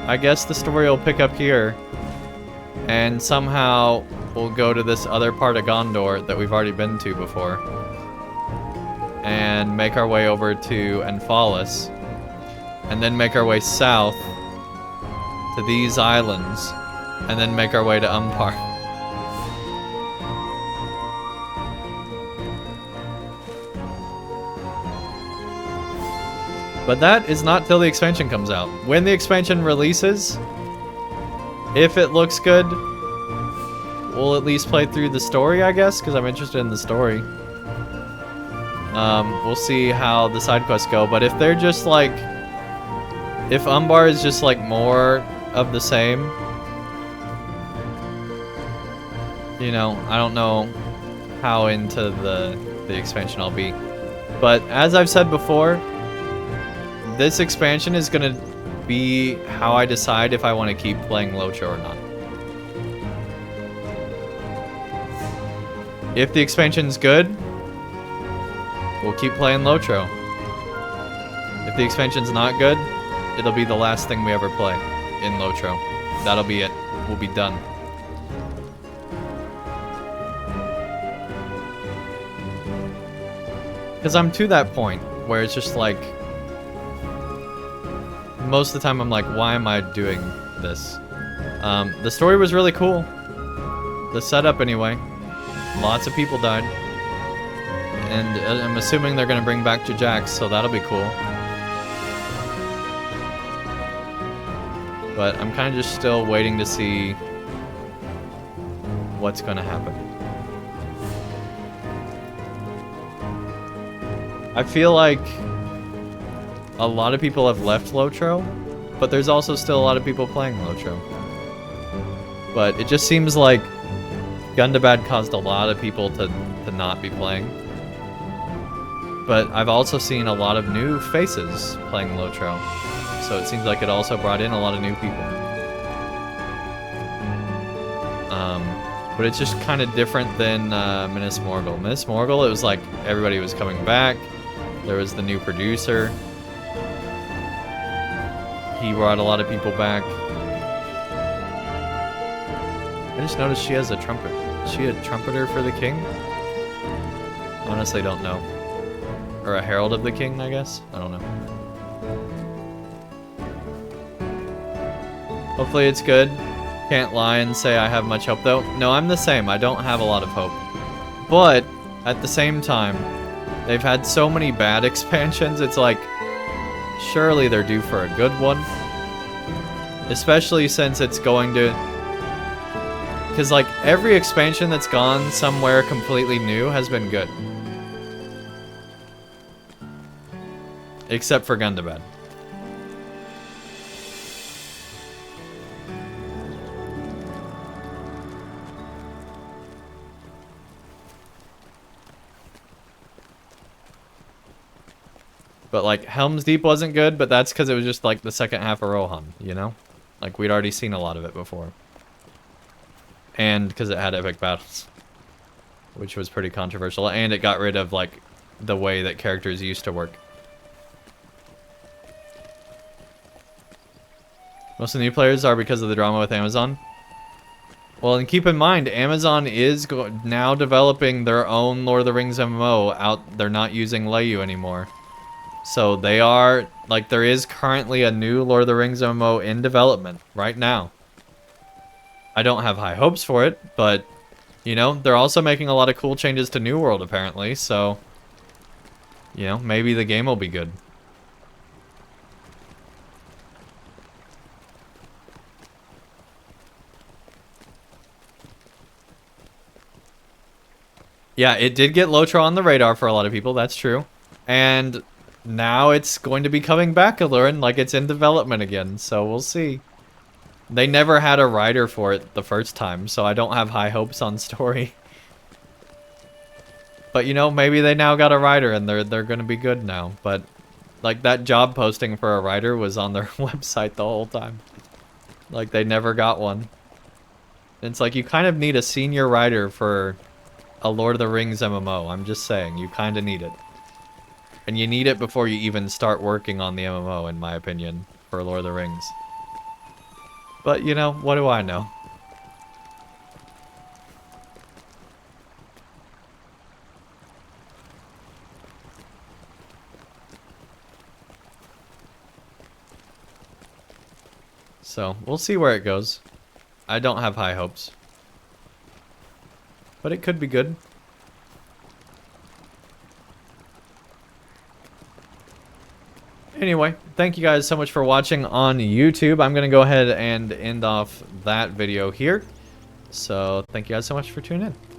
I guess the story will pick up here. And somehow, we'll go to this other part of Gondor that we've already been to before. And make our way over to Enfalis. And then make our way south to these islands. And then make our way to Umbar. But that is not till the expansion comes out. When the expansion releases, if it looks good, we'll at least play through the story, I guess, because I'm interested in the story. We'll see how the side quests go, but if they're just like... If Umbar is just like more of the same... You know, I don't know how into the expansion I'll be. But as I've said before, this expansion is gonna be how I decide if I want to keep playing LOTRO or not. If the expansion's good, we'll keep playing LOTRO. If the expansion's not good, it'll be the last thing we ever play in LOTRO. That'll be it. We'll be done. Because I'm to that point where it's just like... Most of the time I'm like, why am I doing this? The story was really cool. The setup anyway. Lots of people died. And I'm assuming they're going to bring back Jax, so that'll be cool. But I'm kind of just still waiting to see what's going to happen. I feel like a lot of people have left LOTRO, but there's also still a lot of people playing LOTRO. But it just seems like Gundabad caused a lot of people to not be playing. But I've also seen a lot of new faces playing LOTRO. So it seems like it also brought in a lot of new people. But it's just kind of different than Minas Morgul. Minas Morgul, it was like everybody was coming back. There was the new producer. He brought a lot of people back. I just noticed she has a trumpet. Is she a trumpeter for the king? Honestly, don't know. Or a herald of the king, I guess? I don't know. Hopefully it's good. Can't lie and say I have much hope, though. No, I'm the same. I don't have a lot of hope. But, at the same time, they've had so many bad expansions, it's like, surely they're due for a good one. Especially since it's going to... Because, like, every expansion that's gone somewhere completely new has been good. Except for Gundabad. But, like, Helm's Deep wasn't good, but that's because it was just, like, the second half of Rohan, you know? Like, we'd already seen a lot of it before. And because it had epic battles. Which was pretty controversial. And it got rid of, like, the way that characters used to work. Most of the new players are because of the drama with Amazon. Well, and keep in mind, Amazon is now developing their own Lord of the Rings MMO out. They're not using Leyu anymore. So they are, like, there is currently a new Lord of the Rings MMO in development right now. I don't have high hopes for it, but, you know, they're also making a lot of cool changes to New World, apparently, so, you know, maybe the game will be good. Yeah, it did get LOTRO on the radar for a lot of people, that's true. And now it's going to be coming back, Allurin, like it's in development again, so we'll see. They never had a writer for it the first time, so I don't have high hopes on story. But, you know, maybe they now got a writer and they're going to be good now. But, like, that job posting for a writer was on their website the whole time. Like, they never got one. It's like, you kind of need a senior writer for a Lord of the Rings MMO. I'm just saying, you kind of need it. And you need it before you even start working on the MMO, in my opinion, for Lord of the Rings. But, you know, what do I know? So, we'll see where it goes. I don't have high hopes. But it could be good. Anyway, thank you guys so much for watching on YouTube. I'm going to go ahead and end off that video here. So, thank you guys so much for tuning in.